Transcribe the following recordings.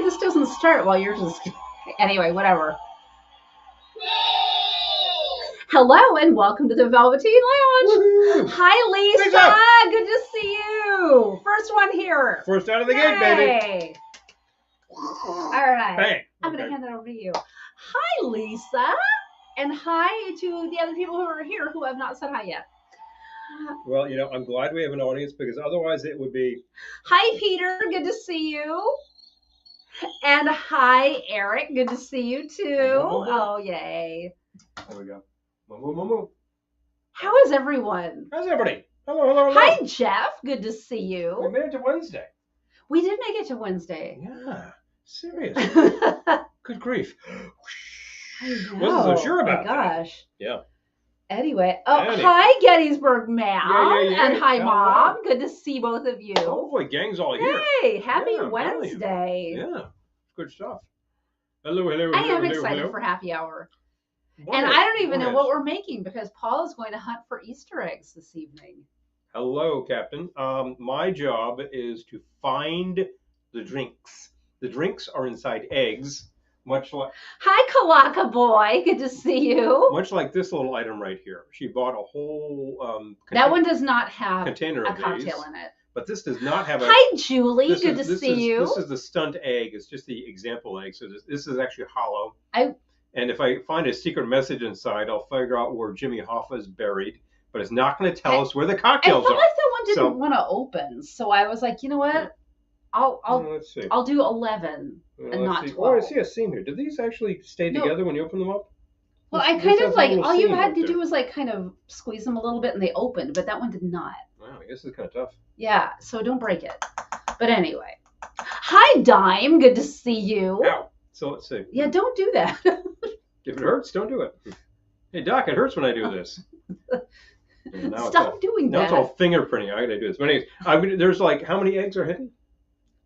this doesn't start while you're just... Anyway, whatever. Hello and welcome to the Velveteen Lounge. Woo-hoo. Hi, Lisa. Lisa. Good to see you. First one here. First out of the gate, baby. Hey. All right. Bang. I'm going to hand that over to you. Hi, Lisa. And hi to the other people who are here who have not said hi yet. Well, you know, I'm glad we have an audience because otherwise it would be... Hi, Peter. Good to see you. And hi, Eric. Good to see you, too. Oh, yay. There we go. Moo, moo, moo. How is everyone? How's everybody? Hello, hello, hello. Hi, Jeff. Good to see We you. made it to Wednesday. We did make it to Wednesday. Yeah. Serious. Good grief. I know. Wasn't so sure about my that. gosh. Yeah. Anyway. Anyway. Hi, Gettysburg Mom. Yeah. And hi, Hello. Mom. Good to see both of you. Oh, boy, gang's all here. Hey, happy Yeah, I'm telling you. Wednesday. Yeah. Good stuff. Hello, hello, hello, I am hello, excited hello. for happy hour. What And is- I don't even know is? what we're making because Paul is going to hunt for Easter eggs this evening. Hello, Captain. My job is to find the drinks. The drinks are inside eggs, much like Hi, Kalaka boy. Good to see you. this little item right here. She bought a whole That one does not have container a of these, cocktail in it. but this does not have a. Hi, Julie. this Good is- to this see is- you. This is the stunt egg. It's just the example egg. So this is actually hollow. I- And if I find a secret message inside, I'll figure out where Jimmy Hoffa is buried. But it's not going to tell us where the I cocktails felt are. like that one didn't So- want to open, so I was like, you know what? Let's see. I'll do 11 and Let's not see. 12. Oh, I see a seam here. Did these actually stay No. together when you open them up? Well, This- I this kind has of a like little all you seam had right to there. do was like kind of squeeze them a little bit, and they opened, but that one did not. Wow, I guess it's kind of tough. Yeah, so don't break it. But anyway, hi, Dime. Good to see you. Ow. So let's see. Yeah, don't do that. If it hurts, don't do it. Hey, Doc, it hurts when I do this. And now Stop doing Now that. it's all fingerprinting. I got to do this. But anyways, there's like, how many eggs are hidden?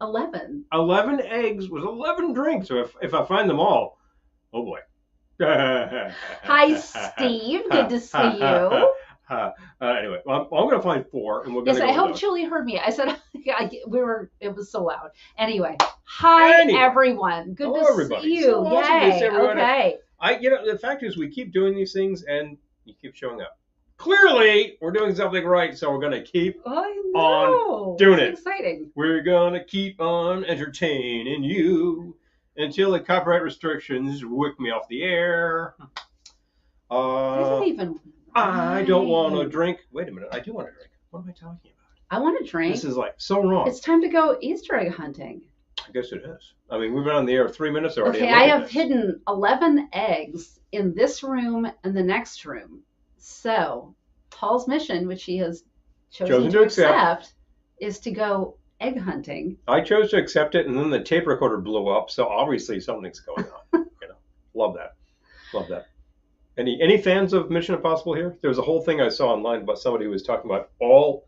11. 11 eggs with 11 drinks. So if I find them all, oh boy. Hi, Steve. Good to see you. Anyway, well, I'm going to find 4, and we're going Yes, to I go hope with those. Julie heard me. I said it was so loud. Anyway, hi, Anyway. everyone. Good Hello, to everybody. see you. So awesome to Yay. see everyone. Okay. The fact is, we keep doing these things, and you keep showing up. Clearly, we're doing something right, so we're going to keep. I know. On doing It's it. exciting. We're going to keep on entertaining you until the copyright restrictions whip me off the air. Isn't even. I don't want to right. drink. Wait a minute, I do want to drink. What am I talking about? I want to drink. This is like so wrong. It's time to go Easter egg hunting. I guess it is. I mean, we've been on the air 3 minutes already. Okay, and I look at have this. hidden 11 eggs in this room and the next room. So, Paul's mission, which he has chosen to accept, is to go egg hunting. I chose to accept it, and then the tape recorder blew up, so obviously something's going on. Love that. Love that. Any fans of Mission Impossible here? There was a whole thing I saw online about somebody who was talking about all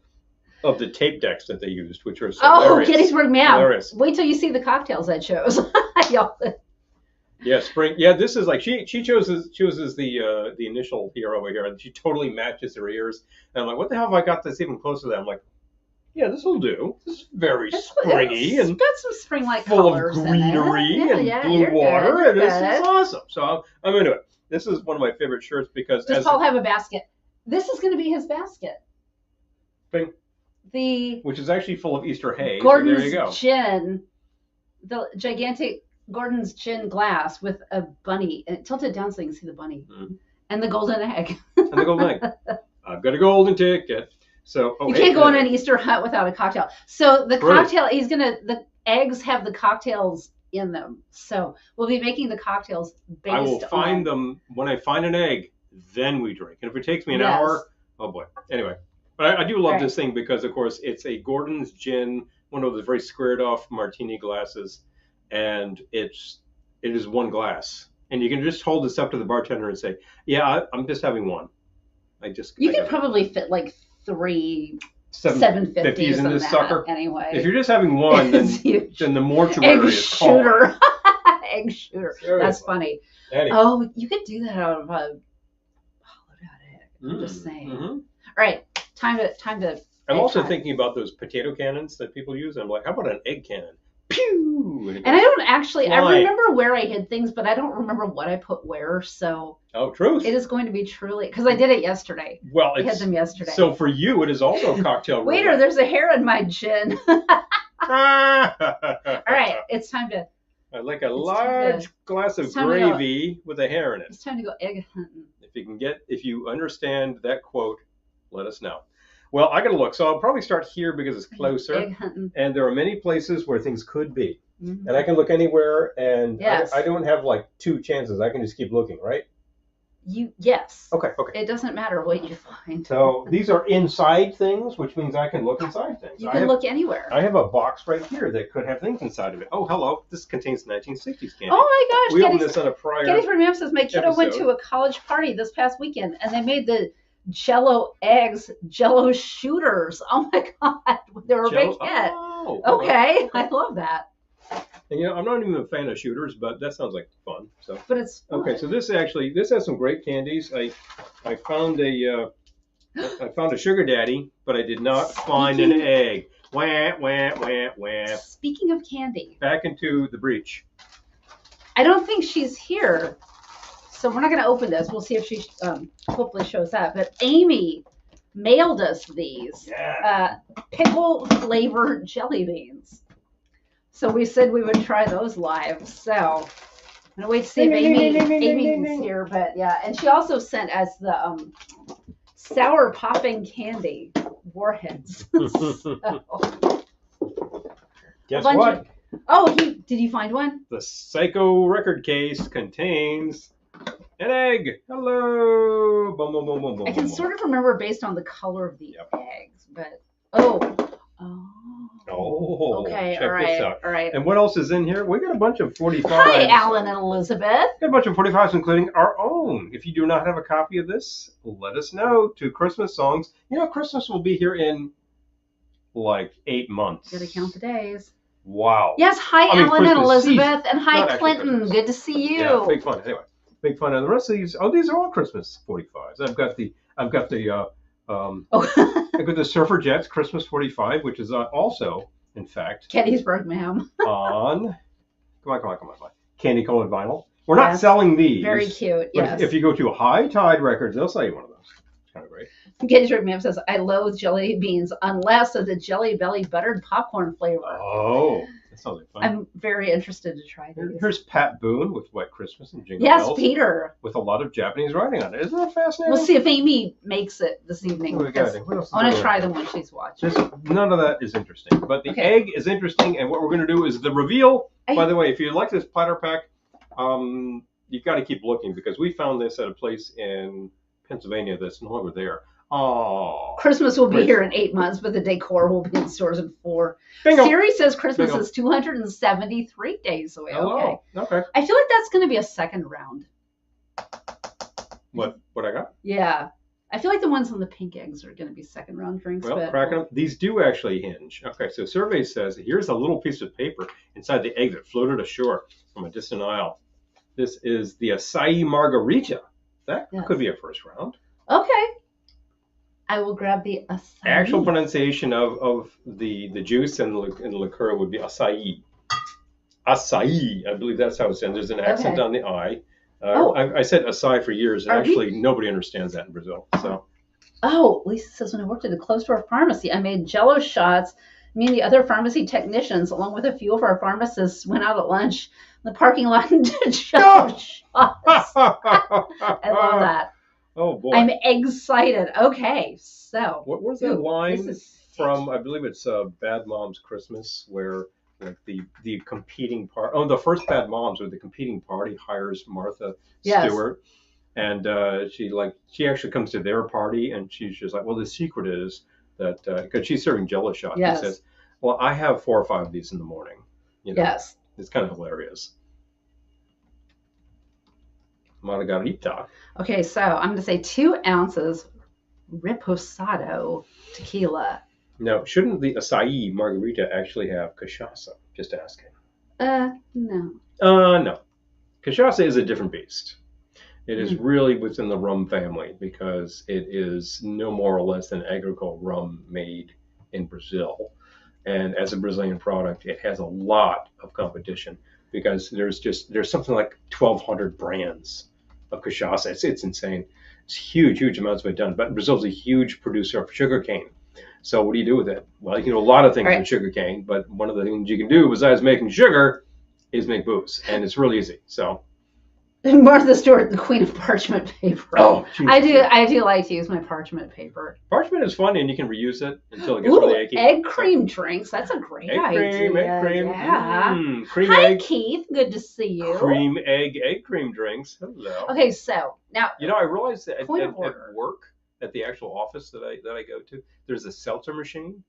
of the tape decks that they used, which are hilarious. Gettysburg Map. Hilarious. Wait till you see the cocktails I chose. Yeah, spring. Yeah, this is like she chooses the initial here over here, and she totally matches her ears. And I'm like, what the hell have I got this even closer to that? I'm like, yeah, this will do. This is very springy It's and got some spring-like full of colors greenery in it. and blue you're water, good, and you're this is good. awesome. So I'm into it. This is one of my favorite shirts because Does Paul have a basket? This is going to be his basket. Thing. The which is actually full of Easter hay. Gordon's so there you go. gin, the gigantic Gordon's gin glass with a bunny. Tilt it down so you can see the bunny. Mhm. And the golden egg. And the golden egg. I've got a golden ticket. So You can't go on an Easter hunt without a cocktail. So the Right. cocktail, the eggs have the cocktails in them. So we'll be making the cocktails based I will find on... them when I find an egg. Then we drink. And if it takes me an Yes. hour, oh boy. Anyway, but I do love Right. this thing because, of course, it's a Gordon's gin, one of those very squared off martini glasses, and it is one glass. And you can just hold this up to the bartender and say, "Yeah, I'm just having one." You could probably fit like 3 750s 750s in this that, sucker. anyway. If you're just having one, then It's huge. the mortuary Egg is called. shooter. Egg shooter. Seriously. That's funny. Anyway. Oh, you could do that out of a hollowed out egg. I'm just saying. Mhm. All right, time to. I'm egg also hunt. thinking about those potato cannons that people use. I'm like, how about an egg cannon? pew. And I don't actually, flying. I remember where I hid things, but I don't remember what I put where. So truth. it is going to be truly, because I did it yesterday. Well, I hid them yesterday. So for you, it is also cocktail roulette. Waiter, there's a hair in my gin. All right, it's time to. I like a large glass of gravy with a hair in it. It's time to go egg hunting. If you understand that quote, let us know. Well, I got to look. So I'll probably start here because it's closer. Egg hunting. And there are many places where things could be. Mm-hmm. And I can look anywhere, and yes. I don't have like two chances. I can just keep looking, right? Yes. Okay. It doesn't matter what you find. So these are inside things, which means I can look inside things. You can look anywhere. I have a box right here that could have things inside of it. Oh, hello. This contains 1960s candy. Oh my gosh. We opened this on a prior Gettysburg Ma'am says, my kiddo went to a college party this past weekend, and they made the Jello eggs, Jello shooters. Oh my God. They were a big hit. Oh, okay. I love that. And I'm not even a fan of shooters, but that sounds like fun. So, but it's fun. Okay. So this has some great candies. I found a sugar daddy, but I did not find an egg. Wah wah wah wah. Speaking of candy, back into the breach. I don't think she's here, so we're not going to open this. We'll see if she hopefully shows up. But Amy mailed us these pickle flavored jelly beans. So we said we would try those live. So I'm gonna wait to see if Amy's here. But yeah, and she also sent us the sour popping candy warheads. Guess what? Did you find one? The Psycho record case contains an egg. Hello. Boom, boom, boom, boom, boom. I can sort of remember based on the color of the eggs, but okay, check all right, this out. All right. And what else is in here? We got a bunch of 45s. Hi, Alan and Elizabeth. Got a bunch of 45s, including our own. If you do not have a copy of this, let us know. 2 Christmas songs. Christmas will be here in like 8 months. Gotta count the days. Wow. Yes, hi, Alan Christmas and Elizabeth, season. and hi, Clinton. Good to see you. Yeah, big fun. Anyway, big fun. And the rest of these, these are all Christmas 45s. I've got the I got the Surfer Jets Christmas 45, which is also, in fact, Gettysburg, ma'am. on come on. Candy colored vinyl. We're not selling these. Very cute. Yes. If you go to High Tide Records, they'll sell you one of those. It's kind of great. Gettysburg Ma'am says, I loathe jelly beans unless of the Jelly Belly buttered popcorn flavor. Oh, that sounds like fun. I'm very interested to try these. Here's Pat Boone with White Christmas and Jingle Bells. Yes, Peter. With a lot of Japanese writing on it. Isn't that fascinating? We'll see if Amy makes it this evening. I want to try them when she's watching. None of that is interesting. But the egg is interesting, and what we're going to do is the reveal. By the way, if you like this platter pack, you've got to keep looking because we found this at a place in Pennsylvania that's no longer there. Oh, Christmas will be here in 8 months, but the decor will be in stores in 4. Bingo. Siri says Christmas is 273 days away. Oh, okay. I feel like that's going to be a second round. What I got? Yeah. I feel like the ones on the pink eggs are going to be second round drinks. Well, crack them. These do actually hinge. Okay, so survey says here's a little piece of paper inside the egg that floated ashore from a distant isle. This is the acai margarita. That could be a first round. Okay. I will grab the acai. Actual pronunciation of the juice and the liqueur would be acai. Acai. I believe that's how it's said. There's an accent on the I. I said acai for years, and actually nobody understands that in Brazil. So. Oh, Lisa says, when I worked at a closed door pharmacy, I made Jello shots. Me and the other pharmacy technicians, along with a few of our pharmacists, went out at lunch in the parking lot and did Jello shots. I love that. Oh boy! I'm excited. Okay, so what was that line from? I believe it's Bad Moms Christmas, where like the competing part. Oh, the first Bad Moms, where the competing party hires Martha Stewart, and she actually comes to their party, and she's just like, well, the secret is that because she's serving Jello shots, she says, well, I have 4 or 5 of these in the morning. Yes, it's kind of hilarious. Margarita. Okay, so I'm going to say 2 ounces Reposado tequila. Now, shouldn't the acai margarita actually have cachaça? Just asking. No. No. Cachaça is a different beast. It is really within the rum family because it is no more or less than agricultural rum made in Brazil. And as a Brazilian product, it has a lot of competition because there's something like 1,200 brands of cachaça. It's insane. It's huge amounts of it done. But Brazil's a huge producer of sugarcane. So what do you do with it? Well, you can do a lot of things with sugarcane, but one of the things you can do besides making sugar is make booze, and it's real easy. So. Martha Stewart, the queen of parchment paper. Oh, I do like to use my parchment paper. Parchment is fun, and you can reuse it until it gets really achy. Egg cream drinks. That's a great idea. Egg cream. Yeah. Cream Hi, egg. Keith. Good to see you. Cream egg cream drinks. Hello. Okay, so now. I realized that at order. work, at the actual office that I go to, there's a seltzer machine,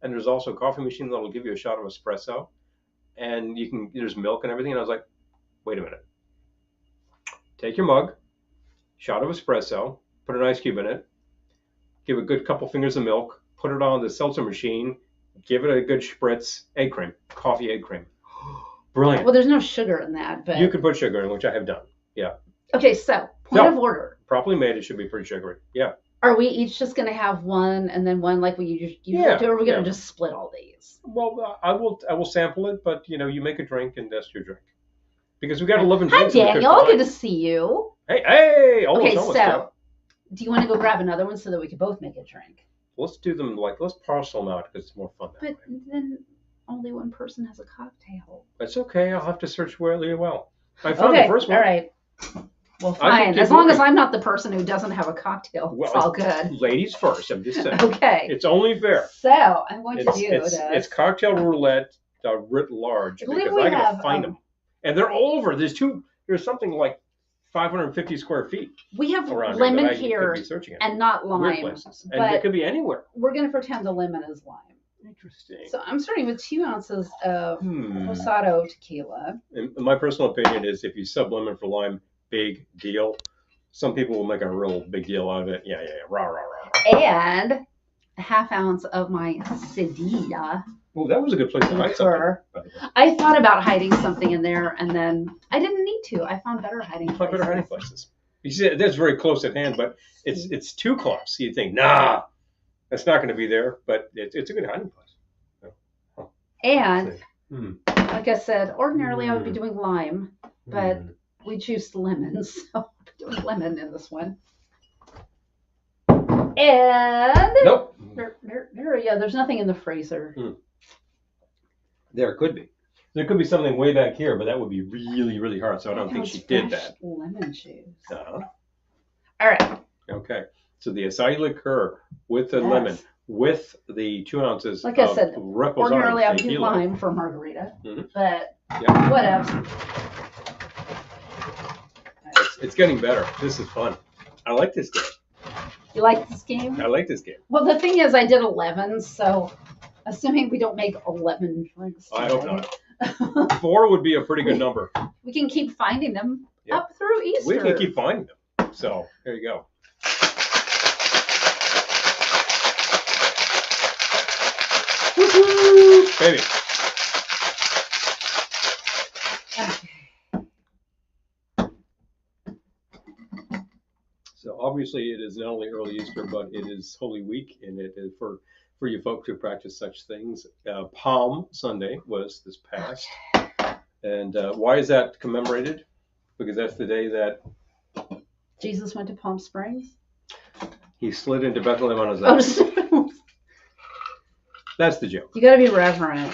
and there's also a coffee machine that'll give you a shot of espresso, and there's milk and everything. And I was like, wait a minute. Take your mug, shot of espresso, put an ice cube in it, give a good couple fingers of milk, put it on the seltzer machine, give it a good spritz, egg cream, coffee egg cream. Brilliant. Well, there's no sugar in that, but you could put sugar in, which I have done. Yeah. Okay, so point of order. Properly made, it should be pretty sugary. Yeah. Are we each just going to have one and then one like we usually do, or are we going to just split all these? Well, I will sample it, but you make a drink and that's your drink. Because we got 11 Hi, drinks. Daniel. Good to see you. Hey. Almost, so do you want to go grab another one so that we can both make a drink? Let's do them let's parcel them out because it's more fun that way. But then only one person has a cocktail. That's okay. I'll have to search really well. I found the first one. All right. Well, fine. As long as I'm not the person who doesn't have a cocktail, it's all good. Ladies first. I'm just saying. Okay. It's only fair. So I'm going to do it's cocktail roulette writ large because I gotta find them. And they're all over. There's something like 550 square feet. We have lemon here and not lime. And it could be anywhere. We're going to pretend the lemon is lime. Interesting. So I'm starting with 2 ounces of Rosado tequila. And my personal opinion is if you sub lemon for lime, big deal. Some people will make a real big deal out of it. Yeah. Rah. And a half ounce of my Cedilla. Well, that was a good place to hide something. I thought about hiding something in there, and then I didn't need to. I found better hiding places. You see, that's very close at hand, but it's too close. You think, nah, that's not going to be there, but it's a good hiding place. Oh. And, like I said, ordinarily I would be doing lime, but we juiced lemons, so I'm doing lemon in this one. And nope. There's nothing in the freezer. There could be. There could be something way back here, but that would be really, really hard. So I don't think she did that. Lemon juice. Uh-huh. All right. Okay. So the acai liqueur with the lemon, with the 2 ounces. Like I said, ordinarily I would do lime for margarita, but whatever. It's getting better. This is fun. I like this game. You like this game? I like this game. Well, the thing is, I did 11, so assuming we don't make 11 drinks today. I hope not. 4 would be a pretty good number. We can keep finding them up through Easter. We can keep finding them. So there you go. Woohoo! Baby. So obviously it is not only early Easter, but it is Holy Week, and it is for you folks who practice such things. Palm Sunday was this past. And why is that commemorated? Because that's the day that Jesus went to Palm Springs? He slid into Bethlehem on his own. That's the joke. You got to be reverent.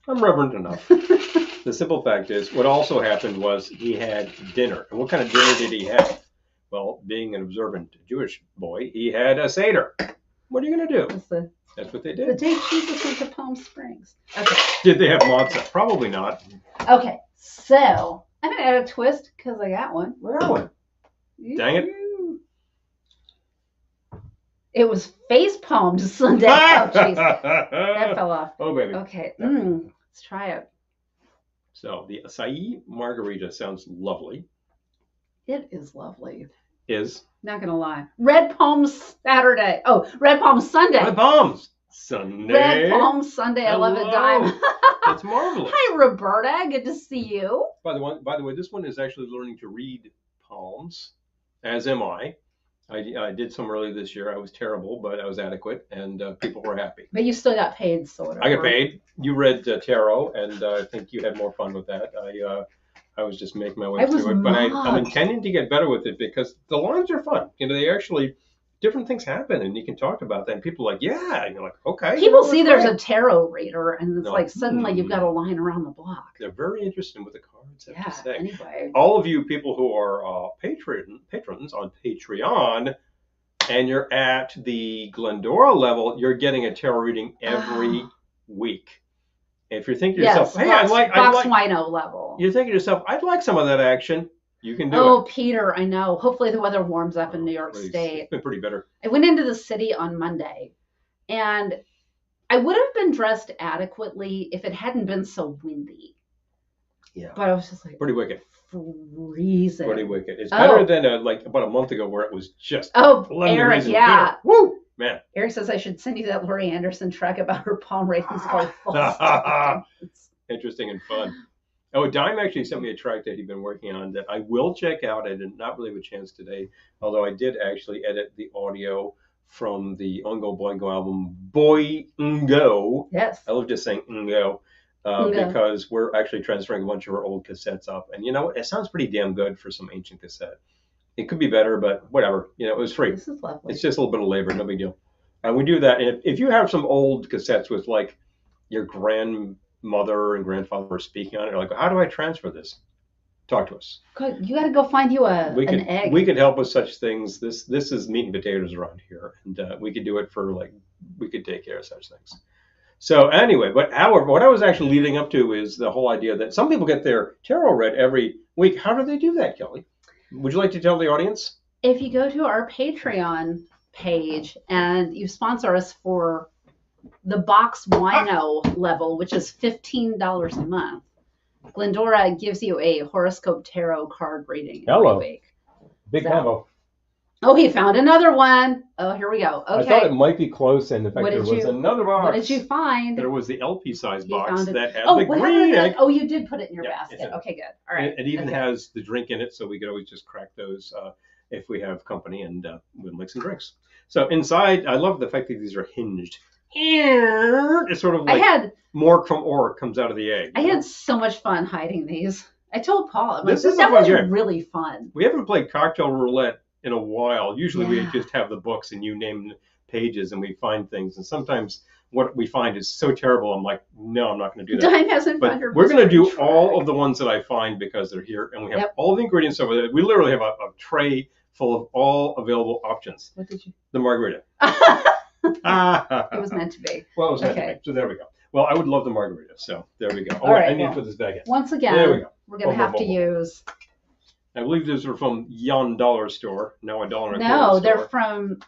I'm reverent enough. The simple fact is, what also happened was he had dinner. And what kind of dinner did he have? Well, being an observant Jewish boy, he had a Seder. What are you going to do? That's what they did. The day Jesus went to Palm Springs. Okay. Did they have matzah? Probably not. Okay, so I'm going to add a twist because I got one. Where are we? Dang it. It was face palm Sunday. Oh, jeez. That fell off. Oh, baby. Okay. Let's try it. So the acai margarita sounds lovely. It is lovely. Not going to lie. Red Palm Saturday. Oh, Red Palm Sunday. Red Palms Sunday. Red Palm Sunday. I love it, Dime. That's marvelous. Hi, Roberta. Good to see you. By the way, this one is actually learning to read palms, as am I. I did some early this year. I was terrible, but I was adequate, and people were happy. But you still got paid, so whatever. I got paid. You read tarot, and I think you had more fun with that. I was just making my way through it, but I'm intending to get better with it because the lines are fun. They actually different things happen, and you can talk about that, and people are like, yeah, and you're like, okay. People see there's a tarot reader, and it's like suddenly you've got a line around the block. They're very interested with the cards. I have to say. Anyway, all of you people who are patrons on Patreon, and you're at the Glendora level, you're getting a tarot reading every week. If you're thinking to yourself, hey, Box I'd like Wino level. You're thinking to yourself, I'd like some of that action. You can do it. Oh, Peter, I know. Hopefully the weather warms up in New York State. It's been pretty better. I went into the city on Monday, and I would have been dressed adequately if it hadn't been so windy. Yeah. But I was just like, pretty wicked. Freezing. Pretty wicked. It's better than like about a month ago where it was just Eric, yeah. Bitter. Woo! Man. Eric says I should send you that Laurie Anderson track about her palm readings called False. Interesting and fun. Oh, Dime actually sent me a track that he'd been working on that I will check out. I did not really have a chance today, although I did actually edit the audio from the Oingo Boingo album, Boy Ngo. Yes. I love just saying Ngo. Because we're actually transferring a bunch of our old cassettes up. And you know what? It sounds pretty damn good for some ancient cassette. It could be better, but whatever. It was free. This is lovely. It's just a little bit of labor, no big deal. And we do that. And if you have some old cassettes with like your grandmother and grandfather speaking on it, you're like, how do I transfer this? Talk to us. You got to go find you an egg. We could help with such things. This is meat and potatoes around here. And we could do it for we could take care of such things. So anyway, but however, what I was actually leading up to is the whole idea that some people get their tarot read every week. How do they do that, Kelly? Would you like to tell the audience? If you go to our Patreon page and you sponsor us for the Box Wino level, which is $15 a month, Glendora gives you a horoscope tarot card reading every week. Big combo. Oh, he found another one. Oh, here we go. Okay. I thought it might be close, and in fact, there was another box. What did you find? There was the LP size box that had the green egg. Oh, you did put it in your basket. Okay, good. All right. It even has the drink in it, so we could always just crack those if we have company, and we'll make some drinks. So inside, I love the fact that these are hinged. It's sort of like more from ore comes out of the egg. I had so much fun hiding these. I told Paul, that was really fun. We haven't played cocktail roulette in a while. Usually we just have the books and you name pages and we find things. And sometimes what we find is so terrible. I'm like, no, I'm not going to do that. Dime hasn't found her. We're going to do all of the ones that I find because they're here. And we have all the ingredients over there. We literally have a tray full of all available options. What did you? The margarita. It was meant to be. Well, it was meant to be. So there we go. Well, I would love the margarita. So there we go. All right, I need to put this back in. Once again, there we go. We're going to have to use... I believe those are from Yon Dollar Store. Now $1.25. No, they're from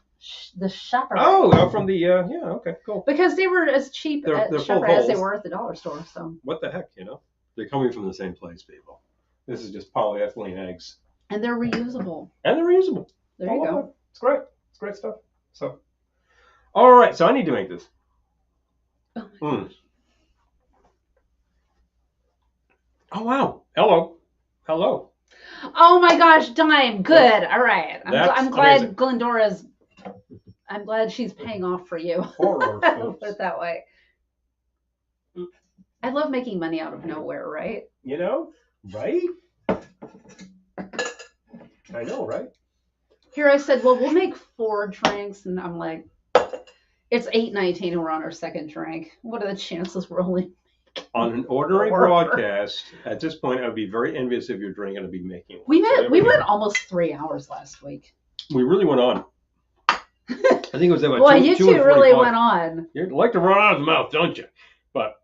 the Shopper. Oh, from the okay, cool. Because they were as cheap at Shopper as they were at the dollar store. So what the heck, They're coming from the same place, people. This is just polyethylene eggs. And they're reusable. There you go. It's great. It's great stuff. So, all right. So I need to make this. Oh my gosh. Oh wow. Hello. Oh my gosh, Dime. Good. All right. I'm glad amazing. I'm glad she's paying off for you. Horror. Put it that way. I love making money out of nowhere, right? Right? I know, right? Here I said, well, we'll make 4 drinks, and I'm like, it's 8:19 and we're on our second drink. What are the chances we're only on an ordinary broadcast? At this point, I would be very envious if you're drinking and be making one. We went almost 3 hours last week. We really went on. I think it was about Boy, you two really went on. You like to run out of the mouth, don't you? But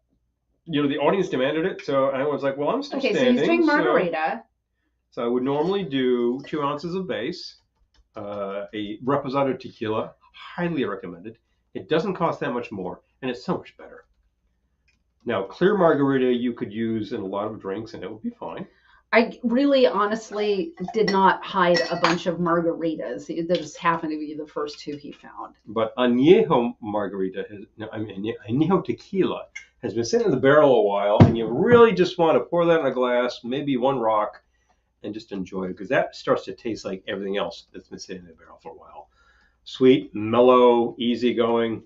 the audience demanded it, so I was like, well, I'm still standing. Okay, so he's doing margarita. So I would normally do 2 ounces of base, a reposado tequila, highly recommended. It doesn't cost that much more, and it's so much better. Now, clear margarita you could use in a lot of drinks, and it would be fine. I really, honestly did not hide a bunch of margaritas. That just happened to be the first 2 he found. But añejo margarita, añejo tequila, has been sitting in the barrel a while, and you really just want to pour that in a glass, maybe 1 rock, and just enjoy it, because that starts to taste like everything else that's been sitting in the barrel for a while. Sweet, mellow, easygoing,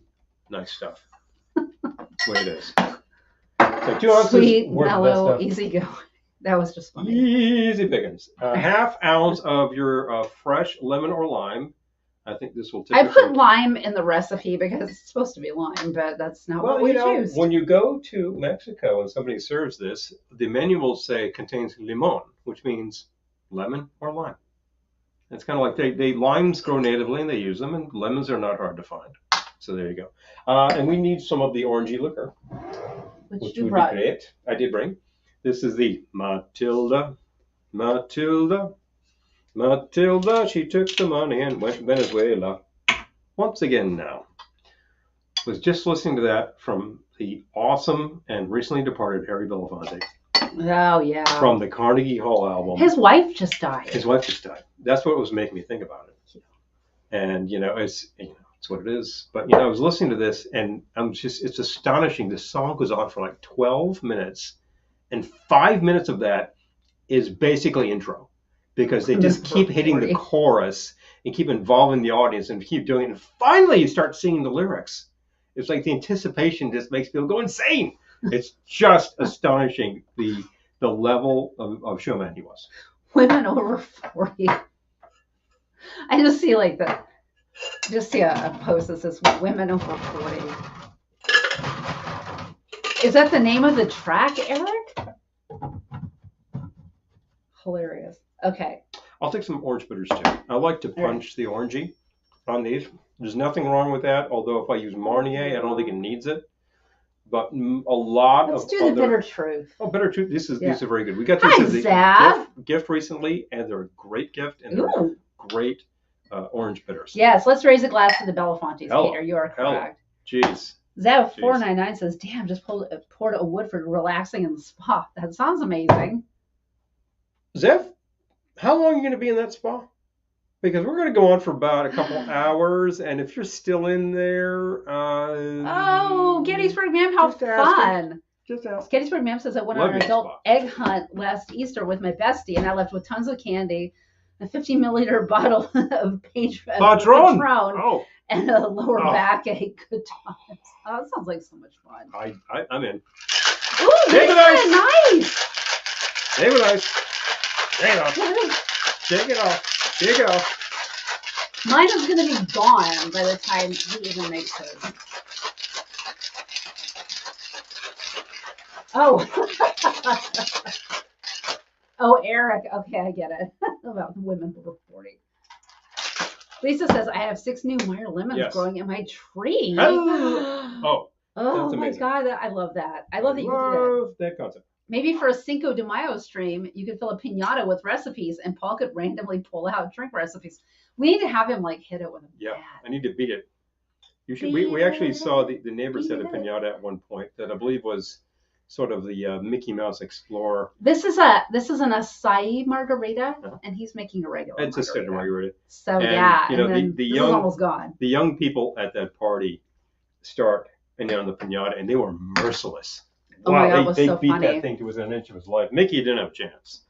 nice stuff. That's the way it is. So 2 ounces Sweet, worth of that mellow, stuff. easygoing. That was just funny. Easy pickings. Half ounce of your fresh lemon or lime. I think this will typically... I put lime in the recipe because it's supposed to be lime, but that's not what we choose. When you go to Mexico and somebody serves this, the menu will say contains limon, which means lemon or lime. It's kind of like limes grow natively and they use them, and lemons are not hard to find. So there you go. And we need some of the orangey liquor, which you would brought. be great. I did bring. This is the Matilda. Matilda, she took the money and went to Venezuela. Once again now. Was just listening to that from the awesome and recently departed Harry Belafonte. Oh, yeah. From the Carnegie Hall album. His wife just died. That's what was making me think about it. And, it's what it is. But, I was listening to this and it's astonishing. The song goes on for like 12 minutes. And 5 minutes of that is basically intro. Because they just keep hitting the chorus and keep involving the audience and keep doing it. And finally you start singing the lyrics. It's like the anticipation just makes people go insane. It's just astonishing the level of showman he was. Women over 40. I just see a post that says women over 40. Is that the name of the track, Eric? Hilarious. Okay. I'll take some orange bitters too. I like to punch the orangey on these. There's nothing wrong with that, although if I use Marnier, I don't think it needs it. But a lot Let's of do the Bitter Truth. Oh, Bitter Truth. These are very good. We got these as a gift recently, and they're a great gift, and they're great orange bitters. Yes, let's raise a glass to the Belafontes, Peter. You are correct. Jeez. Zav499 says, damn, just poured a Woodford relaxing in the spa. That sounds amazing. Zev, how long are you going to be in that spa? Because we're going to go on for about a couple hours, and if you're still in there... Gettysburg Ma'am, how fun. Just ask. Gettysburg Ma'am says, I went on an adult egg hunt last Easter with my bestie, and I left with tons of candy, a 15-milliliter bottle of Patron, and a lower backache. Good times. Oh, that sounds like so much fun. I'm in. Ooh, this is nice. David Ice. Shake it off. Mine is going to be gone by the time he even makes his. Oh. Oh, Eric. Okay, I get it. About the women over 40. Lisa says, I have 6 new Meyer lemons growing in my tree. Oh my God. I love that. I love that you can do that concept. Maybe for a Cinco de Mayo stream, you could fill a piñata with recipes, and Paul could randomly pull out drink recipes. We need to have him hit it with a bat. I need to beat it. You should. We actually saw the neighbors had a piñata at one point that I believe was sort of the Mickey Mouse Explorer. This is an acai margarita, and he's making a regular. It's a standard margarita. So the young, is almost gone. The young people at that party start on the piñata, and they were merciless. Oh my God, they so beat funny. that thing to within an inch of his life. Mickey didn't have a chance.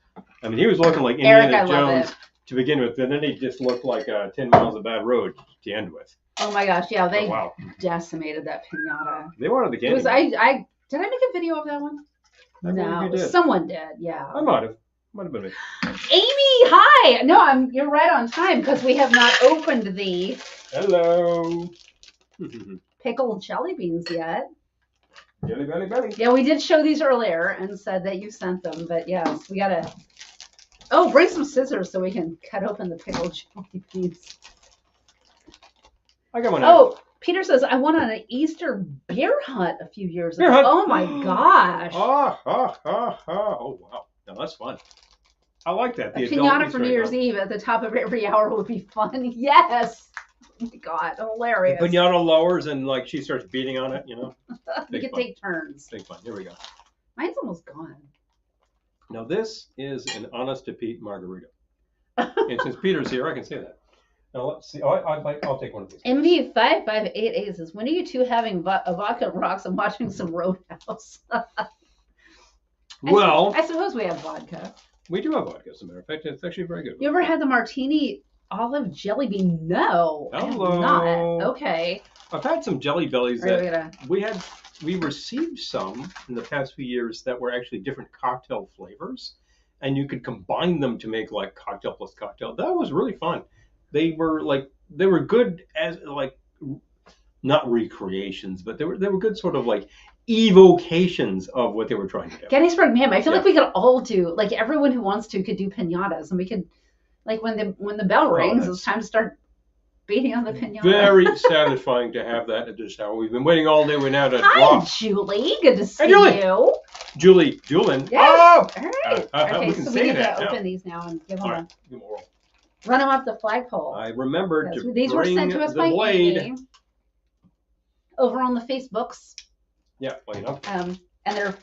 I mean, he was looking like Indiana Jones to begin with, and then he just looked like 10 miles of bad road to end with. Oh my gosh, yeah, they decimated that piñata. They wanted the candy. Did I make a video of that one? No, someone did. Yeah, I might have been me. Amy, hi. No, you're right on time because we have not opened the pickled jelly beans yet. Jelly belly. Yeah, we did show these earlier and said that you sent them, but yes, we gotta. Oh, bring some scissors so we can cut open the pickled jelly beans. I got one. Oh, Peter says I went on an Easter beer hunt a few years ago. Oh my gosh! Oh wow! Now that's fun. I like that. A piñata for New Year's Eve at the top of every hour would be fun. Yes. Oh my God, hilarious. The piñata lowers and she starts beating on it, You can take turns. Big fun. Here we go. Mine's almost gone. Now this is an honest to Pete margarita. And since Peter's here, I can say that. Now let's see. I'll take one of these. MV5588 says, when are you two having a vodka rocks and watching some Roadhouse? I suppose we have vodka. We do have vodka, as a matter of fact. It's actually very good. You ever had the martini olive jelly bean? No. I have Hello. not. Okay. I've had some Jelly Bellies Are you that gonna... we received some in the past few years that were actually different cocktail flavors, and you could combine them to make like cocktail plus cocktail. That was really fun. They were good as like not recreations, but they were good sort of like evocations of what they were trying to do. Gettysburg Ma'am, I feel Yeah. like we could all do, like everyone who wants to could do pinatas, and we could, like when the bell rings, that's- it's time to start beating on the pinata. Very satisfying to have that at this hour. We've been waiting all day. We're now to Hi, drop. Julie. Good to see Julie. you. Julin. Yes. Oh! All right. Okay, we can so say we need that to now. open these now and give them All right. Give 'em a roll. run them up the flagpole. I remembered Yes, to these were bring sent to us the by blade. Amy over on the Facebooks. Yeah, well, you know. And they're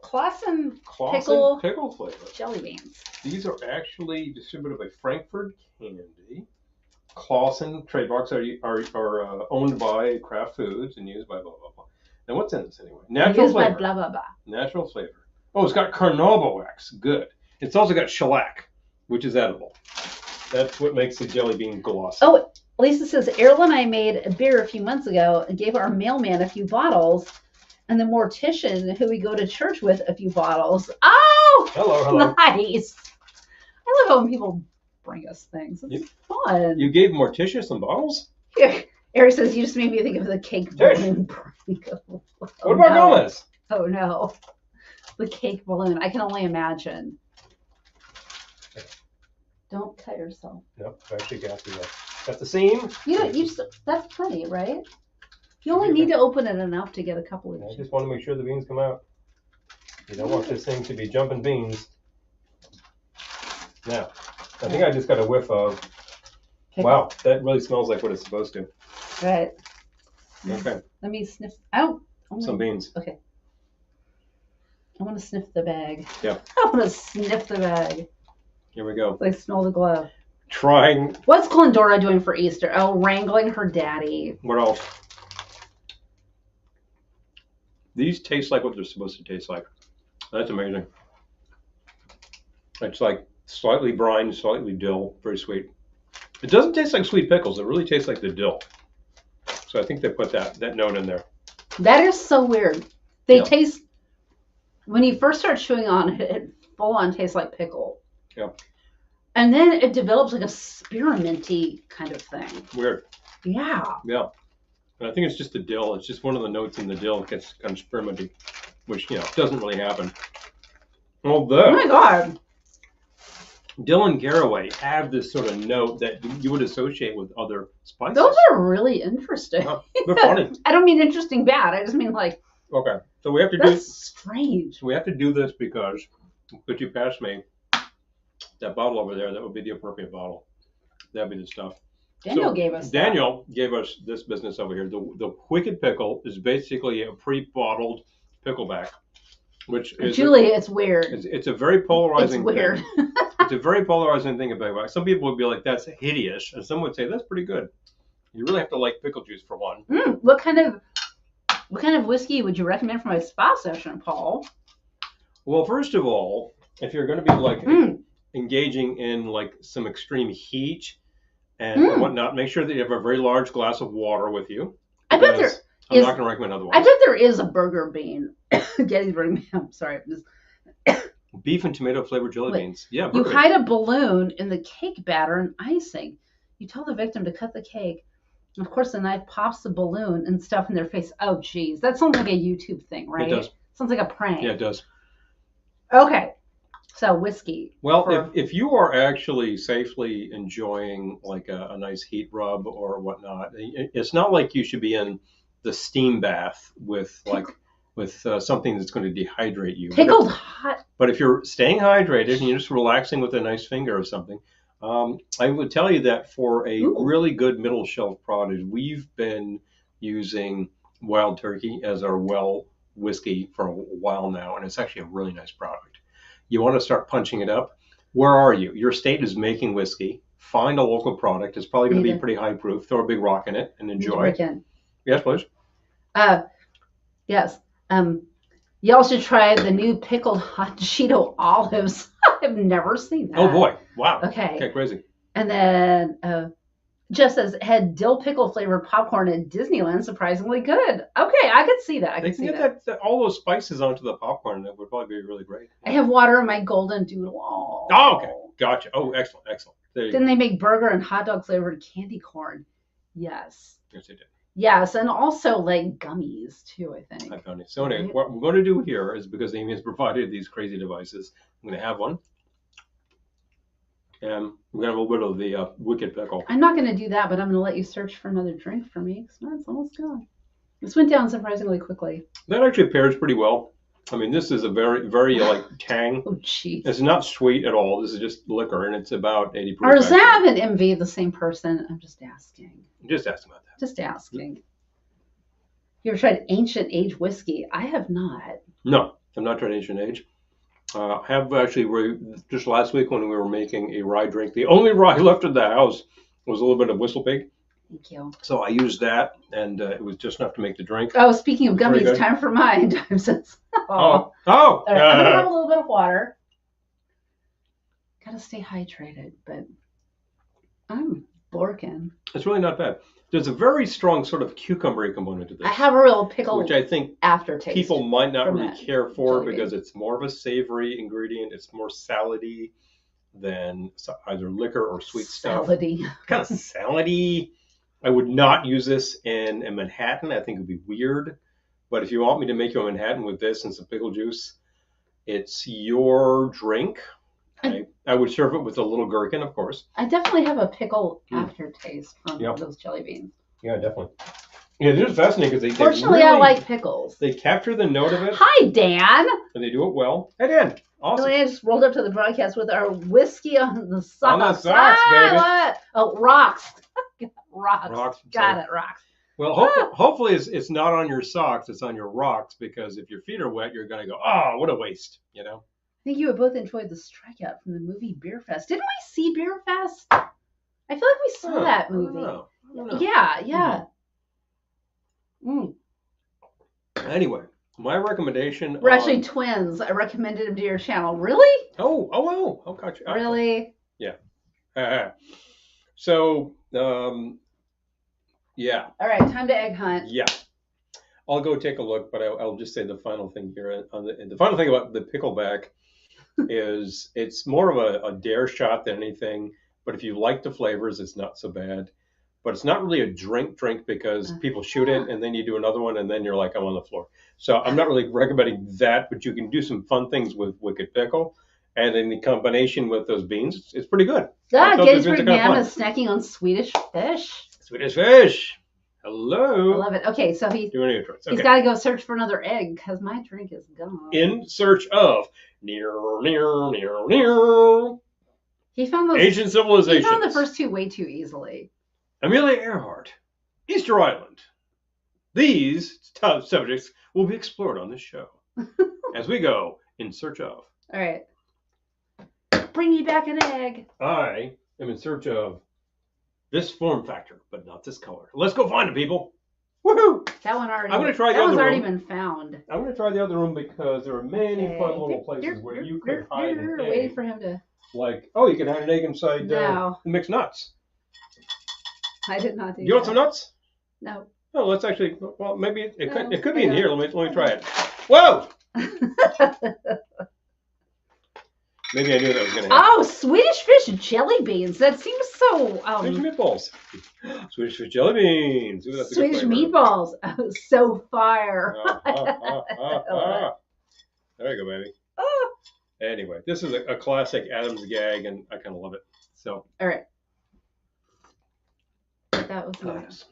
Clausen Clausen pickle flavor. jelly beans. These are actually distributed by Frankfurt Candy. Clausen trademarks are owned by Kraft Foods and used by blah, blah, blah. Now, what's in this anyway? Natural Used by flavor. blah, blah, blah. Natural flavor. Oh, it's got carnauba wax. Good. It's also got shellac, which is edible. That's what makes the jelly bean glossy. Oh, Lisa says, Errol and I made a beer a few months ago and gave our mailman a few bottles, and the mortician who we go to church with a few bottles. Oh, Hello. nice. I love it when people bring us things. It's fun. You gave Morticia some bottles? Eric says, you just made me think of the cake balloon prank. What about Gomez? Oh, no. The cake balloon. I can only imagine. Don't cut yourself. Nope, I've actually got the seam. That's plenty, right? You only need to open it enough to get a couple of. I just want to make sure the beans come out. You don't want this thing to be jumping beans. Now, I think I just got a whiff of. Wow, that really smells like what it's supposed to. Right. Okay. Let me sniff. Oh, some beans. Okay. I want to sniff the bag. Yeah. I want to sniff the bag. Here we go. I smell the glove. Trying. What's Glendora doing for Easter? Oh, wrangling her daddy. What else? These taste like what they're supposed to taste like. That's amazing. It's like slightly brine, slightly dill, very sweet. It doesn't taste like sweet pickles. It really tastes like the dill. So I think they put that note in there. That is so weird. They taste, when you first start chewing on it, it full on tastes like pickle. Yeah. And then it develops like a spearminty kind of thing. Weird. Yeah. Yeah. And I think it's just the dill. It's just one of the notes in the dill that gets kind of spearminty, which, doesn't really happen. Oh my God. Dill and caraway have this sort of note that you would associate with other spices. Those are really interesting. Yeah, they're funny. I don't mean interesting bad. I just mean like. Okay, so we have to That's strange. We have to do this because, could you pass me that bottle over there? That would be the appropriate bottle. That'd be the stuff. Daniel gave us this business over here. The Wicked Pickle is basically a pre-bottled pickleback, which is Julie, it's weird. It's a very polarizing. It's weird. It's a very polarizing thing about pickleback. Some people would be like, "That's hideous," and some would say, "That's pretty good." You really have to like pickle juice for one. What kind of whiskey would you recommend for my spa session, Paul? Well, first of all, if you're going to be like engaging in like some extreme heat and whatnot, make sure that you have a very large glass of water with you. I bet there I'm not going to recommend otherwise. I bet there is a burger bean. Gettysburg. I'm sorry. Beef and tomato flavored jelly beans. Yeah. You perfect. hide a balloon in the cake batter and icing. You tell the victim to cut the cake. And of course, the knife pops the balloon and stuff in their face. Oh, geez. That sounds like a YouTube thing, right? It does. Sounds like a prank. Yeah, it does. Okay. So, whiskey. Well, if you are actually safely enjoying like a nice heat rub or whatnot, it's not like you should be in the steam bath with something that's going to dehydrate you. Pickled hot. But if you're staying hydrated and you're just relaxing with a nice finger or something, I would tell you that for a really good middle shelf product, we've been using Wild Turkey as our well whiskey for a while now, and it's actually a really nice product. You want to start punching it up. Where are you? Your state is making whiskey. Find a local product. It's probably going to be pretty high proof. Throw a big rock in it and enjoy. Yes, please. Yes. Y'all should try the new pickled hot Cheeto olives. I've never seen that. Oh boy! Wow. Okay. Okay, crazy. And then just says had dill pickle flavored popcorn at Disneyland, surprisingly good. Okay, I could see that. I They could can see get that. all those spices onto the popcorn. That would probably be really great. I have water in my golden doodle. Oh, okay. Gotcha. Oh, excellent, excellent. There you Then go. they make burger and hot dog flavored candy corn. Yes. Yes, they did. Yes, and also like gummies too, I think. I found it. So anyway, what we're going to do here is because Amy has provided these crazy devices, I'm going to have one. And we're going to have a little bit of the wicked pickle. I'm not going to do that, but I'm going to let you search for another drink for me because mine's almost gone. This went down surprisingly quickly. That actually pairs pretty well. I mean, this is a very, very like tang. Oh, jeez. It's not sweet at all. This is just liquor, and it's about 80 proof. Are Zav and MV the same person? I'm just asking. Just ask about that. Just asking. You ever tried ancient age whiskey? I have not. No, I'm not trying ancient age. I have actually, just last week when we were making a rye drink, the only rye left at the house was a little bit of Whistle Pig. Thank you. So I used that, and it was just enough to make the drink. Oh, speaking of Very gummies, good. time for mine. Time since. Oh! All right, I'm gonna have a little bit of water. Gotta stay hydrated, but I'm borking. It's really not bad. There's a very strong sort of cucumbery component to this. I have a real pickle which I think aftertaste. people might not from really that care for jelly because bean. it's more of a savory ingredient. It's more salady than either liquor or sweet stuff. Salady. Kind of salady. I would not use this in a Manhattan. I think it would be weird. But if you want me to make you a Manhattan with this and some pickle juice, it's your drink. I would serve it with a little gherkin, of course. I definitely have a pickle aftertaste from Yep. those jelly beans. Yeah, definitely. Yeah, they're just fascinating because Fortunately, they I really, like pickles. They capture the note of it, Hi, Dan. and they do it well. Hey, Dan. Awesome. So I just rolled up to the broadcast with our whiskey on the socks. On the socks, baby. What? Oh, rocks. Rocks. Rocks. Got it, rocks. Well, hopefully it's not on your socks, it's on your rocks, because if your feet are wet, you're going to go, oh, what a waste, you know? I think you would both enjoyed the strikeout from the movie Beer Fest. Didn't we see Beer Fest? I feel like we saw that movie. I don't know. Yeah. Mm. Anyway, my recommendation. We're actually twins. I recommended him to your channel. Really? Oh, gotcha. Really? Yeah. So, yeah. All right, time to egg hunt. Yeah. I'll go take a look, but I'll just say the final thing here. The final thing about the pickleback is it's more of a dare shot than anything. But if you like the flavors, it's not so bad. But it's not really a drink because people shoot it and then you do another one and then you're like, I'm on the floor. So I'm not really recommending that, but you can do some fun things with Wicked Pickle. And in the combination with those beans, it's pretty good. Gettysburg Mam is snacking on Swedish fish. Swedish fish. Hello. I love it. Okay, so he's got to go search for another egg because my drink is gone. In search of near. He found those ancient civilizations. He found the first two way too easily. Amelia Earhart, Easter Island. These subjects will be explored on this show as we go in search of. All right. Bring me back an egg. I am in search of this form factor, but not this color. Let's go find it, people. Woohoo! That one already. I'm going to try the that other one's already room. been found. I'm going to try the other room because there are many fun little places where you could hide an egg. Waiting for him to. Like, oh, you can hide an egg inside No. mixed nuts. I did not do You want some nuts? No. Oh, let's actually. Well, maybe it could be Yeah. in here. Let me try it. Whoa! Maybe I knew that was going to happen. Oh, Swedish fish jelly beans. That seems so. Swedish meatballs. Swedish fish jelly beans. Ooh, that's a good Swedish flavor. meatballs. Oh, so fire. There you go, baby. Oh. Anyway, this is a classic Adams gag, and I kind of love it. So. All right. But that was not.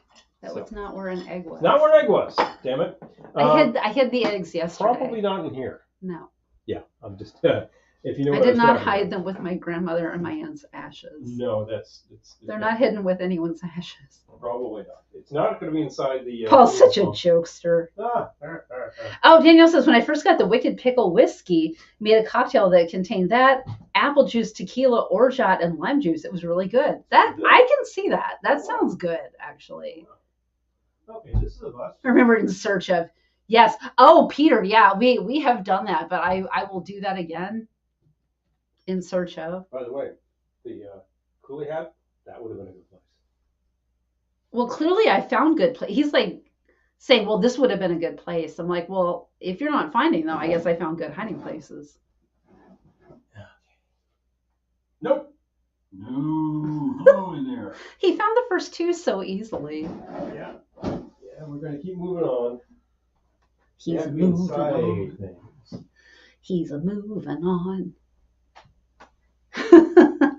That was not where an egg was. Not where an egg was. Damn it. I hid the eggs yesterday. Probably not in here. No. Yeah, I'm just. If you know. I did not hide them with my grandmother and my aunt's ashes. No, They're not hidden with anyone's ashes. Probably not. It's not going to be inside the. Paul's such a jokester. Oh, Danielle says, when I first got the Wicked Pickle whiskey, made a cocktail that contained that, apple juice, tequila, orgeat, and lime juice. It was really good. I can see that. That sounds good, actually. Okay, this is a bus. I remember in search of. Yes. Oh, Peter. Yeah, we have done that, but I will do that again. in search of. By the way, the coolie hat, that would have been a good place. Well, clearly I found good place. He's like saying, well, this would have been a good place. I'm like, well, if you're not finding them, I guess I found good hiding places. Nope. No in there. He found the first two so easily. Yeah. Yeah, we're going to keep moving on. He's a moving on. Things. He's a moving on.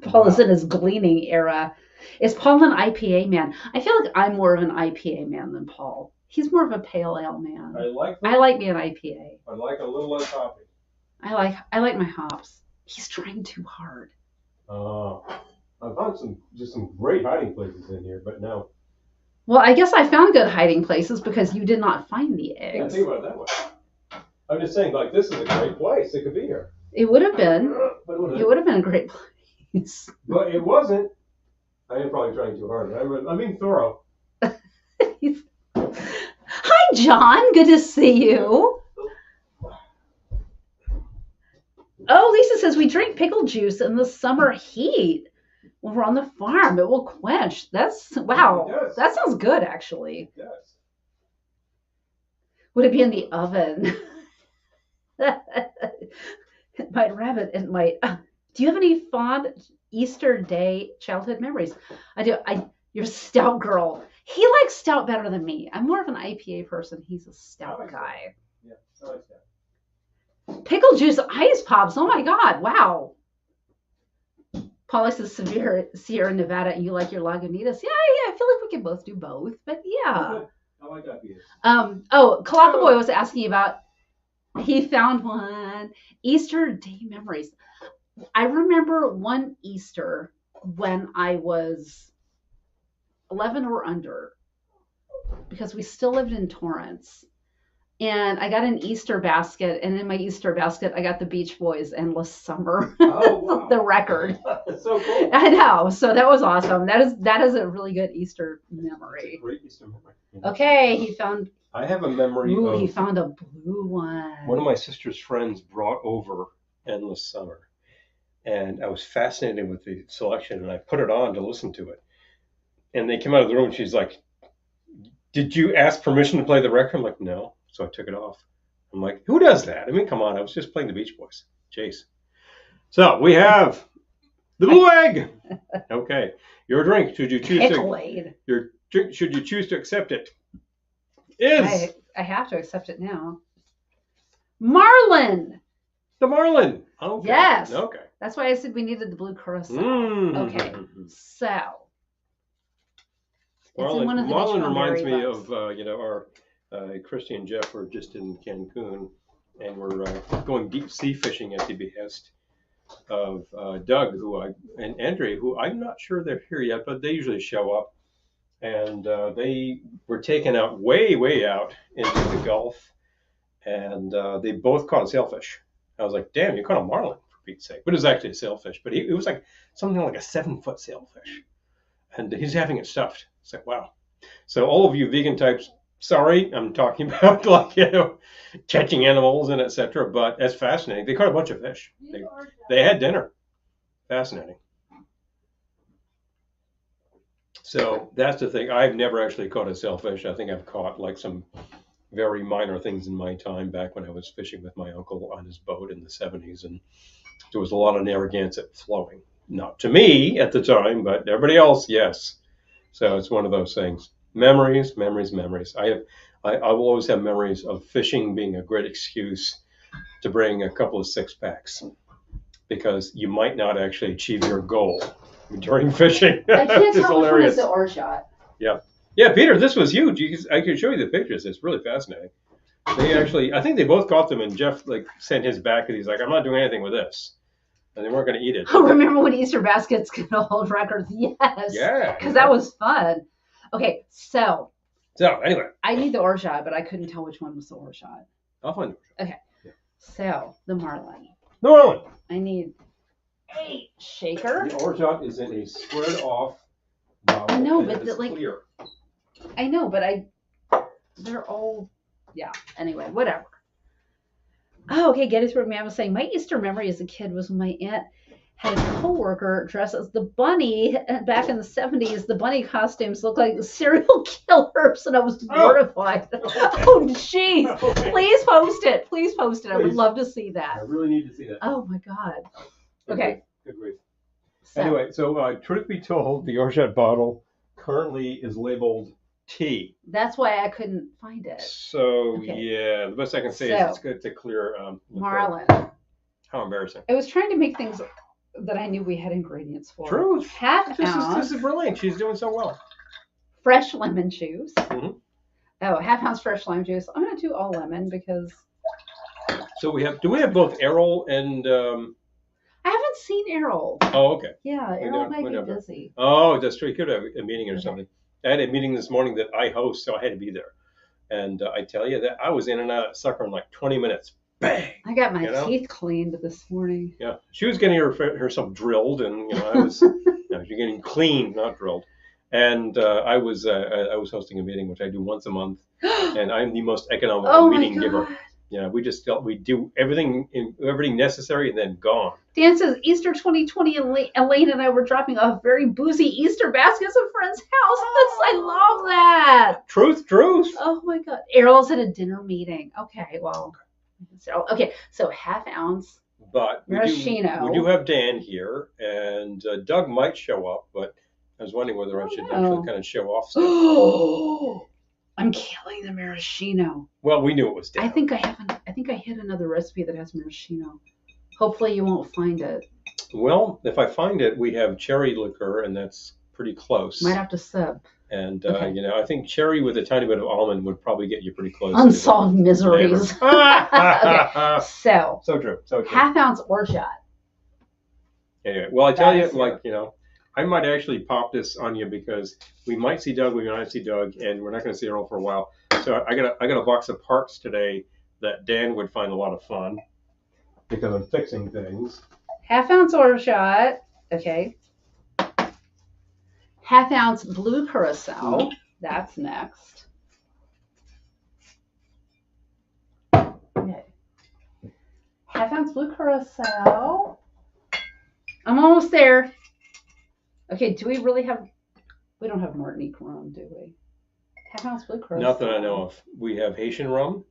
Paul is in his gleaning era. Is Paul an IPA man? I feel like I'm more of an IPA man than Paul. He's more of a pale ale man. I like me an IPA. I like a little less hoppy. I like my hops. He's trying too hard. I found some great hiding places in here, but no. Well, I guess I found good hiding places because you did not find the eggs. Yeah, think about it that way. I'm just saying, like, this is a great place. It could be here. It would have been. It would have been a great place. But it wasn't. I am probably trying too hard. I'm being thorough. Hi, John. Good to see you. Oh, Lisa says we drink pickle juice in the summer heat when we're on the farm. It will quench. Wow. That sounds good, actually. It does. Would it be in the oven? It might rabbit. It might. Do you have any fond Easter Day childhood memories? I do. You're a stout girl. He likes stout better than me. I'm more of an IPA person. He's a stout guy. Yeah, I like that. Pickle juice ice pops. Oh my God. Wow. Paula says Sierra Nevada and you like your Lagunitas. Yeah. I feel like we can both do both, but yeah. I like IPAs. Kalaka Boy was asking about, he found one. Easter Day memories. I remember one Easter when I was 11 or under, because we still lived in Torrance. And I got an Easter basket, and in my Easter basket, I got the Beach Boys' Endless Summer, wow. The record. That's so cool. I know. So that was awesome. That is a really good Easter memory. It's a great Easter memory. Okay, he found. I have a memory of. He found a blue one. One of my sister's friends brought over Endless Summer, and I was fascinated with the selection, and I put it on to listen to it. And they came out of the room, and she's like, "Did you ask permission to play the record?" I'm like, "No." So I took it off. I'm like, who does that? I mean, come on. I was just playing the Beach Boys. Jeez. So we have the blue egg. Okay. Your drink, should you choose should you choose to accept it, is... I have to accept it now. Marlin. The Marlin. Okay. Yes. Okay. That's why I said we needed the blue curacao. Okay. So. Marlin reminds me of, our... Christy and Jeff were just in Cancun, and we're going deep sea fishing at the behest of Doug, and Andre, who I'm not sure they're here yet, but they usually show up. And they were taken out way out into the Gulf, and they both caught a sailfish. I was like, "Damn, you caught a marlin, for Pete's sake!" But it was actually a sailfish. But it was like something like a 7-foot sailfish, and he's having it stuffed. It's like, wow. So all of you vegan types. Sorry, I'm talking about catching animals and etc. But that's fascinating. They caught a bunch of fish. They had dinner. Fascinating. So that's the thing. I've never actually caught a sailfish. I think I've caught like some very minor things in my time back when I was fishing with my uncle on his boat in the 70s, and there was a lot of Narragansett flowing. Not to me at the time, but everybody else, yes. So it's one of those things. Memories. I will always have memories of fishing being a great excuse to bring a couple of 6-packs, because you might not actually achieve your goal during fishing. I can't tell which one is the Orgeat. Yeah, Peter, this was huge. I can show you the pictures. It's really fascinating. They actually, I think they both caught them, and Jeff sent his back, and he's like, "I'm not doing anything with this." And they weren't going to eat it. Oh, remember when Easter baskets could hold records? Yes. Yeah. Because that was fun. Okay, so anyway. I need the Orgeat, but I couldn't tell which one was the Orgeat. I'll find it. Okay. Yeah. So, the Marlin. The Marlin. I need a shaker. The Orgeat is in a squared off bottle. I know, but clear. I know, but they're all, yeah. Anyway, whatever. Oh, okay, get it through me. I was saying my Easter memory as a kid was when my aunt had a coworker dressed as the bunny back in the 70s. The bunny costumes looked like serial killers, and I was mortified. Oh, jeez. Okay. Please post it. Please post it. I would Please. love to see that. I really need to see that. Oh, my God. Okay. Good grief. So, Anyway, so truth be told, the orgeat bottle currently is labeled tea. that's why I couldn't find it. So, Okay. yeah, the best I can say is it's good to clear liqueur. Marlin. How embarrassing. I was trying to make things that I knew we had ingredients for. Truth. Half ounce. This is brilliant. She's doing so well. Fresh lemon juice. Mm-hmm. Oh, half ounce fresh lime juice. I'm going to do all lemon because... So do we have both Errol and... I haven't seen Errol. Oh, okay. Yeah, Errol might be busy. Oh, that's true. He could have a meeting or something. I had a meeting this morning that I host, so I had to be there. And I tell you that I was in and out of that sucker in like 20 minutes. Bang! I got my teeth cleaned this morning. Yeah, she was getting herself drilled, and I was you're getting cleaned, not drilled. And I was hosting a meeting, which I do once a month, and I'm the most economical meeting giver. Yeah, we do everything necessary and then gone. Dan says Easter 2020, Elaine and I were dropping off very boozy Easter baskets at a friend's house. I love that. Truth. Oh my God, Errol's at a dinner meeting. Okay, well, okay, so half ounce. But maraschino. We do have Dan here, and Doug might show up, but I was wondering whether I should actually kind of show off stuff. I'm killing the maraschino. Well, we knew it was Dan. I think I hit another recipe that has maraschino. Hopefully you won't find it. Well, if I find it, we have cherry liqueur, and that's pretty close. Might have to sub. And I think cherry with a tiny bit of almond would probably get you pretty close. Unsolved miseries. Okay. So true. half ounce orgeat. Anyway, well, I tell you, I might actually pop this on you because we might see Doug, we might not see Doug, and we're not going to see Earl for a while. So I got a box of parts today that Dan would find a lot of fun because I'm fixing things. Half ounce orgeat. Okay. Half ounce blue curacao. That's next. Okay. Half ounce blue curacao. I'm almost there. Okay, do we really have... We don't have Martinique rum, do we? Half ounce blue curacao. Not that I know of. We have Haitian rum.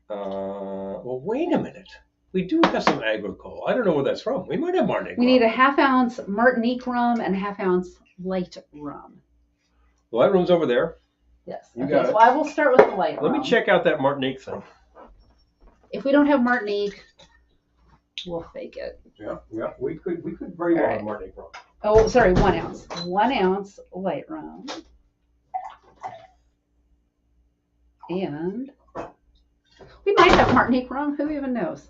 Well, wait a minute. We do have some agricole. I don't know where that's from. We might have Martinique rum. We need a half ounce Martinique rum and a half ounce light rum. The light rum's over there. Yes. You got it. So I will start with the light rum. Let me check out that Martinique thing. If we don't have Martinique, we'll fake it. Yeah. We could very well have Martinique rum. Oh, sorry, 1 ounce. 1 ounce light rum. And we might have Martinique rum. Who even knows?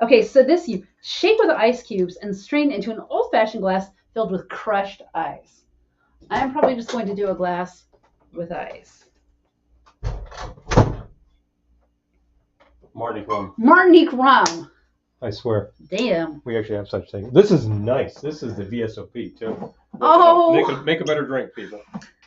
Okay, so this you shake with ice cubes and strain into an old-fashioned glass filled with crushed ice. I'm probably just going to do a glass with ice. Martinique rum. Martinique rum. I swear. Damn. We actually have such thing. This is nice. This is the VSOP too. Oh. Make a better drink, people.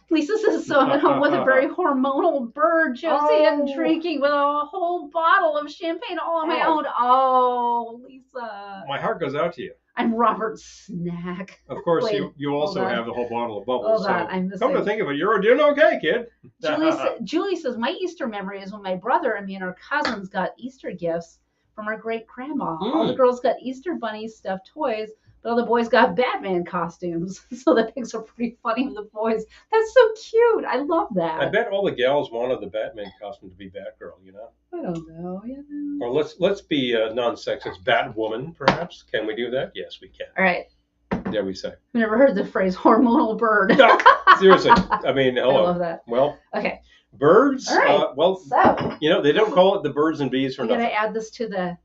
Lisa says, so I'm at home with a very hormonal bird, Josie, and drinking with a whole bottle of champagne all on my own. Oh, Lisa. My heart goes out to you. I'm Robert Snack. Of course, you also have the whole bottle of bubbles. Hold on, I'm missing. Come to think of it, you're doing okay, kid. Julie says, my Easter memory is when my brother and me and our cousins got Easter gifts from our great-grandma. All the girls got Easter bunny stuffed toys, but all the boys got Batman costumes. So the pics are pretty funny of the boys. That's so cute. I love that. I bet all the gals wanted the Batman costume to be Batgirl, I don't know. Or let's be non-sexist. Batwoman, perhaps. Can we do that? Yes, we can. All right. There we say. I've never heard the phrase hormonal bird. No, seriously. I mean, hello. I love that. Well, okay. Birds. All right. So they don't call it the birds and bees for nothing. We gotta add this to the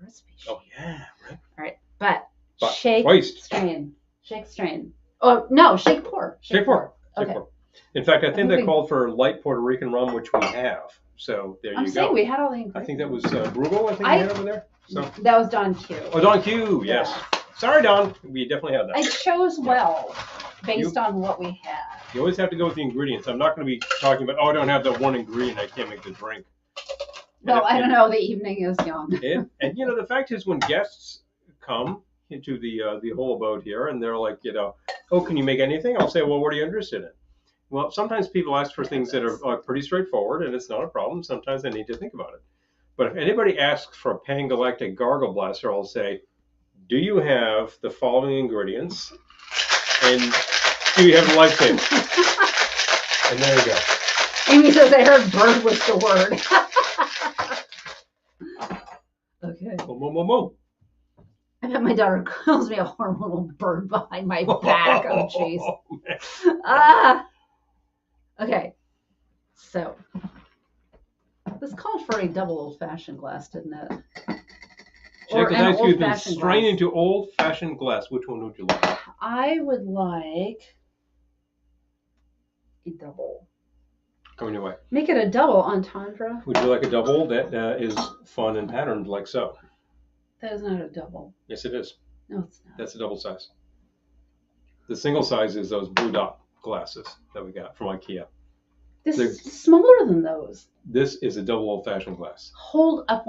recipe sheet. Oh yeah, right. All right, but shake, strain, shake, strain. Oh no, shake, pour. Shake, pour. Okay. Pour. In fact, I think they called for light Puerto Rican rum, which we have. So there you go. I'm saying we had all the ingredients. I think that was Brugal. I think we had over there. So that was Don Q. Oh, Don Q. Yes. Sorry, Don. We definitely have that. I chose well based on what we had. You always have to go with the ingredients. I'm not going to be talking about, I don't have that one ingredient. I can't make the drink. No, I don't know. The evening is young. and the fact is, when guests come, into the whole abode here, and they're like, oh, can you make anything? I'll say, well, what are you interested in? Well, sometimes people ask for things that are pretty straightforward, and it's not a problem. Sometimes they need to think about it. But if anybody asks for a Pangalactic Gargle Blaster, I'll say, do you have the following ingredients? And do you have a lifesaver? And there you go. Amy says, I heard bird was the word. Okay. Boom, boom, boom, boom. I bet my daughter calls me a hormonal bird behind my back. Oh, jeez. Okay. So, this called for a double old-fashioned glass, didn't it? Check the dice. You've been strained into old-fashioned glass. Which one would you like? I would like a double. Coming your way. Make it a double entendre. Would you like a double that is fun and patterned like so? That is not a double. Yes, it is. No, it's not. That's a double size. The single size is those blue dot glasses that we got from IKEA. This is smaller than those. This is a double old-fashioned glass. Hold up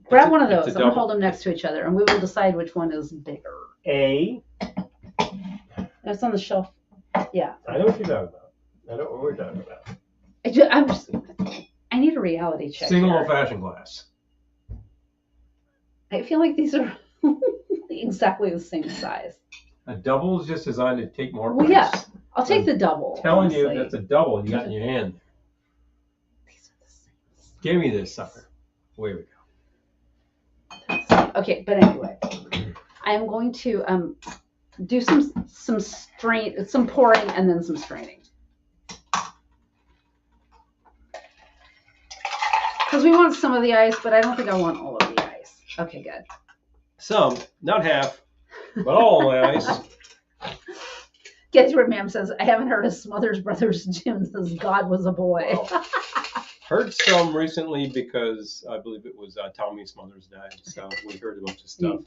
grab one of those. I'm going to hold them next to each other, and we will decide which one is bigger. That's on the shelf. Yeah. I know what you're talking about. I know what we're talking about. I need a reality check. Single old-fashioned glass. I feel like these are exactly the same size. A double is just designed to take more place. Well, yeah. I'll take the double. Telling you that's a double you got in your hand. These are the same. Give me this sucker. Away we go. Okay, but anyway, I am going to do some pouring and then some straining. Because we want some of the ice, but I don't think I want all of the ice. Okay, good. Some, not half, but all my ice. Guess what Ma'am says? I haven't heard of Smothers Brothers Jim since God was a boy. Well, heard some recently because I believe it was Tommy Smothers died, so we heard a bunch of stuff.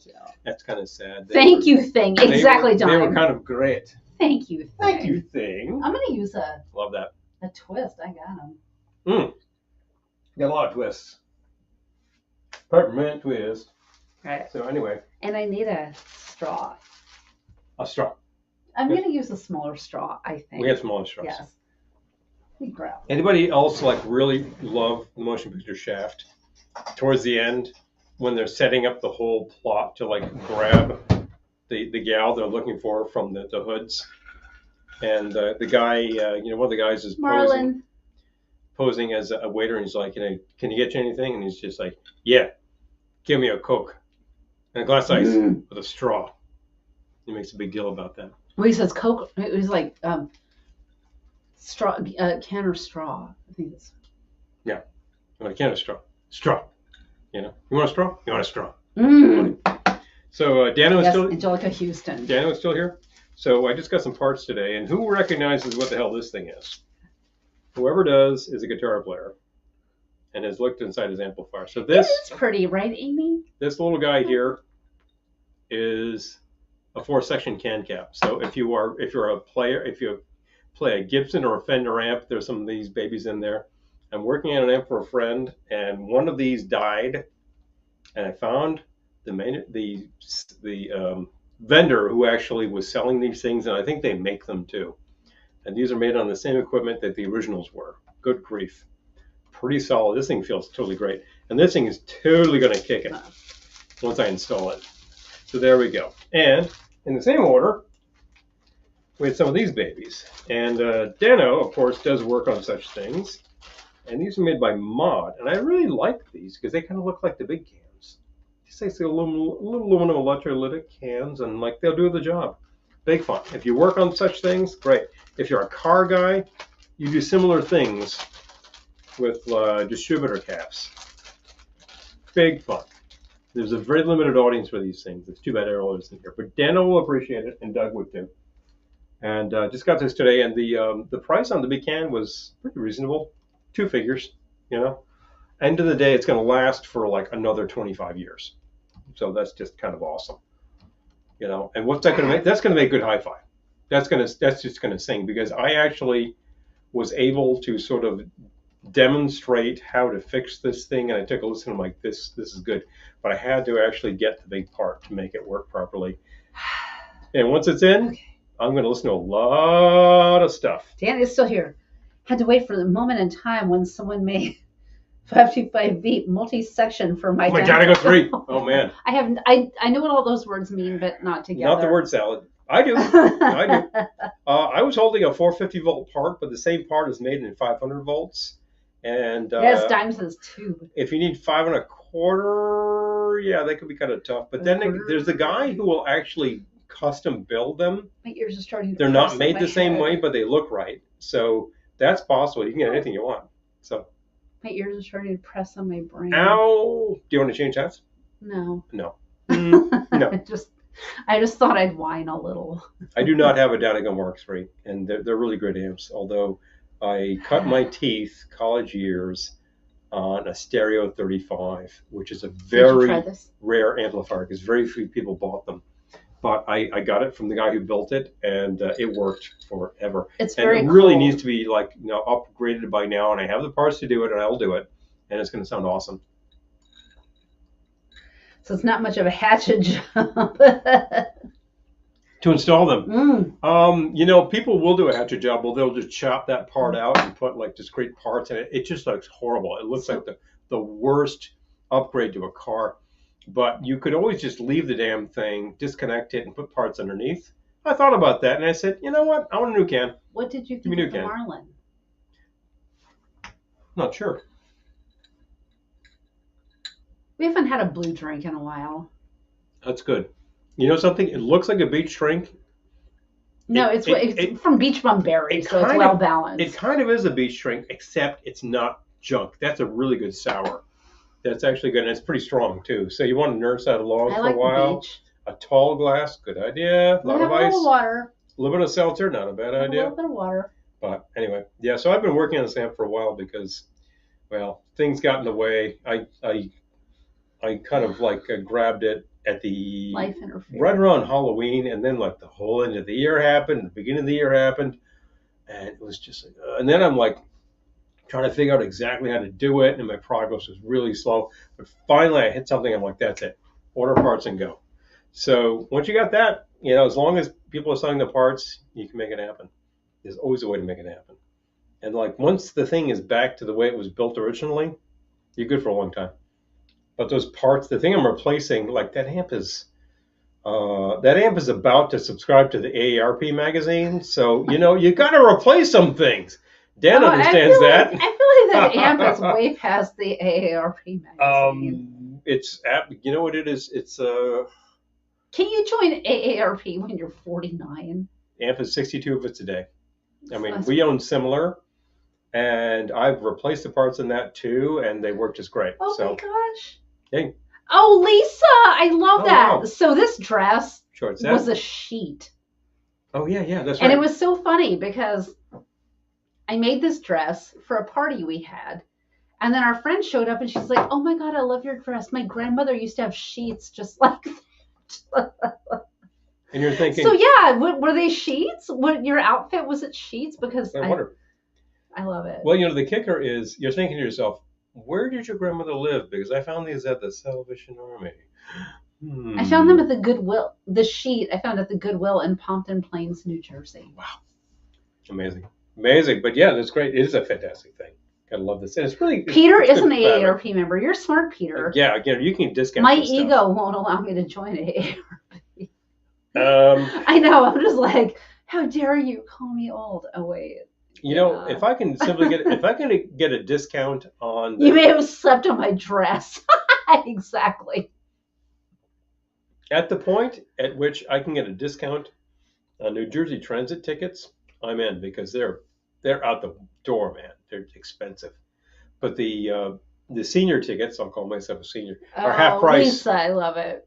That's kind of sad. Thank you, Thing. Exactly, Don. They were kind of great. Thank you, Thing. Thank you, Thing. I'm going to use Love that. A twist. I got them. Got a lot of twists. Peppermint twist. Right. So anyway. And I need a straw. A straw. I'm going to use a smaller straw, I think. We have smaller straws. Yes. Let me grab. Anybody else really love the motion picture Shaft? Towards the end, when they're setting up the whole plot to grab the gal they're looking for from the hoods, and the guy, one of the guys is posing as a waiter, and he's like, can you get you anything? And he's just like, yeah, give me a Coke and a glass of ice with a straw. He makes a big deal about that. Well, he says Coke. It was like straw, can or straw. I think it's. Yeah, a can of straw. Straw. You want a straw? You want a straw? So Dano is still. Angelica Houston. Dano is still here. So I just got some parts today, and who recognizes what the hell this thing is? Whoever does is a guitar player, and has looked inside his amplifier. So this. It's pretty, right, Amy? This little guy here is a 4-section can cap. So if you're a player, if you play a Gibson or a Fender amp, there's some of these babies in there. I'm working on an amp for a friend, and one of these died, and I found the vendor who actually was selling these things, and I think they make them too. And these are made on the same equipment that the originals were. Good grief. Pretty solid. This thing feels totally great. And this thing is totally going to kick it once I install it. So there we go. And in the same order, we had some of these babies. And Dano, of course, does work on such things. And these are made by Mod. And I really like these because they kind of look like the big cans. Just like little aluminum electrolytic cans, and they'll do the job. Big fun. If you work on such things, great. If you're a car guy, you do similar things with distributor caps. Big fun. There's a very limited audience for these things. It's too bad Errol isn't here. But Dano will appreciate it, and Doug would too. And just got this today, and the price on the big can was pretty reasonable. 2 figures, End of the day, it's going to last for another 25 years. So that's just kind of awesome. And what's that going to make? That's going to make good hi-fi. That's just going to sing, because I actually was able to sort of demonstrate how to fix this thing, and I took a listen. I'm like, this is good, but I had to actually get the big part to make it work properly. And once it's in, Okay. I'm going to listen to a lot of stuff. Dan is still here. Had to wait for the moment in time when someone made 525 beat multi-section for my Danico 3. Oh man. I know what all those words mean, but not together. Not the word salad. I do. I do. I was holding a 450 volt part, but the same part is made in 500 volts. And yes, dimes is tube. If you need 5 1/4, yeah, that could be kind of tough. But then there's a guy who will actually custom build them. My ears are starting to. They're not made the same way, but they look right. So that's possible. You can get anything you want. So. My ears are starting to press on my brain. Ow! Do you want to change hats? No. No. No. No. I just thought I'd whine a little. I do not have a Danico Mark III, and they're really great amps. Although I cut my teeth college years on a Stereo 35, which is a very rare amplifier because very few people bought them. But I got it from the guy who built it, and it worked forever. It's very cool. It really needs to be upgraded by now, and I have the parts to do it, and I'll do it, and it's going to sound awesome. So it's not much of a hatchet job. To install them. People will do a hatchet job. Well, they'll just chop that part out and put like discrete parts in it. It just looks horrible. It looks like the worst upgrade to a car. But you could always just leave the damn thing, disconnect it, and put parts underneath. I thought about that, and I said, you know what? I want a new can. What did you think of the Marlin? Not sure. We haven't had a blue drink in a while. That's good. You know something? It looks like a beach drink. No, it's from Beach Bum Berry, so it's well balanced. It kind of is a beach drink, except it's not junk. That's a really good sour. That's actually good, and it's pretty strong too. So you want to nurse that along for a while. The beach. A tall glass, good idea. A lot of ice. A little water. A little bit of seltzer, not a bad idea. A little bit of water. But anyway, yeah. So I've been working on this amp for a while because, well, things got in the way. I kind of grabbed it at the right around Halloween, and then like the whole end of the year happened, the beginning of the year happened, and it was just and then I'm like trying to figure out exactly how to do it, and my progress was really slow. But finally, I hit something. I'm like, that's it. Order parts and go. So once you got that, as long as people are selling the parts, you can make it happen. There's always a way to make it happen. And like once the thing is back to the way it was built originally, you're good for a long time. But those parts, the thing I'm replacing, like that amp is about to subscribe to the AARP magazine. So, you got to replace some things. Dan understands that. I feel like that amp is way past the AARP magazine. You know what it is? It's Can you join AARP when you're 49? Amp is 62 bits a day. I mean, we own similar, and I've replaced the parts in that too, and they work just great. Oh my gosh. Hey. Oh, Lisa, I love that. Wow. So this dress was a sheet. Oh, yeah, that's right. And it was so funny because I made this dress for a party we had. And then our friend showed up and she's like, oh my God, I love your dress. My grandmother used to have sheets just like that. And you're thinking. So yeah, were they sheets? Your outfit, was it sheets? Because I wonder. I love it. Well, the kicker is you're thinking to yourself, where did your grandmother live? Because I found these at the Salvation Army. I found them at the Goodwill. The sheet I found at the Goodwill in Pompton Plains, New Jersey. Wow. Amazing. But yeah, that's great. It is a fantastic thing. I love this. And it's really... Peter is an AARP member. You're smart, Peter. Yeah, you can discount my ego won't allow me to join AARP. I know. I'm just like, how dare you call me old? Oh, wait. If I can simply get a discount on... You may have slept on my dress. Exactly. At the point at which I can get a discount on New Jersey Transit tickets, I'm in because they're out the door, man. They're expensive. But the senior tickets, I'll call myself a senior, are half price. Lisa, I love it.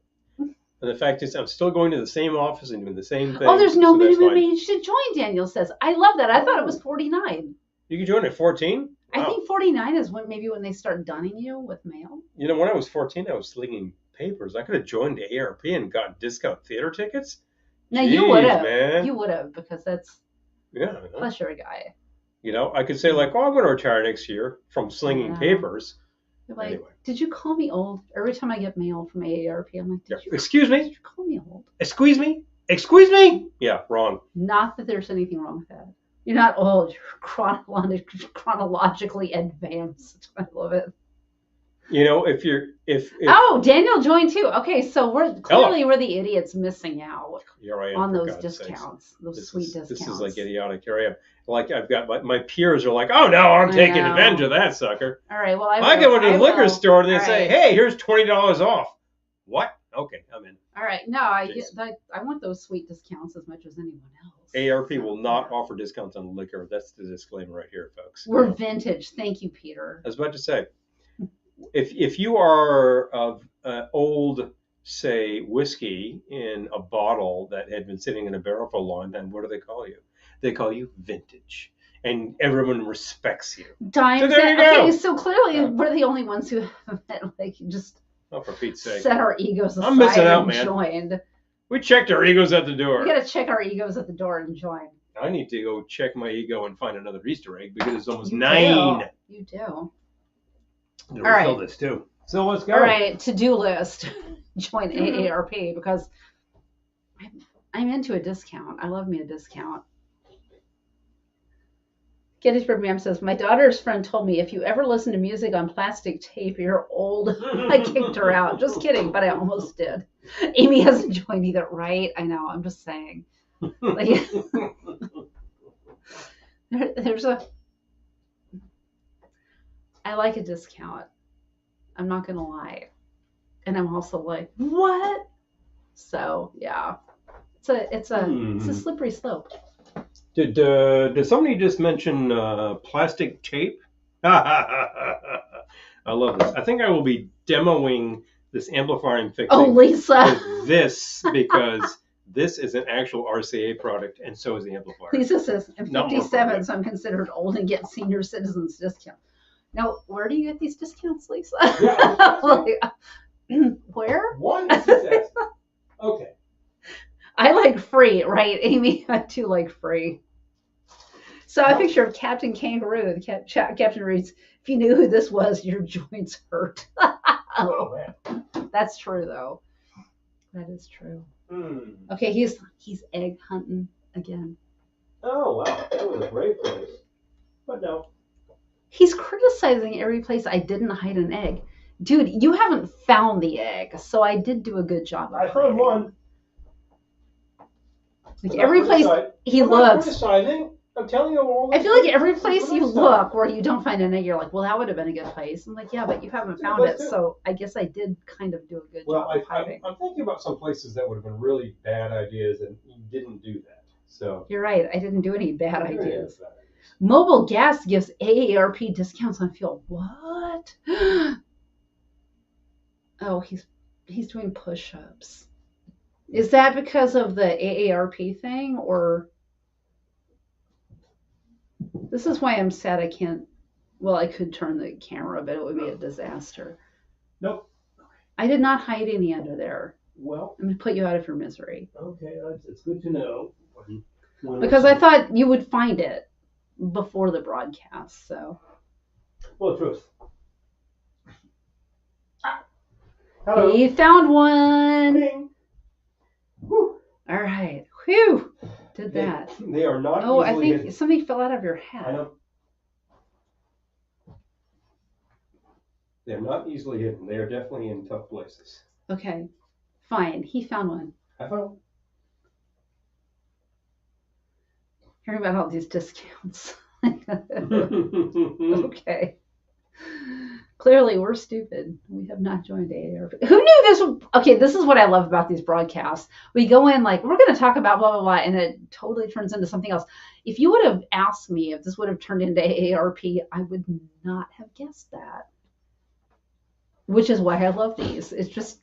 And the fact is, I'm still going to the same office and doing the same thing. Oh, there's no minimum age to join, Daniel says. I love that. I thought it was 49. You can join at 14? Wow. I think 49 is when they start dunning you with mail. When I was 14, I was slinging papers. I could have joined the ARP and gotten discount theater tickets. No, you would have. Man. You would have because that's... Yeah. Plus, you're a guy. You know, I could say like, oh, I'm going to retire next year from slinging Yeah. papers. Like, Anyway. did you call me old? Every time I get mail from AARP, I'm like, Excuse did me? you call me old? Excuse me? Excuse me? Yeah, wrong. Not that there's anything wrong with that. You're not old. You're chronologically advanced. I love it. You know, if Oh, Daniel joined too. Okay, so we're the idiots missing out here I am, on for those God's discounts, sakes. those sweet discounts. This is like idiotic. Here I am. Like I've got my peers are like, oh no, I'm taking advantage of that sucker. All right, well I go into the liquor store and they say, right. hey, here's $20 off. What? Okay, I'm in. All right, no, I want those sweet discounts as much as anyone else. AARP will not offer discounts on liquor. That's the disclaimer right here, folks. We're vintage. Thank you, Peter. I was about to say, if you are of old, say, whiskey in a bottle that had been sitting in a barrel for a long time, what do they call you? They call you vintage. And everyone respects you. So there you go. Okay, so clearly we're the only ones who have just for Pete's sake, set our egos aside. I'm missing out, man. Joined. We checked our egos at the door. We got to check our egos at the door and join. I need to go check my ego and find another Easter egg because it's almost 9. You do. All right. Fill this too. So let's go. All right, to-do list. Join AARP because I'm into a discount. I love me a discount. Gettysburg Ma'am says, my daughter's friend told me if you ever listen to music on plastic tape, you're old. I kicked her out. Just kidding, but I almost did. Amy hasn't joined either, right? I know. I'm just saying. Like, I like a discount. I'm not going to lie. And I'm also like, what? So, yeah. It's a slippery slope. Did somebody just mention plastic tape? I love this. I think I will be demoing this amplifying fixing. Oh, Lisa. With this because this is an actual RCA product, and so is the amplifier. Lisa says, I'm 57, so I'm considered old and get senior citizens discount. Now, where do you get these discounts, Lisa? Yeah, where? One success. Okay. I like free, right, Amy? I do like free. So a picture of Captain Kangaroo. Captain reads, if you knew who this was, your joints hurt. Oh, man. That's true, though. That is true. Okay, he's egg hunting again. Oh, wow. That was a great place. But no. He's criticizing every place I didn't hide an egg. Dude, you haven't found the egg, so I did do a good job. I found one. Like every place he looks. Criticizing. I'm telling you all. I feel like every place you look where you don't find an egg, you're like, well, that would have been a good place. I'm like, yeah, but you haven't found it, so I guess I did kind of do a good job of hiding. I'm thinking about some places that would have been really bad ideas, and you didn't do that. So you're right. I didn't do any bad ideas. Mobile gas gives AARP discounts on fuel. What? Oh, he's doing push-ups. Is that because of the AARP thing, or this is why I'm sad I can't? Well, I could turn the camera, but it would be a disaster. Nope. I did not hide any under there. Well, I'm gonna put you out of your misery. Okay, it's good to know. Because I thought you would find it before the broadcast. So. Well, truth. Hello. He found one. Ding. All right. Whew. Did that. They are not. Oh, I think hidden. Something fell out of your hat. I know. They're not easily hidden. They are definitely in tough places. Okay. Fine. He found one. I found. Hearing about all these discounts. Okay. Clearly, we're stupid. We have not joined AARP. Who knew this? Okay, this is what I love about these broadcasts. We go in like, we're going to talk about blah, blah, blah, and it totally turns into something else. If you would have asked me if this would have turned into AARP, I would not have guessed that. Which is why I love these. It's just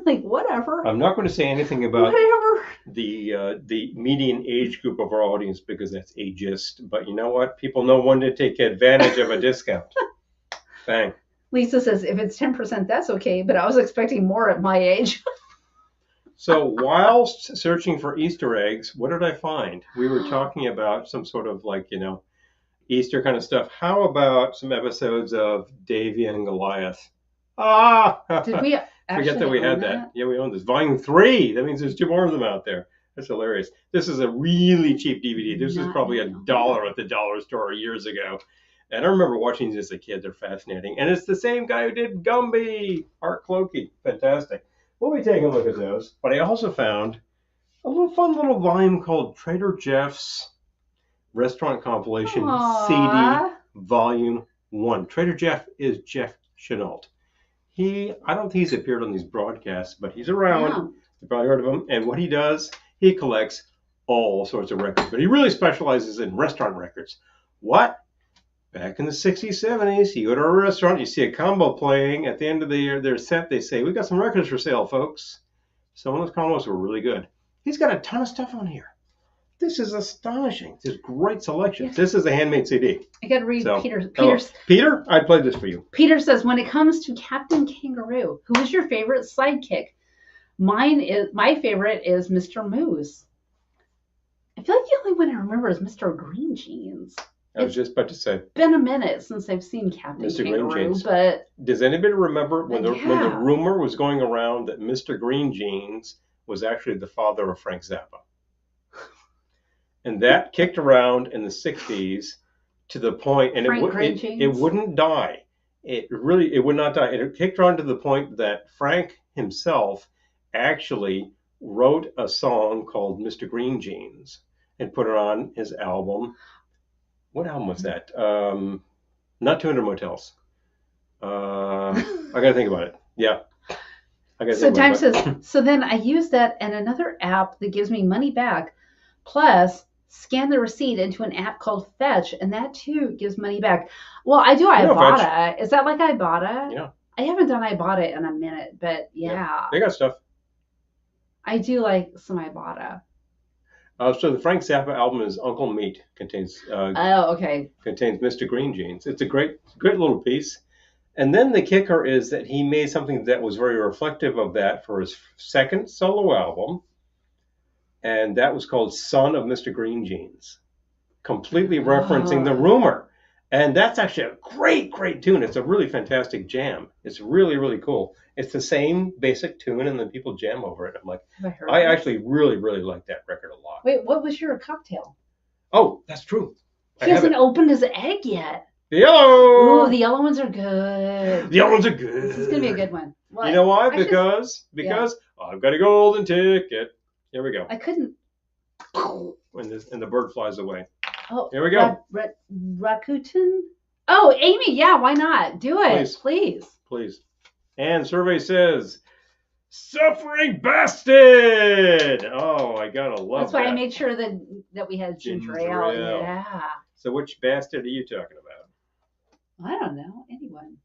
like, whatever. I'm not going to say anything about whatever. The median age group of our audience because that's ageist. But you know what? People know when to take advantage of a discount. Bang. Lisa says, if it's 10%, that's okay, but I was expecting more at my age. So whilst searching for Easter eggs, what did I find? We were talking about some sort of like, Easter kind of stuff. How about some episodes of Davy and Goliath? Ah! Did we Forget that we had that. Yeah, we own this. Volume 3. That means there's 2 more of them out there. That's hilarious. This is a really cheap DVD. This was probably $1 at the dollar store years ago. And I remember watching these as a kid. They're fascinating. And it's the same guy who did Gumby, Art Clokey. Fantastic. We'll be taking a look at those. But I also found a little fun little volume called Trader Jeff's Restaurant Compilation Aww. CD Volume 1. Trader Jeff is Jeff Chenault. I don't think he's appeared on these broadcasts, but he's around. Yeah. You've probably heard of him. And what he does, he collects all sorts of records. But he really specializes in restaurant records. What? Back in the 60s, 70s, you go to a restaurant, you see a combo playing. At the end of their set, they say, we got some records for sale, folks. Some of those combos were really good. He's got a ton of stuff on here. This is astonishing. There's great selections. Yes. This is a handmade CD. I got to read Peter's. Peter, I played this for you. Peter says, when it comes to Captain Kangaroo, who is your favorite sidekick? My favorite is Mr. Moose. I feel like the only one I remember is Mr. Green Jeans. I was just about to say. It's been a minute since I've seen Captain Kangaroo, Green Jeans. But does anybody remember when the rumor was going around that Mr. Green Jeans was actually the father of Frank Zappa? And that kicked around in the 60s to the point, and it wouldn't die. It would not die. It kicked around to the point that Frank himself actually wrote a song called Mr. Green Jeans and put it on his album. What album was that? Not 200 Motels. I got to think about it. Yeah. So Time says, so then I use that and another app that gives me money back, plus scan the receipt into an app called Fetch, and that too gives money back. Well, I do Ibotta. Is that like Ibotta? Yeah. I haven't done Ibotta in a minute, but yeah. They got stuff. I do like some Ibotta. So the Frank Zappa album is Uncle Meat. Contains Mr. Green Jeans. It's a great little piece. And then the kicker is that he made something that was very reflective of that for his second solo album. And that was called Son of Mr. Green Jeans, completely referencing the rumor. And that's actually a great tune. It's a really fantastic jam. It's really, really cool. It's the same basic tune, and then people jam over it. I'm like, I actually really, really like that record a lot. Wait, what was your cocktail? Oh, that's true. He hasn't opened his egg yet. The yellow. Ooh, the yellow ones are good. The yellow ones are good. This is going to be a good one. What? You know why? Because I've got a golden ticket. Here we go. I couldn't. And the bird flies away. Oh, here we go. Rakuten? Oh, Amy, yeah, why not? Do it, please. And survey says, Suffering Bastard. Oh, I gotta love that. That's why I made sure that we had ginger ale. Yeah. So which bastard are you talking about? I don't know. Anyone.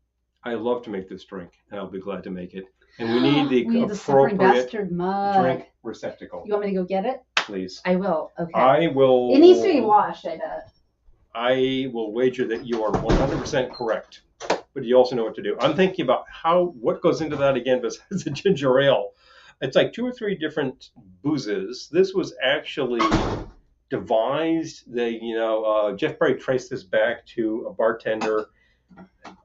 I love to make this drink, and I'll be glad to make it. And we need the Suffering Bastard mug. Drink receptacle. You want me to go get it? Please. I will. Okay. I will. It needs to be washed, I bet. I will wager that you are 100% correct. But you also know what to do. I'm thinking about what goes into that again besides the ginger ale. It's like 2 or 3 different boozes. This was actually devised. Jeff Berry traced this back to a bartender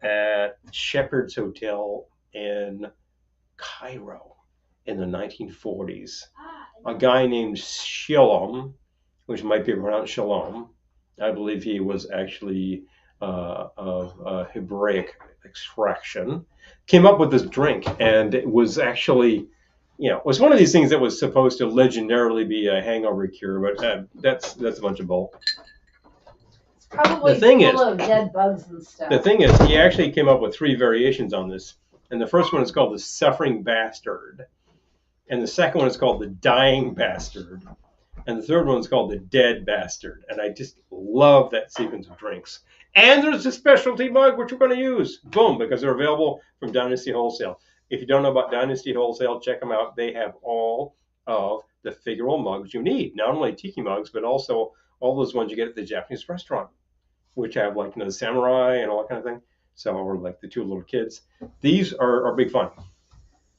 at Shepherd's Hotel in Cairo in the 1940s. A guy named Shalom, which might be pronounced Shalom. I believe he was actually of Hebraic extraction, came up with this drink, and it was actually, it was one of these things that was supposed to legendarily be a hangover cure, but that's a bunch of bull. It's probably full of dead bugs and stuff. The thing is, he actually came up with 3 variations on this, and the first one is called the Suffering Bastard, and the second one is called the Dying Bastard, and the third one is called the Dead Bastard, and I just love that sequence of drinks. And there's a specialty mug, which we're going to use. Boom, because they're available from Dynasty Wholesale. If you don't know about Dynasty Wholesale, check them out. They have all of the figural mugs you need. Not only tiki mugs, but also all those ones you get at the Japanese restaurant, which have the samurai and all that kind of thing. So, or like the 2 little kids. These are big fun.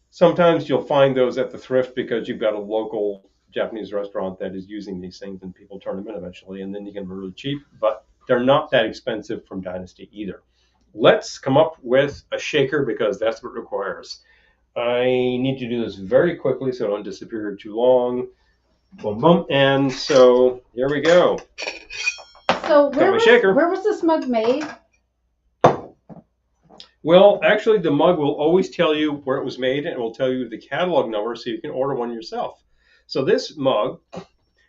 Sometimes you'll find those at the thrift because you've got a local Japanese restaurant that is using these things, and people turn them in eventually, and then you get them really cheap. But They're not that expensive from Dynasty either. Let's come up with a shaker because that's what it requires. I need to do this very quickly so I don't disappear too long. Boom, boom. And so here we go. So where was this mug made? Well, actually, the mug will always tell you where it was made, and it will tell you the catalog number so you can order one yourself. So this mug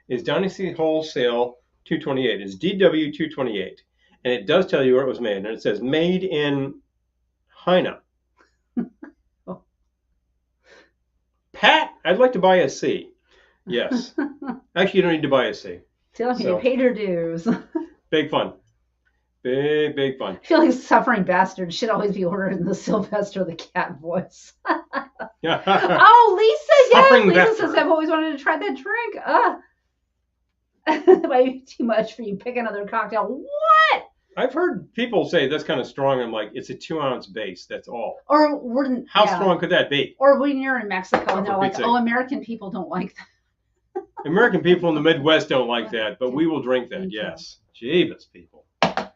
is Dynasty Wholesale 228. It's DW 228. And it does tell you where it was made. And it says made in China. Oh. Pat, I'd like to buy a C. Yes. Actually, you don't need to buy a C. Tell me, you paid your dues. Big fun. Big fun. I feel like Suffering Bastard should always be ordered in the Sylvester the Cat voice. Oh, Lisa, yes. Lisa says, I've always wanted to try that drink. That might be too much for you. Pick another cocktail. What? I've heard people say that's kind of strong. I'm like, it's a 2-ounce base. That's all. Or how strong could that be? Or when you're in Mexico and they're like, oh, American people don't like that. American people in the Midwest don't like that, but we will drink that. Yes. Jeebus, people.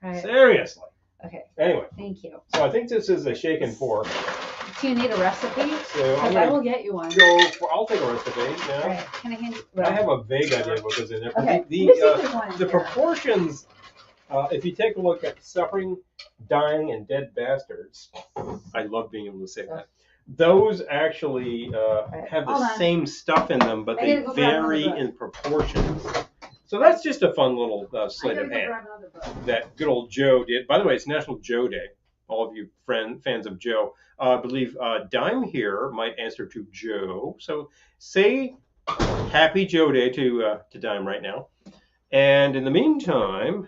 Right. Seriously. Okay. Anyway. Thank you. So I think this is a shake and pour. Do you need a recipe? So I will get you one. I'll take a recipe. Yeah. Right. Can I hand you? Well, I have a vague idea of what goes in there. Okay. The proportions, if you take a look at Suffering, Dying, and Dead Bastards, I love being able to say that. Those actually have the same stuff in them, but they vary in proportions. So that's just a fun little sleight of hand that good old Joe did. By the way, it's National Joe Day. All of you fans of Joe. I believe Dime here might answer to Joe. So say Happy Joe Day to Dime right now. And in the meantime,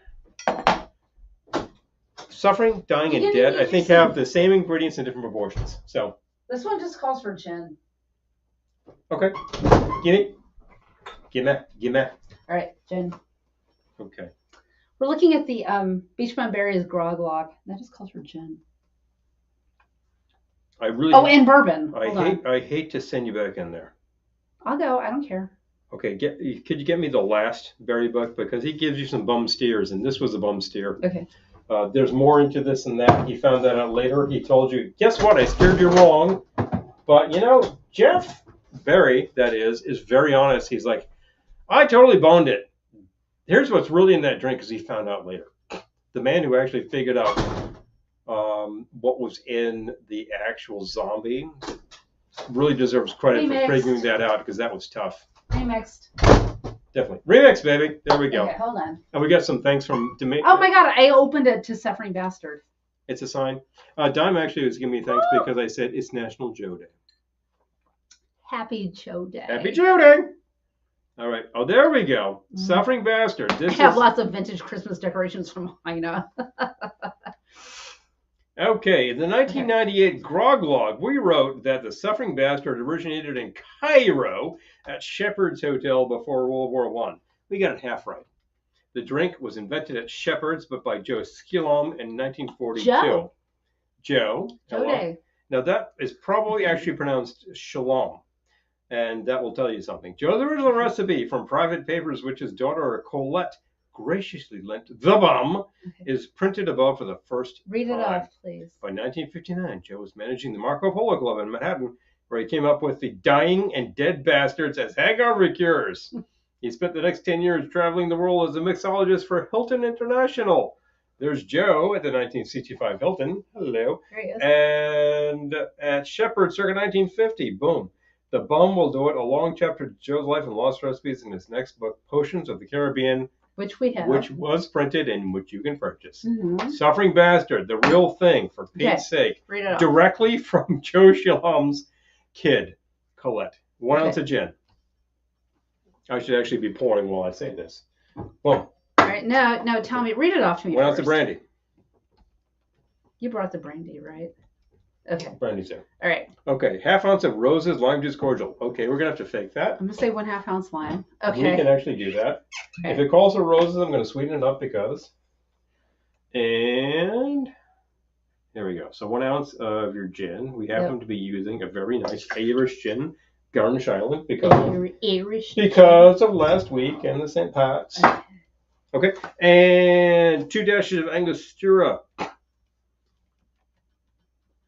Suffering, Dying, and Dead, I think have the same ingredients in different proportions. So this one just calls for gin. Okay. Give me. All right, gin. Okay. We're looking at the Beachbum Berries Grog Log. That just calls for gin. And bourbon. I hate to send you back in there. I'll go. I don't care. Okay. Could you get me the last berry book, because he gives you some bum steers, and this was a bum steer. Okay. There's more into this than that. He found that out later. He told you, guess what? I steered you wrong. But Jeff Berry, that is very honest. He's like, I totally boned it. Here's what's really in that drink, because he found out later. The man who actually figured out what was in the actual zombie really deserves credit for figuring that out, because that was tough. Remixed. Definitely. Remix, baby. There we go. Okay, hold on. And we got some thanks from Demi. Oh my God, I opened it to Suffering Bastard. It's a sign. Dime actually was giving me thanks because I said it's National Joe Day. Happy Joe Day. Happy Joe Day. All right. Oh, there we go. Suffering Bastard. I have lots of vintage Christmas decorations from China. Okay. In the 1998 Grog Log, we wrote that the Suffering Bastard originated in Cairo at Shepherd's Hotel before World War I. We got it half right. The drink was invented at Shepherd's, but by Joe Skillom in 1942. Joe. Joe Day. Now, that is probably actually pronounced Shalom. And that will tell you something. Joe's original recipe from private papers, which his daughter Colette graciously lent the bum, is printed above for the first time. Read it off, please. By 1959, Joe was managing the Marco Polo Club in Manhattan, where he came up with the Dying and Dead Bastards as hangover cures. He spent the next 10 years traveling the world as a mixologist for Hilton International. There's Joe at the 1965 Hilton. Hello. There he is. And at Shepherd circa 1950. Boom. The Bum will do it. A long chapter of Joe's life and lost recipes in his next book, Potions of the Caribbean. Which we have. Which was printed and which you can purchase. Mm-hmm. Suffering Bastard, the real thing, for Pete's sake. Read it off. Directly from Joe Shillom's kid, Colette. 1 ounce of gin. I should actually be pouring while I say this. Boom. All right, now tell me, read it off to me. 1 ounce of brandy. You brought the brandy, right? Okay. Brandy's there. All right. Okay, ½ ounce of roses, lime juice cordial. Okay, we're going to have to fake that. I'm going to say 1/2 ounce lime. Okay. We can actually do that. Okay. If it calls for roses, I'm going to sweeten it up because. And there we go. So 1 ounce of your gin. We happen to be using a very nice Irish gin, Garnish Island, because of last week and the St. Pat's. Okay. Okay, and 2 dashes of Angostura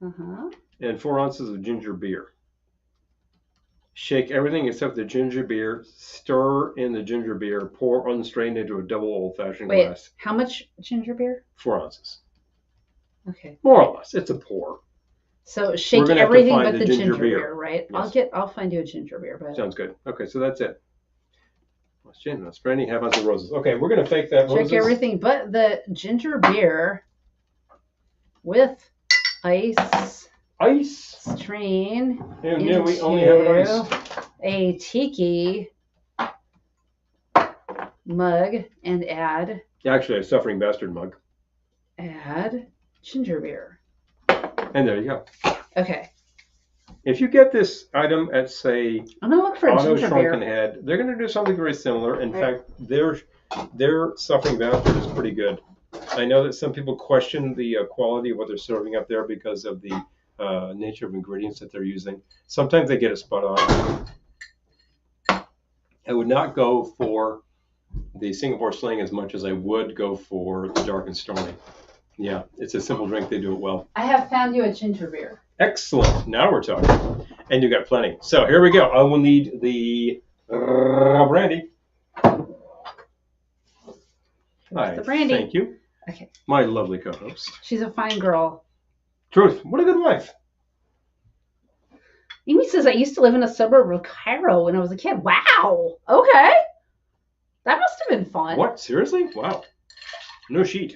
and 4 ounces of ginger beer. Shake everything except the ginger beer. Stir in the ginger beer. Pour unstrained into a double old-fashioned glass. How much ginger beer? 4 ounces. Okay. More or less. It's a pour. So shake everything but the ginger beer, right? Yes. I'll find you a ginger beer. But sounds good. Okay, so that's it. What's gin? That's brandy. Half ounce of roses. Okay, we're gonna fake that. Check everything but the ginger beer with ice. Ice. Strain. Yeah, we only have an ice. A tiki mug and add. Actually, a suffering bastard mug. Add ginger beer. And there you go. Okay. If you get this item at, say, I'm gonna look for a ginger Shrunken beer. Head, they're gonna do something very similar. In fact, their suffering bastard is pretty good. I know that some people question the quality of what they're serving up there because of the nature of ingredients that they're using. Sometimes they get it spot on. I would not go for the Singapore Sling as much as I would go for the Dark and Stormy. Yeah, it's a simple drink. They do it well. I have found you a ginger beer. Excellent. Now we're talking. And you got plenty. So here we go. I will need the brandy. The brandy. Thank you. Okay. My lovely co-host. She's a fine girl. Truth. What a good wife. Amy says, I used to live in a suburb of Cairo when I was a kid. Wow. Okay. That must have been fun. What? Seriously? Wow. No sheet.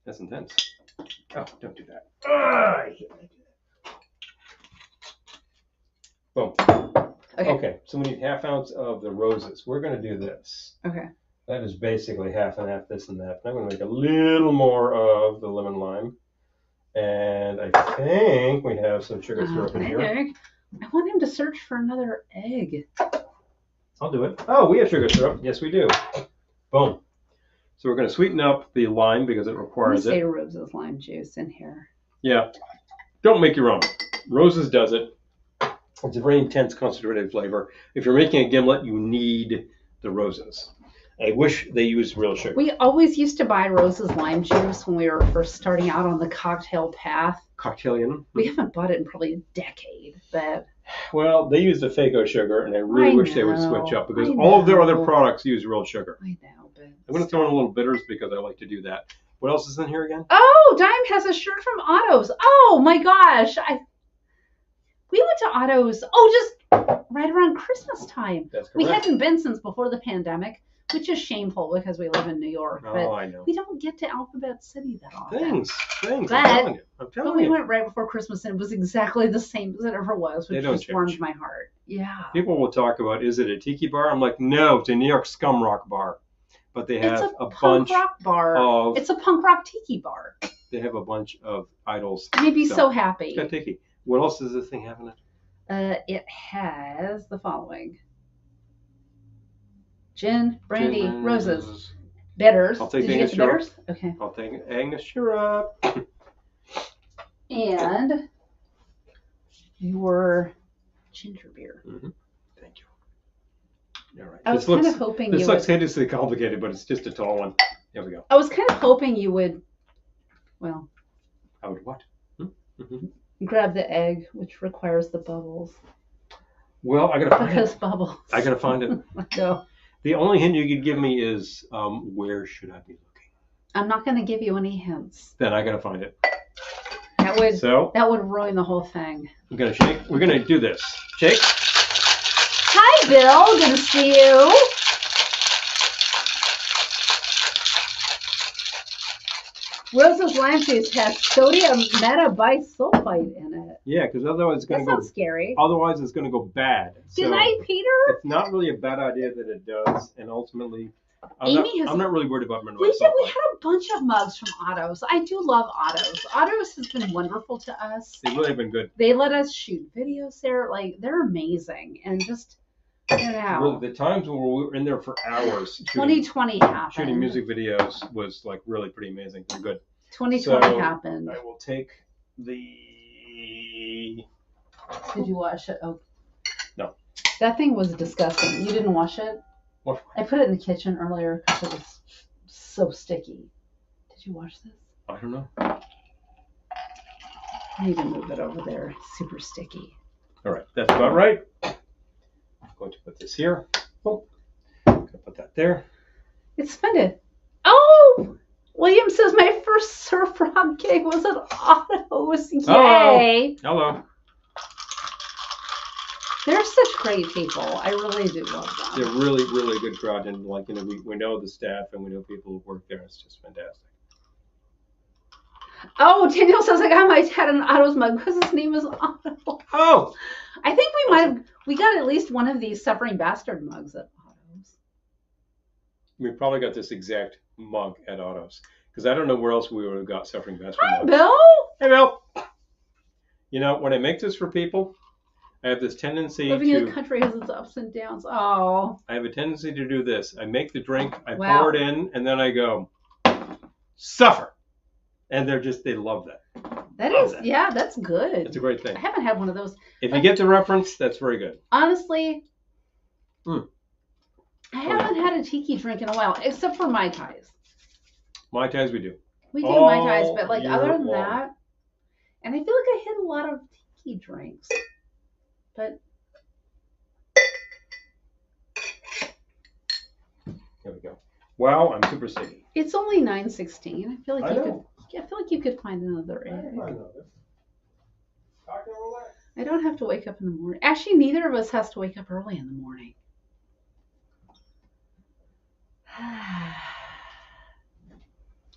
That's intense. Oh, don't do that. I hate when I do that. Boom. Okay, so we need half ounce of the roses. We're going to do this. Okay. That is basically half and half, this and that. I'm going to make a little more of the lemon lime. And I think we have some sugar syrup in here. I want him to search for another egg. I'll do it. Oh, we have sugar syrup. Yes, we do. Boom. So we're going to sweeten up the lime because it requires it. Say Rose's lime juice in here. Yeah. Don't make your own. Roses does it. It's a very intense concentrated flavor. If you're making a gimlet, you need the roses. I wish they used real sugar. We always used to buy Rose's lime juice when we were first starting out on the cocktail path. Cocktailing? We haven't bought it in probably a decade, but... Well, they use the Fago sugar, and I really wish they would switch up because all of their other products use real sugar. I know, but... I'm going to throw in a little bitters because I like to do that. What else is in here again? Oh, Dime has a shirt from Otto's. Oh, my gosh. We went to Otto's, just right around Christmas time. That's correct. We hadn't been since before the pandemic, which is shameful because we live in New York. Oh, but I know. we don't get to Alphabet City that often. Things. But, I'm telling but we you. went right before Christmas and it was exactly the same as it ever was, which just warmed my heart. Yeah. People will talk about, is it a tiki bar? I'm like, no, it's a New York scum rock bar. But they have it's a bunch punk rock bar. of... It's a punk rock tiki bar. They have a bunch of idols. I'd be so happy. It's got tiki. What else does this thing have in it? It has the following. Gin, brandy, roses, bitters. I'll take Did you get the bitters? Okay. I'll take Angostura. And your ginger beer. Mm-hmm. Thank you. All right. I was kind of hoping this looks hideously complicated, but it's just a tall one. There we go. I was kind of hoping you would, well. I would what? Mm-hmm. Grab the egg, which requires the bubbles. Well, I gotta find Because bubbles. I gotta find it. Let's go. The only hint you could give me is where should I be looking? I'm not going to give you any hints. Then I gotta find it. That would ruin the whole thing. I'm gonna shake. We're gonna do this. Shake. Hi, Bill. Good to see you. Rose's lime juice has sodium metabisulfite in it. Yeah, because otherwise it's going to go. That sounds scary. Otherwise, it's going to go bad. Good night, Peter. It's not really a bad idea that it does, and ultimately, I'm not really worried about mineral sulfite. We had a bunch of mugs from Otto's. I do love Otto's. Otto's has been wonderful to us. They really have been good. They let us shoot videos there. Like, they're amazing, and just. Really, the times when we were in there for hours 2020 happened. Shooting music videos was like really pretty amazing. They're good. 2020 happened. I will take the... Did you wash it? Oh. No. That thing was disgusting. You didn't wash it? What? I put it in the kitchen earlier because it was so sticky. Did you watch this? I don't know. I need to move it over there. It's super sticky. All right, that's about right. I'm going to put this here. Oh, I'm going to put that there. It's suspended. Oh! William says my first surf rock gig was at Otto's. Yay! Hello. They're such great people. I really do love them. They're really, really good crowd, and like we know the staff and we know people who work there. It's just fantastic. Oh, Daniel says I got my dad an Otto's mug because his name is Otto. Oh! I think we got at least one of these Suffering Bastard mugs at Otto's. We probably got this exact mug at Otto's because I don't know where else we would have got Suffering Bastard Hi, mugs. Bill. Hey, Bill. You know, when I make this for people, I have this tendency Living in a country has its ups and downs. Oh. I have a tendency to do this. I make the drink, I Wow. pour it in, and then I go, suffer. And they love that. That's good. It's a great thing. I haven't had one of those. If you get the reference, that's very good. Honestly, I haven't had a tiki drink in a while, except for Mai Tais. Mai Tais we do. We do Mai Tais, but like year other than long. that, and I feel like I hit a lot of tiki drinks. But There we go. Wow, I'm super sticky. it's only 9:16. I feel like I know. you could find another egg. I don't have to wake up in the morning. Actually, neither of us has to wake up early in the morning.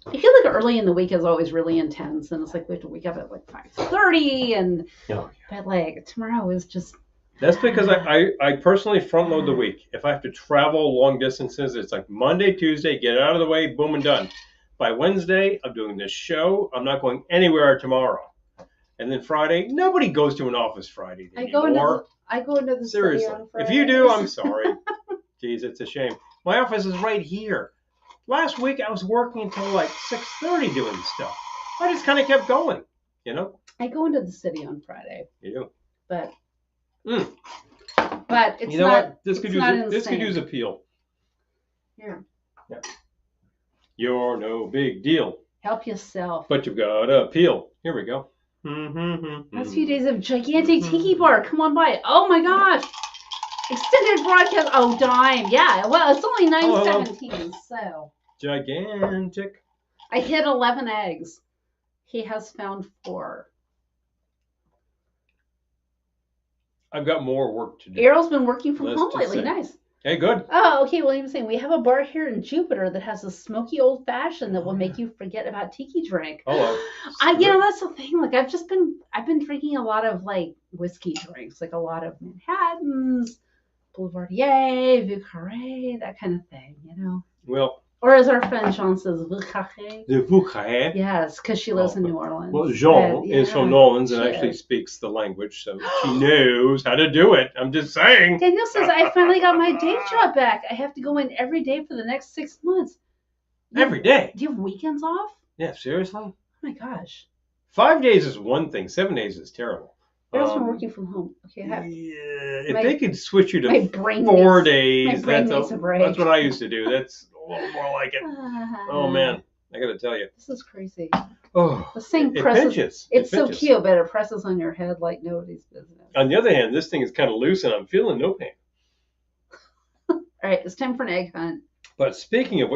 I feel like early in the week is always really intense, and it's like we have to wake up at like 5:30, and but like tomorrow is just. That's because I personally front load the week. If I have to travel long distances, it's like Monday, Tuesday, get out of the way, boom, and done. By Wednesday, I'm doing this show. I'm not going anywhere tomorrow. And then Friday, nobody goes to an office Friday anymore. I go into the Seriously. city on If you do, I'm sorry. Jeez, it's a shame. My office is right here. Last week, I was working until like 6:30 doing stuff. I just kind of kept going, you know? I go into the city on Friday. You do. But Mm. but it's You know not. what? This could Insane. use appeal. Here, You're no big deal, help yourself. but you've got appeal. Here we go. Last few days of gigantic tiki bar. Come on by. Oh my gosh. Extended broadcast. Oh, dime. Yeah. Well, it's only 9:17. So Gigantic. I hit 11 eggs. He has found 4. I've got more work to do. Errol's been working from Let's home just lately. say. Nice. Hey, good. Oh, okay. Well, he was saying we have a bar here in Jupiter that has a smoky old fashioned that will make you forget about tiki drink. Hello. That's the thing. Like I've been drinking a lot of like whiskey drinks, like a lot of Manhattans, Boulevardier, Vieux Carré, that kind of thing, you know. Well, Or as our friend Jean says, Vieux Carré. the Bouquet. Yes, because she lives in New Orleans. Well, Jean is from New Orleans and she actually is. speaks the language, so she knows how to do it. I'm just saying. Daniel says, I finally got my day job back. I have to go in every day for the next 6 months. Every day. Do you have weekends off? Yeah, seriously? Oh my gosh. 5 days is one thing. 7 days is terrible. Errol's been working from home. Okay, If they could switch you my to brain 4 needs- days, my brain needs a break. that's what I used to do. That's a little more like it. Oh man, I gotta tell you. This is crazy. Oh, This thing it presses. pinches. It's It so pinches. cute, but it presses on your head like nobody's business. On the other hand, this thing is kind of loose, and I'm feeling no pain. All right, it's time for an egg hunt. But speaking of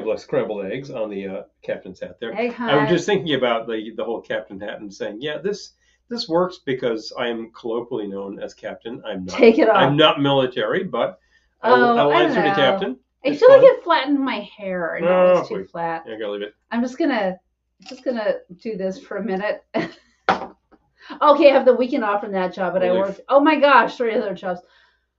like scrambled eggs on the captain's hat there, Egg hunt. I was just thinking about the whole captain hat and saying, yeah, this works because I am colloquially known as captain. I'm not. Take it off. I'm not military, but I Oh, will I answer don't to know. captain. I It's feel like fun. it flattened my hair and it Oh, was too wait. flat. I gotta leave it. I'm just gonna do this for a minute. Okay, I have the weekend off from that job, but I Relief. worked. Oh my gosh, 3 other jobs.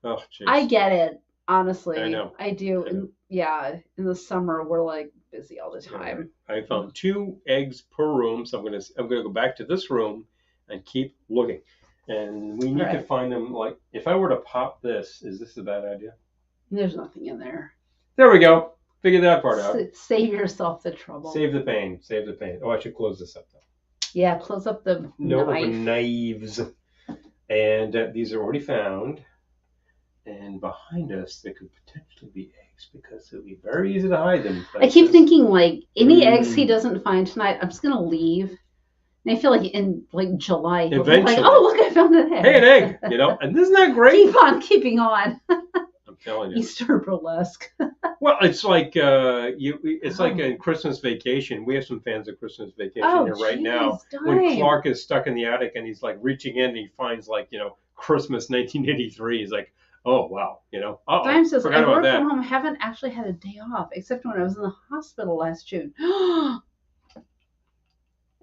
Oh, jeez. I get it, honestly. I know. I do. I And in the summer we're like busy all the time. I found 2 eggs per room, so I'm gonna go back to this room and keep looking. And we need to Right. find them. Like, if I were to pop this, is this a bad idea? There's nothing in there. There we go. Figure that part out. Save yourself the trouble. Save the pain. Save the pain. Oh, I should close this up though. Yeah, close up the No knife. open knives. And these are already found. And behind us, there could potentially be eggs because it would be very easy to hide them. I keep thinking, like, any eggs he doesn't find tonight, I'm just going to leave. And I feel like in, like, July, he'll be like, oh, look, I found an egg. Hey, an egg, you know? And isn't that great? Keep on keeping on. I'm telling you. Easter burlesque. Well, it's like it's like in Christmas Vacation. We have some fans of Christmas Vacation here right now. When Clark is stuck in the attic and he's like reaching in and he finds like, you know, Christmas 1983. He's like, oh, wow, you know. Dime says, I work from home. I haven't actually had a day off, except when I was in the hospital last June.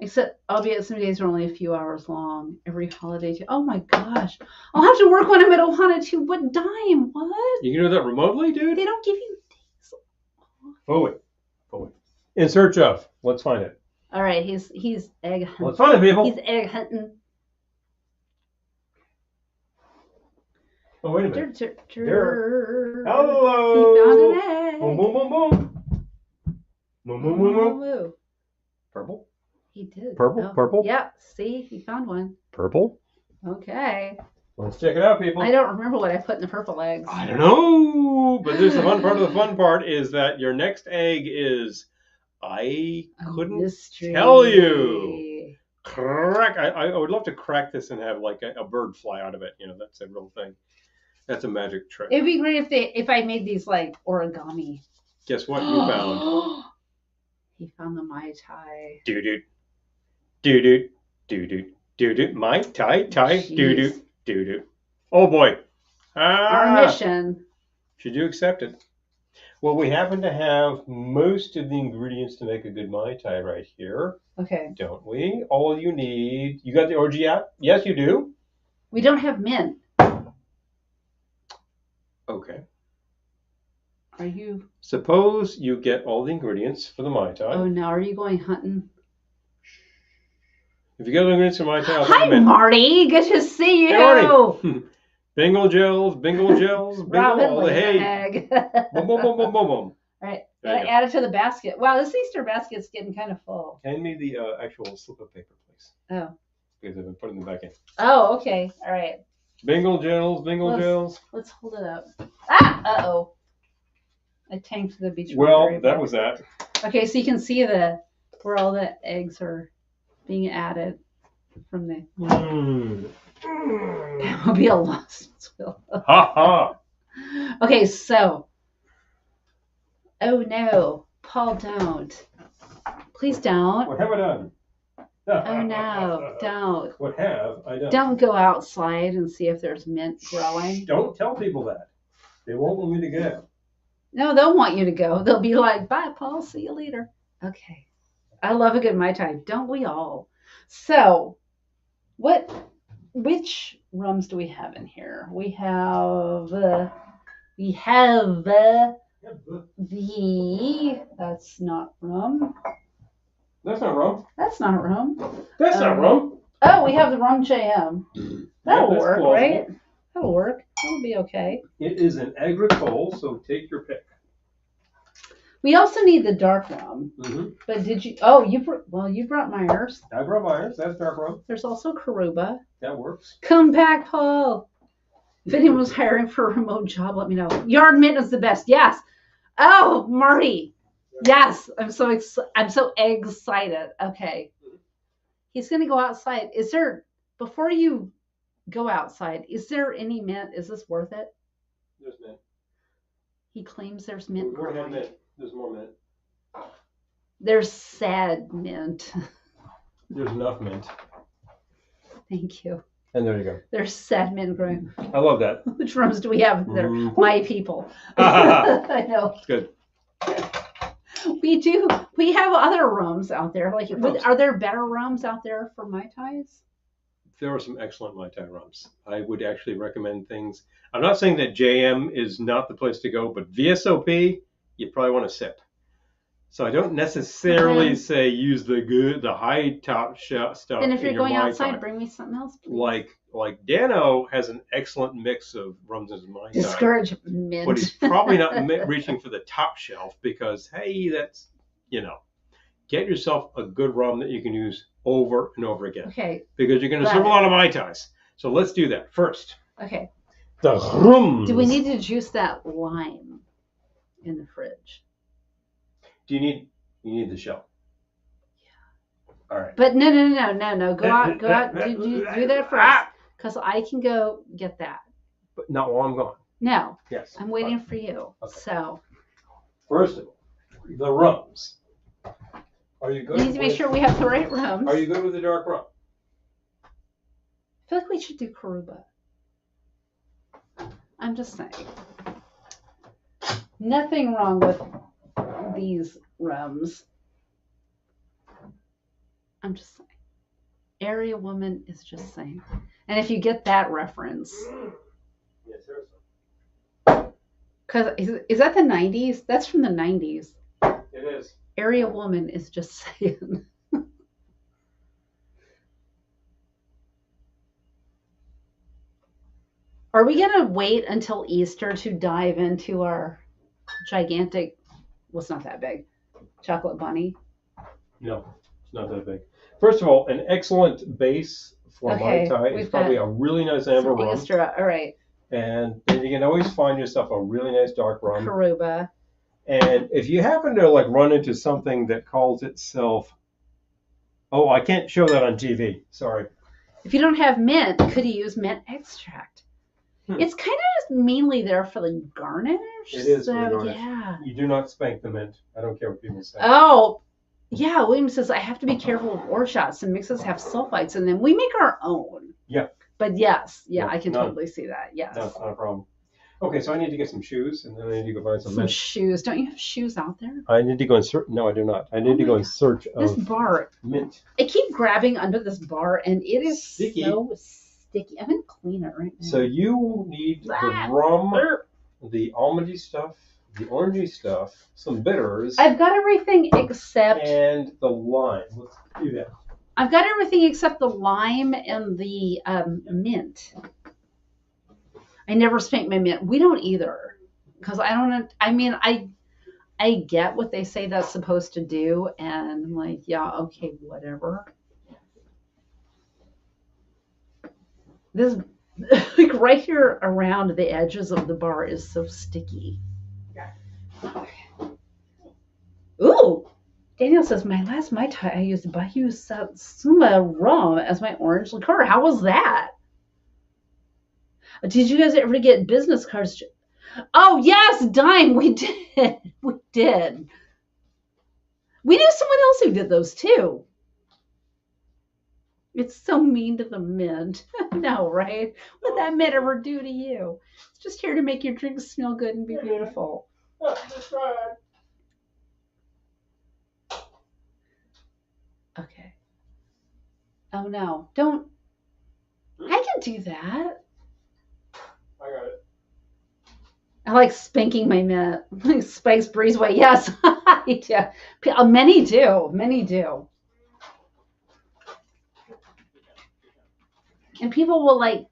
Except, albeit some days are only a few hours long. Every holiday, too. Oh, my gosh. I'll have to work when I'm at Ohana, too. What, Dime? What? You can do that remotely, dude? They don't give you days off. Forward. In search of. Let's find it. All right, he's egg hunting. Let's find it, people. He's egg hunting. Oh, wait a minute. Hello. He found an egg. Boom, boom, boom, boom. Boom, boom, boom, boom. Purple? He did. Purple? Yeah, see? He found one. Purple? Okay. Let's check it out, people. I don't remember what I put in the purple eggs. I don't know. But there's the fun part of the fun part is that your next egg is, I couldn't tell you. Crack. I would love to crack this and have like a bird fly out of it. You know, that's a real thing. That's a magic trick. It'd be great if I made these like origami. Guess what you found? He found the Mai Tai. Doo-doo. Doo-doo. Doo-doo. Doo-doo. Mai Tai. Doo-doo. Doo-doo. Oh, boy. Our mission. Should you accept it? Well, we happen to have most of the ingredients to make a good Mai Tai right here. Okay. Don't we? All you need... You got the Orgy app? Yes, you do. We don't have mint. Okay. Are you... Suppose you get all the ingredients for the Mai Tai. Oh, now are you going hunting? If you get all the ingredients for Mai Tai, I'll Hi, Marty. Good to see you. Hey, Marty. Bingo gels, bingo, all the hay. Boom, boom, boom, boom, boom, boom. All right. Gotta add it to the basket. Wow, this Easter basket's getting kind of full. Hand me the actual slip of paper, please. Oh. Because I've been putting them back in. Oh, okay. All right. Bingo gels. Let's hold it up. Ah! Uh-oh. I tanked the beach. Well, that was that. Okay, so you can see where all the eggs are being added from the... That will be a lost will. Ha ha. Okay, so... Oh, no. Paul, don't. Please don't. What have I done? Oh, no. Don't. What have I done? Don't go outside and see if there's mint growing. Don't tell people that. They won't want me to go. No, they'll want you to go. They'll be like, bye, Paul. See you later. Okay. I love a good Mai Tai. Don't we all? So, which rums do we have in here? We have that's not rum. That's not rum. That's not rum. That's not rum. Oh, we have the rum JM. That'll work, plausible. right? That'll work. That'll be okay. It is an agricole, so take your pick. We also need the dark rum. Mm-hmm. But did you? Oh, you brought Myers. I brought Myers. That's dark rum. There's also Karuba. That works. Come back, Paul. If anyone's hiring for a remote job, let me know. Yard mint is the best. Yes. Oh, Marty. Yes. I'm so excited. Okay. He's gonna go outside. Is there before you go outside? Is there any mint? Is this worth it? There's mint. He claims there's mint. We're gonna have mint. There's more mint. There's sad mint. There's enough mint. Thank you. And there you go. There's sad mint growing. I love that. Which rums do we have there? My people. I know. It's good. We do. We have other rums out there. Like, are there better rums out there for Mai Tais? There are some excellent Mai Tai rums. I would actually recommend things. I'm not saying that JM is not the place to go, but VSOP, you probably want to sip. So I don't necessarily say use the high top stuff. And if you're going outside, Tai. bring me something else, please. Like Dano has an excellent mix of rums and Mai Tai. Discourage mint. But he's probably not reaching for the top shelf because, hey, that's, get yourself a good rum that you can use over and over again. Okay. Because you're going to serve a lot of Mai Tais. So let's do that first. Okay. The rums. Do we need to juice that lime in the fridge? You need the shell. Yeah. All right. But no. Go out. Do that first, because I can go get that. But not while I'm gone. No. Yes. I'm waiting for you. Okay. So. First of all, the rums. Are you good? We need to make sure we have the right rums. Are you good with the dark rum? I feel like we should do Karuba. I'm just saying. Nothing wrong with these rums. I'm just saying. Area Woman is just saying. And if you get that reference. Yes, seriously. Because is that the 90s? That's from the 90s. It is. Area Woman is just saying. Are we going to wait until Easter to dive into our gigantic, well, it's not that big, chocolate bunny? No, it's not that big. First of all, an excellent base for Mai Tai is probably a really nice amber rum. Extra. All right. And then you can always find yourself a really nice dark rum. Karuba. And if you happen to like run into something that calls itself, oh, I can't show that on TV. Sorry. If you don't have mint, could you use mint extract? It's kind of just mainly there for the garnish. It is so, for the garnish. Yeah. You do not spank the mint. I don't care what people say. Oh, yeah. William says I have to be careful with ore shots. Some mixes have sulfites in them. We make our own. Yeah. But yes, I can totally see that. Yes. No, not a problem. Okay, so I need to get some shoes, and then I need to go find some mint. Shoes. Don't you have shoes out there? I need to go in search. No, I do not. I need to go in search of this bar. Mint. I keep grabbing under this bar, and it is sticky. So sticky. I'm going to clean it right now. So you need the rum, the almondy stuff, the orangey stuff, some bitters. I've got everything except... And the lime. Let's do that. I've got everything except the lime and the mint. I never spank my mint. We don't either. Because I don't... I mean, I get what they say that's supposed to do. And I'm like, yeah, okay, whatever. This, like right here around the edges of the bar is so sticky. Okay. Ooh! Daniel says, my last Mai Tai, I used Bayou Satsuma rum as my orange liqueur. How was that? Did you guys ever get business cards? Oh, yes, Dime. We did. We did. We knew someone else who did those, too. It's so mean to the mint. No, right? What did that mint ever do to you? It's just here to make your drinks smell good and be beautiful. Just try it. Okay. Oh, no. Don't. I can do that. I got it. I like spanking my mint. Like Spike's Breezeway. Yes. Yeah. Many do. Many do. And people will like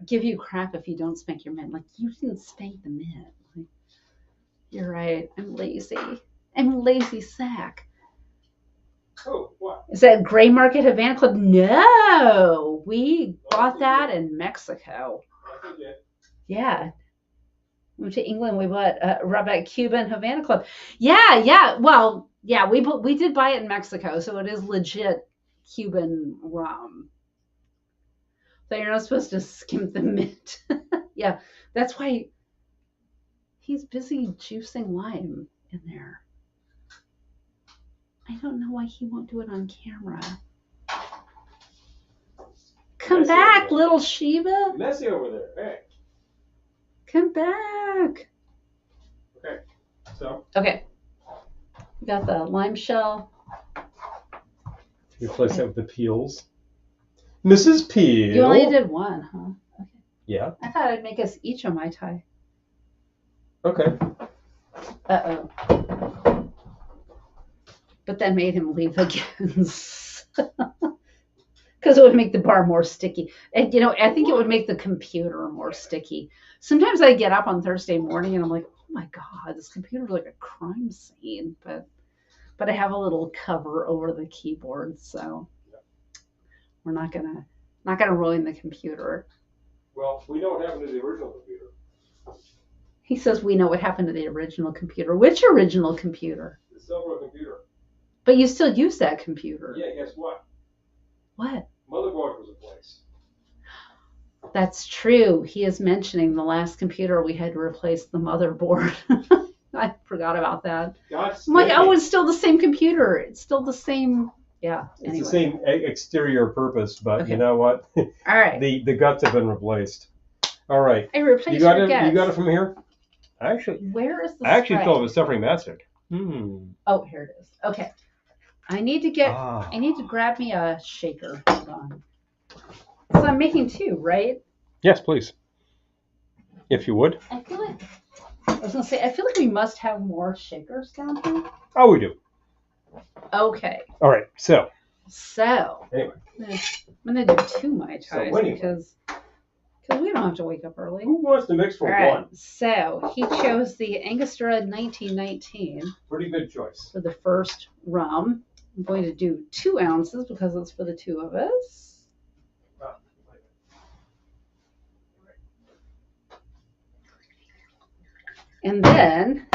give you crap if you don't spank your mint. Like, you didn't spank the mint. Like, you're right. I'm lazy. I'm a lazy sack. Oh, what? Is that Gray Market Havana Club? No. We bought that in Mexico. Yeah. We went to England. We bought Roulette Cuban Havana Club. Yeah. Well, yeah, we did buy it in Mexico, so it is legit Cuban rum. So you're not supposed to skim the mint. Yeah, that's why he's busy juicing lime in there. I don't know why he won't do it on camera. Come back, little Shiva. Messy over there. Hey. Come back. Okay. So. Okay. We got the lime shell. Replace that with the peels. Mrs. Peel. You only did one, huh? Okay. Yeah. I thought I'd make us each a Mai Tai. Okay. Uh-oh. But that made him leave again. Because it would make the bar more sticky. And, I think it would make the computer more sticky. Sometimes I get up on Thursday morning and I'm like, oh my God, this computer's like a crime scene. But I have a little cover over the keyboard, so we're not gonna ruin the computer. Well, we know what happened to the original computer. He says we know what happened to the original computer. Which original computer? The silver computer. But you still use that computer. Yeah, guess what? What? Motherboard was replaced. That's true. He is mentioning the last computer we had to replace the motherboard. I forgot about that. I'm like, oh, it's still the same computer. It's still the same. Yeah. It's anyway. the same exterior purpose, but Okay. you know what? All right. The guts have been replaced. All right. I replaced You got your it. guts. You got it from here. Where is the? I actually spray? thought it was suffering mastic. Oh, here it is. Okay. I need to get. I need to grab me a shaker. Hold on. So I'm making two, right? Yes, please. If you would. I feel like. I was gonna say. I feel like we must have more shakers down here. Oh, we do. Okay. All right. So. Anyway. I'm gonna do two Mai Tais anyway. because we don't have to wake up early. Who wants to mix for All right. one? So he chose the Angostura 1919 Pretty good choice. for the first rum. I'm going to do 2 ounces because it's for the two of us. And then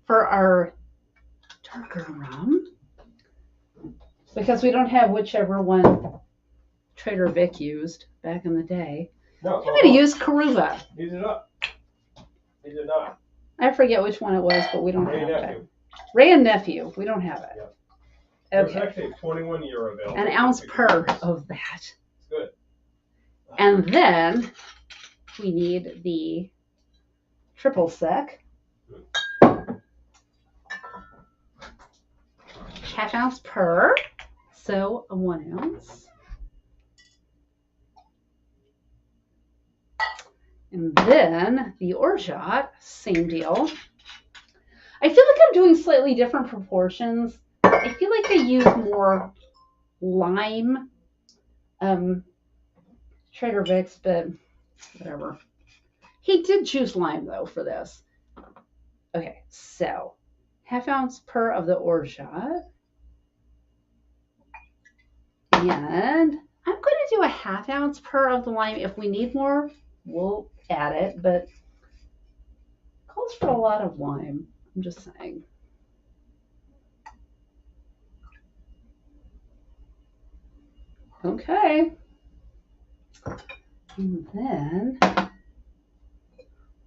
for our darker rum, because we don't have whichever one Trader Vic used back in the day, No, I'm going to use Karuva. Heat it up. He did not. I forget which one it was, but we don't Ray have Nephew. it. Ray and Nephew, we don't have it. Yep. There's Okay. actually a 21 year available. An ounce per of that. Good. And then we need the triple sec. Half ounce per. So a 1 ounce. And then the orgeat, same deal. I feel like I'm doing slightly different proportions. I feel like I use more lime, Trader Vic's, but whatever. He did choose lime though for this. Okay, so half ounce per of the orgeat. And I'm going to do a half ounce per of the lime. If we need more, we'll add it, but it calls for a lot of lime. I'm just saying. Okay. And then I'm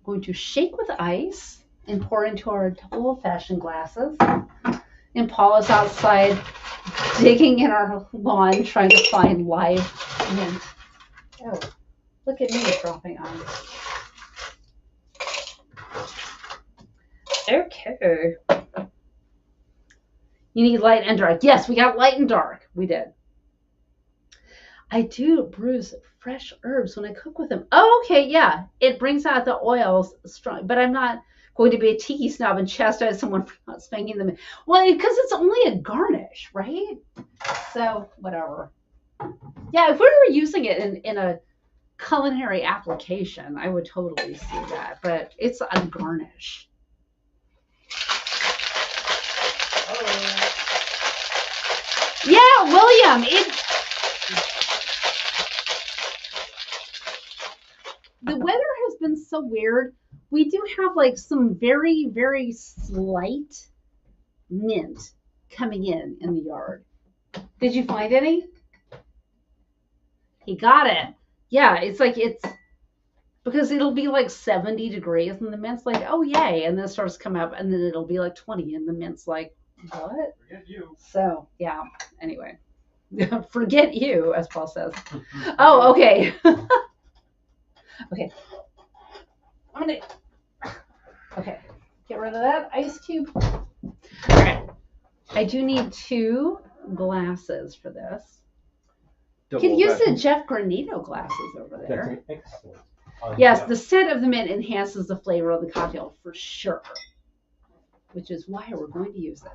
going to shake with ice and pour into our double old-fashioned glasses. And Paul is outside digging in our lawn trying to find live mint. Oh, look at me dropping on. Okay. You need light and dark. Yes, we got light and dark. We did. I do bruise fresh herbs when I cook with them. Oh, okay, yeah. It brings out the oils strong, but I'm not going to be a tiki snob and chastise someone for not spanking them. Well, because it's only a garnish, right? So, whatever. Yeah, if we were using it in a culinary application, I would totally see that, but it's a garnish. Yeah, William, the weather has been so weird. We do have like some very, very slight mint coming in the yard. Did you find any? He got it. Yeah, it's because it'll be like 70 degrees and the mint's like, oh yay, and then it starts to come up and then it'll be like 20 and the mint's like, what? Forget you. So, yeah, anyway. Forget you, as Paul says. Oh, okay. Okay. Okay. Get rid of that ice cube. All right. I do need 2 glasses for this. You could use the Jeff Granito glasses over there. That's excellent. Yes, the scent of the mint enhances the flavor of the cocktail for sure, which is why we're going to use it.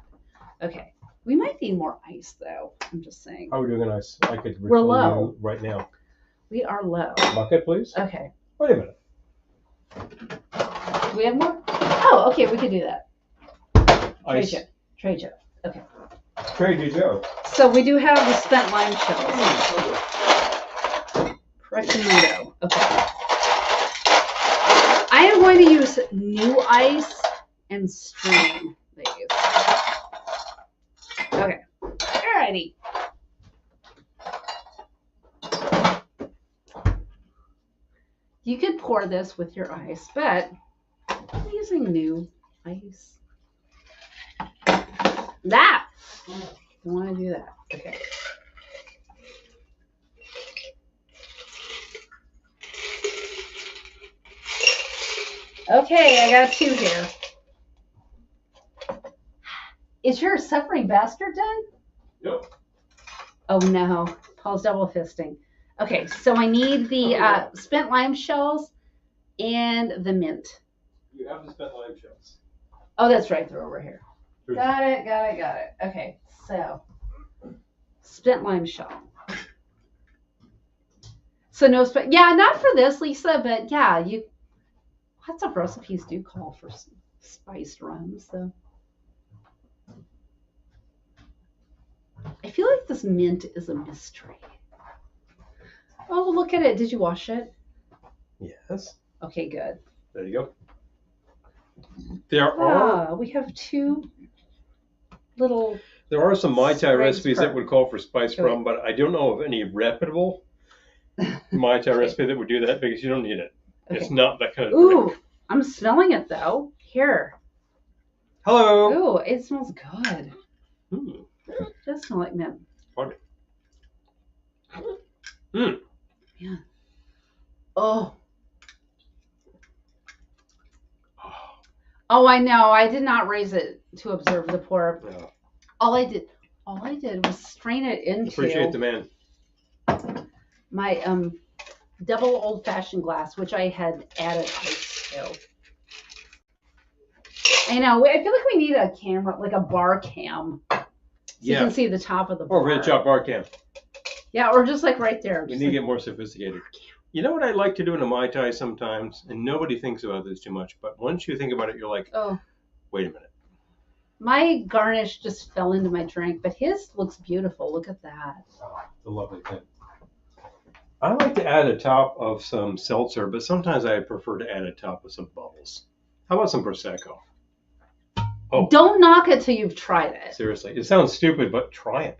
Okay. We might need more ice, though. I'm just saying. How are we doing on ice? I could We're refill low. you right now. We are low. Bucket, please. Okay. Wait a minute. Do we have more? Oh, okay. We could do that. Ice. Trade you. Okay. Trade you, Joe. So we do have the spent lime shells. Correction window. Okay. I am going to use new ice and strain these. Okay. Alrighty. You could pour this with your ice, but I'm using new ice. That! Don't want to do that. Okay. Okay, I got 2 here. Is your suffering bastard done? Yep. Oh no, Paul's double fisting. Okay, so I need the spent lime shells and the mint. You have the spent lime shells. Oh, that's right, they're over here. Got it. Okay, so spent lime shell. So no spent, yeah, not for this, Lisa, but yeah, lots of recipes do call for spiced rums, though. I feel like this mint is a mystery. Oh, look at it. Did you wash it? Yes. Okay, good. There you go. There are. We have 2 little. There are some Mai Tai recipes per- that would call for spiced rum, but I don't know of any reputable Mai Tai recipe that would do that because you don't need it. Okay. It's not that kind of Ooh, drink. I'm smelling it though. Here. Hello. Ooh, it smells good. Ooh. It does smell like mint. Pardon me. Mm. Yeah. Oh. Oh, I know. I did not raise it to observe the pour. No. All I did was strain it into Appreciate the man. my double old-fashioned glass, which I had added ice to. I know. I feel like we need a camera, like a bar cam, so you can see the top of the bar. Or red chop bar cam. Yeah, or just like right there. We need to get more sophisticated. You know what I like to do in a Mai Tai sometimes, and nobody thinks about this too much, but once you think about it, you're like, oh, wait a minute. My garnish just fell into my drink, but his looks beautiful. Look at that. Oh, it's a lovely thing. I like to add a top of some seltzer, but sometimes I prefer to add a top of some bubbles. How about some Prosecco? Oh, don't knock it till you've tried it. Seriously, it sounds stupid, but try it.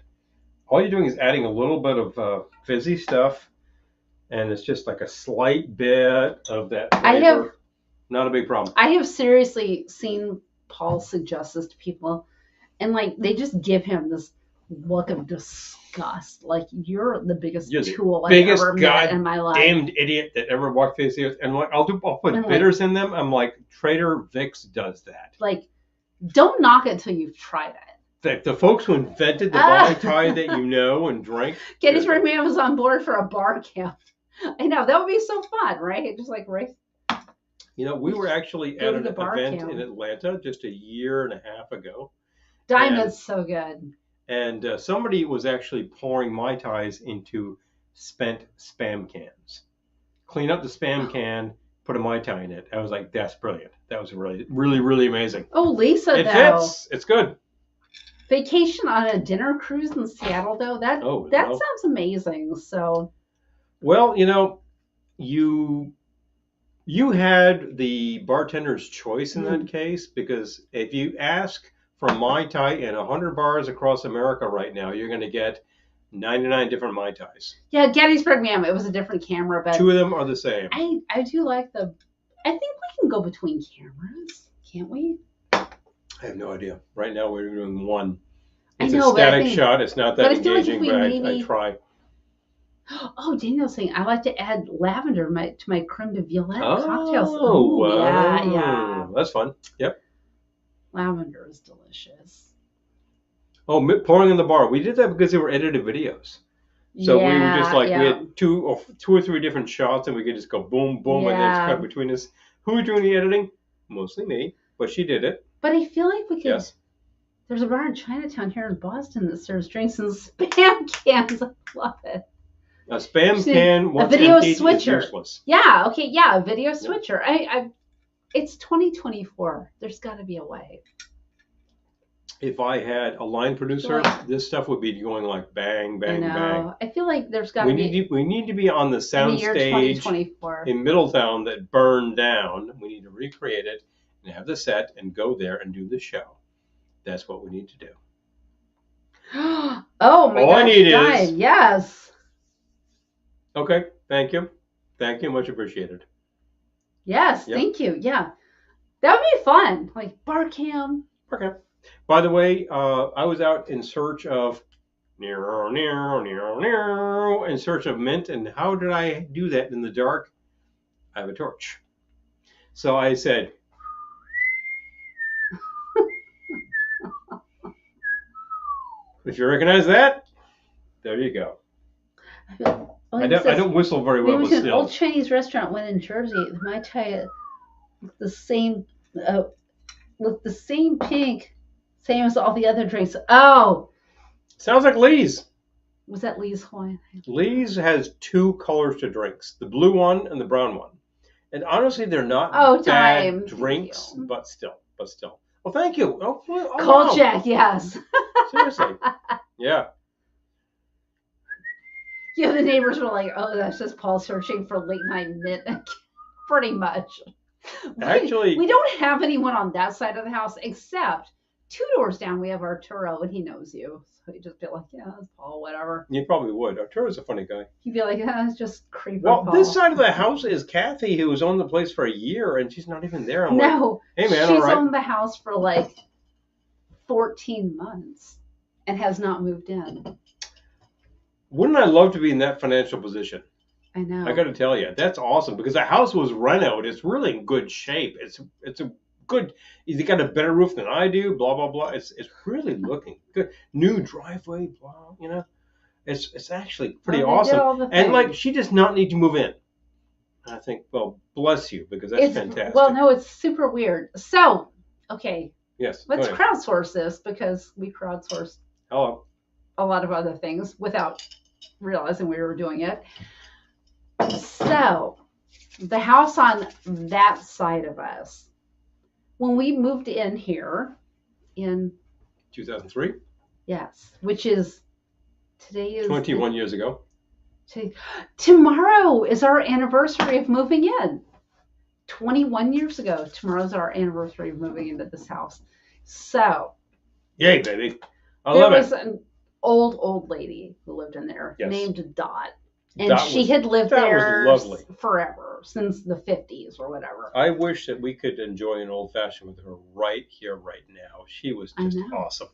All you're doing is adding a little bit of fizzy stuff, and it's just like a slight bit of that flavor. Not a big problem. I have seriously seen Paul suggest this to people, and like they just give him this look of disgust. Like you're the biggest tool I've ever met in my life. Damned idiot that ever walked face the earth. And like I'll put bitters in them. I'm like, Trader Vic's does that. Like, don't knock it till you've tried it. The folks who invented the Mai Tai that you know and drink. Gettysburg Man was on board for a bar camp. I know, that would be so fun, right? Just like right. You know, we were actually at an event in Atlanta just a year and a half ago. Diamond's so good. And somebody was actually pouring Mai Tais into spent Spam cans. Clean up the Spam can, put a Mai Tai in it. I was like, that's brilliant. That was really, really, really amazing. Oh, Lisa, it fits. It's good. Vacation on a dinner cruise in Seattle, though, that sounds amazing. So, well, you know, you had the bartender's choice in that case, because if you ask for Mai Tai in 100 bars across America right now, you're going to get 99 different Mai Tais. Yeah, Gettysburg Man, it was a different camera, but 2 of them are the same. I do like I think we can go between cameras, can't we? I have no idea. Right now we're doing one. It's a static shot. It's not that engaging, but I try. Oh, Daniel's saying I like to add lavender to my creme de violette cocktails. Oh, yeah. That's fun. Yep. Lavender is delicious. Oh, pouring in the bar. We did that because they were edited videos. So we were just like, we had two or three different shots, and we could just go boom, boom, and then it's cut between us. Who was doing the editing? Mostly me, but she did it. But I feel like we could. Yes. There's a bar in Chinatown here in Boston that serves drinks in Spam cans. I love it. A Spam can, once a video emptied, switcher. Is useless. Yeah. Okay. Yeah. A video switcher. It's 2024. There's got to be a way. if I had a line producer, this stuff would be going like bang, bang, I know. bang. I feel like there's got to be. We need to be on the in the year soundstage 2024. in Middletown that burned down. We need to recreate it and have the set and go there and do the show. That's what we need to do. Oh my All gosh, I need Brian, is. yes. Okay, thank you. Thank you, much appreciated. Yes, Yep. thank you. Yeah. That would be fun. Like bar cam. Okay. By the way, I was out in search of in search of mint, and how did I do that in the dark? I have a torch. So I said, if you recognize that, there you go. I don't whistle very well with an stills. old Chinese restaurant went in Jersey. My Thai with the same pink, same as all the other drinks. Oh, sounds like Lee's. Was that Lee's Hawaiian? Lee's has two colors to drinks: the blue one and the brown one. And honestly, they're not bad drinks, but still. Well, thank you. Oh, Cold Jack, yes. Seriously, yeah. Yeah, the neighbors were like, "Oh, that's just Paul searching for late night mint." Pretty much. Actually, we don't have anyone on that side of the house except 2 doors down. We have Arturo, and he knows you, so he'd just be like, "Yeah, that's Paul, whatever." You probably would. Arturo's a funny guy. He'd be like, "Yeah, it's just creepy." Well, Paul. this side of the house is Kathy, who was owned the place for a year, and she's not even there. I'm no, like, hey man, she's all right. owned the house for like 14 months and has not moved in. Wouldn't I love to be in that financial position? I know. I got to tell you, that's awesome because the house was renoed. It's really in good shape. It's a good. You got a better roof than I do. Blah blah blah. It's really looking good. New driveway. Blah. You know, it's actually pretty awesome. And like, she does not need to move in. And I think, well, bless you, because that's fantastic. Well, no, it's super weird. So, okay. Yes. Let's crowdsource this because we crowdsourced a lot of other things without realizing we were doing it. So, the house on that side of us, when we moved in here in 2003? Yes, which is today is 21 years ago. Tomorrow is our anniversary of moving in. 21 years ago. Tomorrow's our anniversary of moving into this house. So, yay, baby. There was an old lady who lived in there named Dot. And she had lived there forever, since the 50s or whatever. I wish that we could enjoy an old fashioned with her right here, right now. She was just awesome.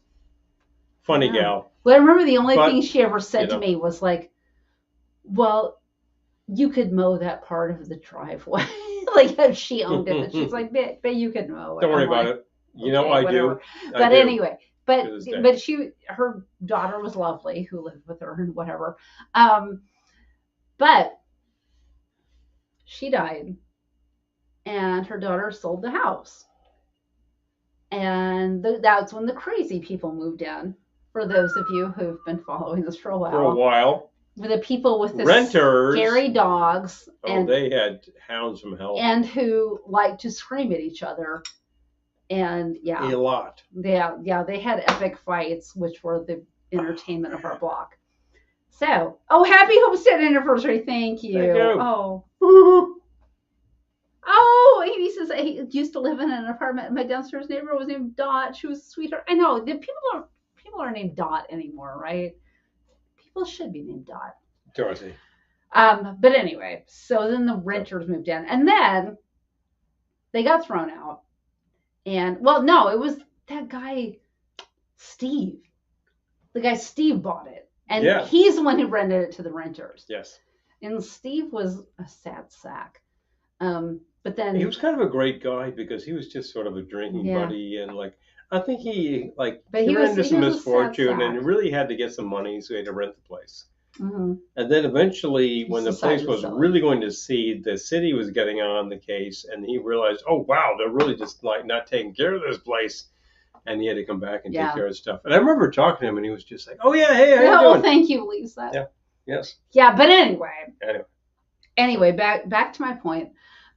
Funny gal. Well, I remember the only thing she ever said to me was like, well, you could mow that part of the driveway. Like, she owned it. And she's like, but you could mow it. Don't worry about it. You know, I do. But anyway, but her daughter was lovely who lived with her and whatever. But she died and her daughter sold the house. And that's when the crazy people moved in. For those of you who've been following this for a while. With the people with the renters, scary dogs. And they had hounds from hell. And who liked to scream at each other. And a lot. Yeah, they had epic fights, which were the entertainment of our block. So, happy homestead anniversary. Thank you. Thank you. Amy says, I used to live in an apartment. My downstairs neighbor was named Dot. She was a sweetheart. I know, people aren't named Dot anymore, right? People should be named Dot. Dorothy. But anyway, so then the renters moved in. And then they got thrown out. And, well, no, it was that guy, Steve. The guy Steve bought it. And he's the one who rented it to the renters. Yes. And Steve was a sad sack. But then he was kind of a great guy because he was just sort of a drinking buddy, and I think he ran into some misfortune and really had to get some money, so he had to rent the place. Mm-hmm. And then eventually, when the place was really going to seed, the city was getting on the case, and he realized, oh wow, they're really just not taking care of this place. And he had to come back and take care of stuff. And I remember talking to him, and he was just like, "Oh yeah, hey, how you doing?" Well, thank you, Lisa. Yeah. Yes. Yeah, but anyway, back to my point.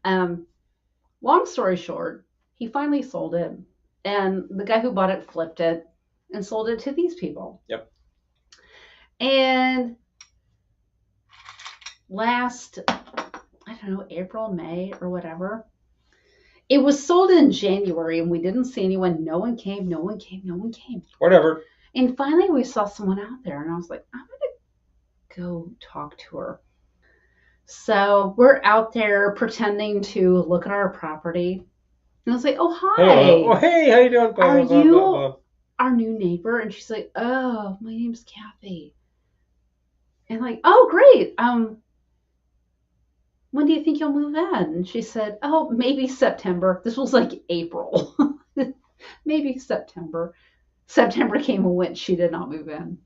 Long story short, he finally sold it, and the guy who bought it flipped it, and sold it to these people. Yep. And last, I don't know, April, May, or whatever, it was sold in January, and we didn't see anyone. No one came. Whatever. And finally, we saw someone out there, and I was like, I'm going to go talk to her. So we're out there pretending to look at our property. And I was like, oh, hi. Oh, hey, how you doing? Blah, Are blah, you blah, blah. our new neighbor? And she's like, oh, my name's Kathy. And like, oh, great. When do you think you'll move in? And she said, oh, maybe September. This was like April. Maybe September. September came and went. She did not move in.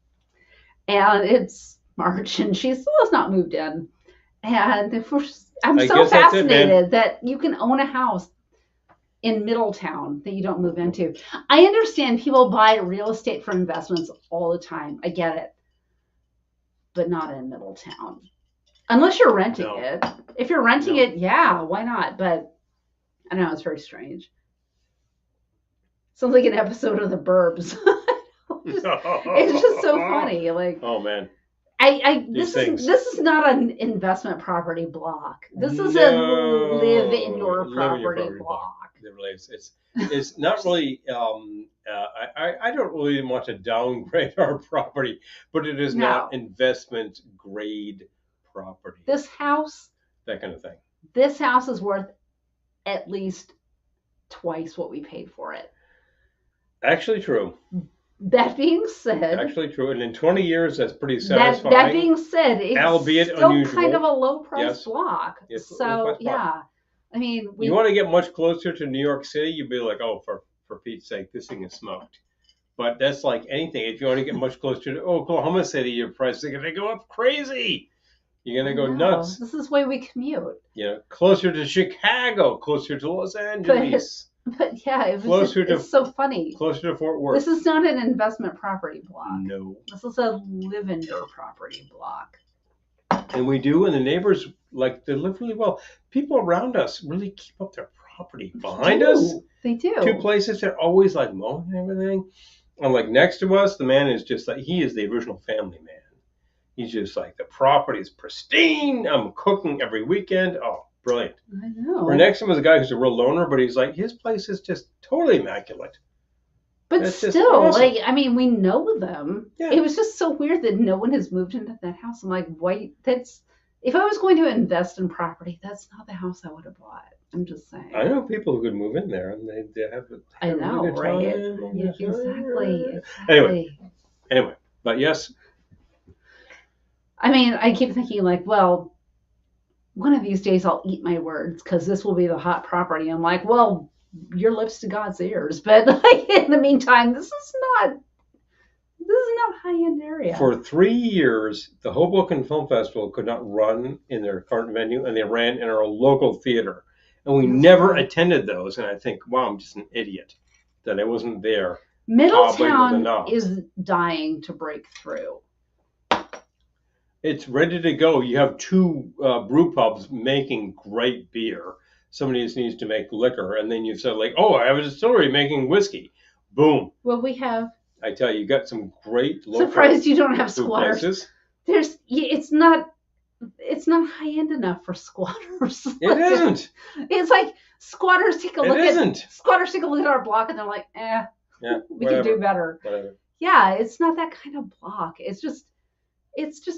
And it's March, and she still has not moved in. And I'm so fascinated that you can own a house in Middletown that you don't move into. I understand people buy real estate for investments all the time. I get it. But not in Middletown. Unless you're renting it. If you're renting it, yeah, why not? But I don't know, it's very strange. Sounds like an episode of The Burbs. It's just so funny. Like, oh man. This is not an investment property block. This is a live in your property block. It's not really. I don't really want to downgrade our property, but it is not investment grade property. This house, that kind of thing. This house is worth at least twice what we paid for it. Actually true. That being said, actually true, and in 20 years, that's pretty satisfying. That being said, it's albeit still unusual. Kind of a low price block. Yes, so yeah, I mean, you want to get much closer to New York City, you'd be like, oh, for Pete's sake, this thing is smoked. But that's like anything. If you want to get much closer to Oklahoma City, your prices are going to go up crazy. You're going to go nuts. This is why we commute. Yeah, closer to Chicago, closer to Los Angeles. But yeah, it's so funny. Closer to Fort Worth. This is not an investment property block. No. This is a live in your property block. And we do, and the neighbors, like, they live really well. People around us really keep up their property. Behind us, they do. Two places, they're always like mowing and everything. And like next to us, the man is just like, he is the original family man. He's just like, the property is pristine. I'm cooking every weekend. Oh, brilliant. I know. Or next to him is a guy who's a real loner, but he's like, his place is just totally immaculate. But that's still, awesome. Like, I mean, we know them. Yeah. It was just so weird that no one has moved into that house. I'm like, wait, if I was going to invest in property, that's not the house I would have bought. I'm just saying. I know people who could move in there and they have I know, really good right? time. Yeah, exactly. Anyway, but yes. I mean, I keep thinking like, well, one of these days I'll eat my words because this will be the hot property. I'm like, well, your lips to God's ears. But like in the meantime, this is not high-end area. For 3 years, the Hoboken Film Festival could not run in their current venue, and they ran in our local theater. And we never attended those. And I think, wow, I'm just an idiot that I wasn't there. Middletown is dying to break through. It's ready to go. You have two brew pubs making great beer. Somebody just needs to make liquor. And then you said, like, oh, I have a distillery making whiskey. Boom. Well, we have. I tell you got some great local. Surprised you don't have squatters. Places. It's not high end enough for squatters. It isn't. It's like squatters take a look at our block and they're like, yeah, we can do better. Whatever. Yeah, it's not that kind of block. It's just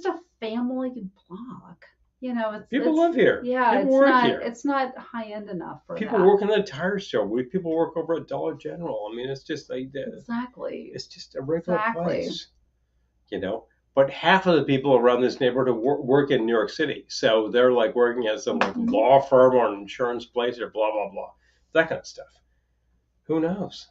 a family block. You know, people live here. Yeah, people work here. It's not high end enough for people that. work in the tire store. People work over at Dollar General. I mean, it's just like that. Exactly. It's just a regular place. You know, but half of the people around this neighborhood work in New York City, so they're like working at some like law firm or an insurance place or blah blah blah, that kind of stuff. Who knows?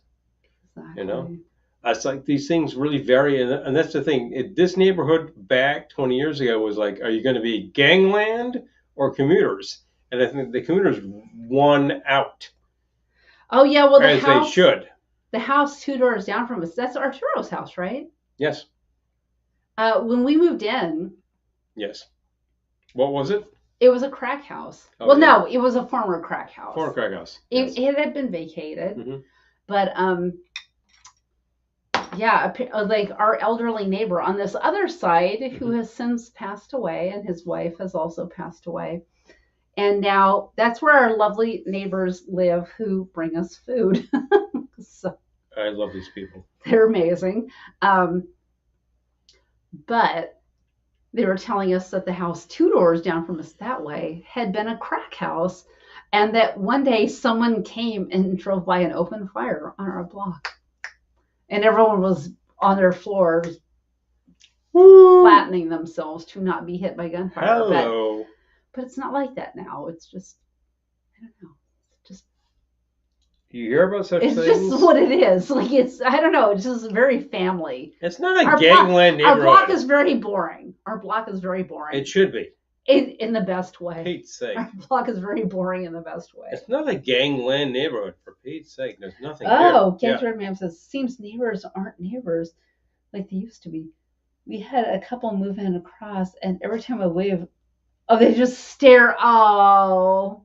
Exactly. You know. It's like these things really vary, and that's the thing. This neighborhood back 20 years ago was like, are you going to be gangland or commuters? And I think the commuters won out. Oh, yeah, well, as they should. The house 2 doors down from us, that's Arturo's house, right? Yes. When we moved in. Yes. What was it? It was a crack house. Oh, well, yeah. No, it was a former crack house. Former crack house. It had been vacated, but Yeah, like our elderly neighbor on this other side who has since passed away, and his wife has also passed away. And now that's where our lovely neighbors live who bring us food. So I love these people. they're amazing. But they were telling us that the house 2 doors down from us that way had been a crack house, and that one day someone came and drove by and opened fire on our block. And everyone was on their floors flattening themselves to not be hit by gunfire. Hello. But it's not like that now. It's just, I don't know. You hear about such things? It's just what it is. Like, it's, I don't know. It's just very family. It's not a gangland neighborhood. Our block is very boring. It should be. In the best way. For Pete's sake. Our block is very boring in the best way. It's not a gangland neighborhood, for Pete's sake. There's nothing here. Red Man says, seems neighbors aren't neighbors like they used to be. We had a couple move in across, and every time I wave, they just stare. Oh,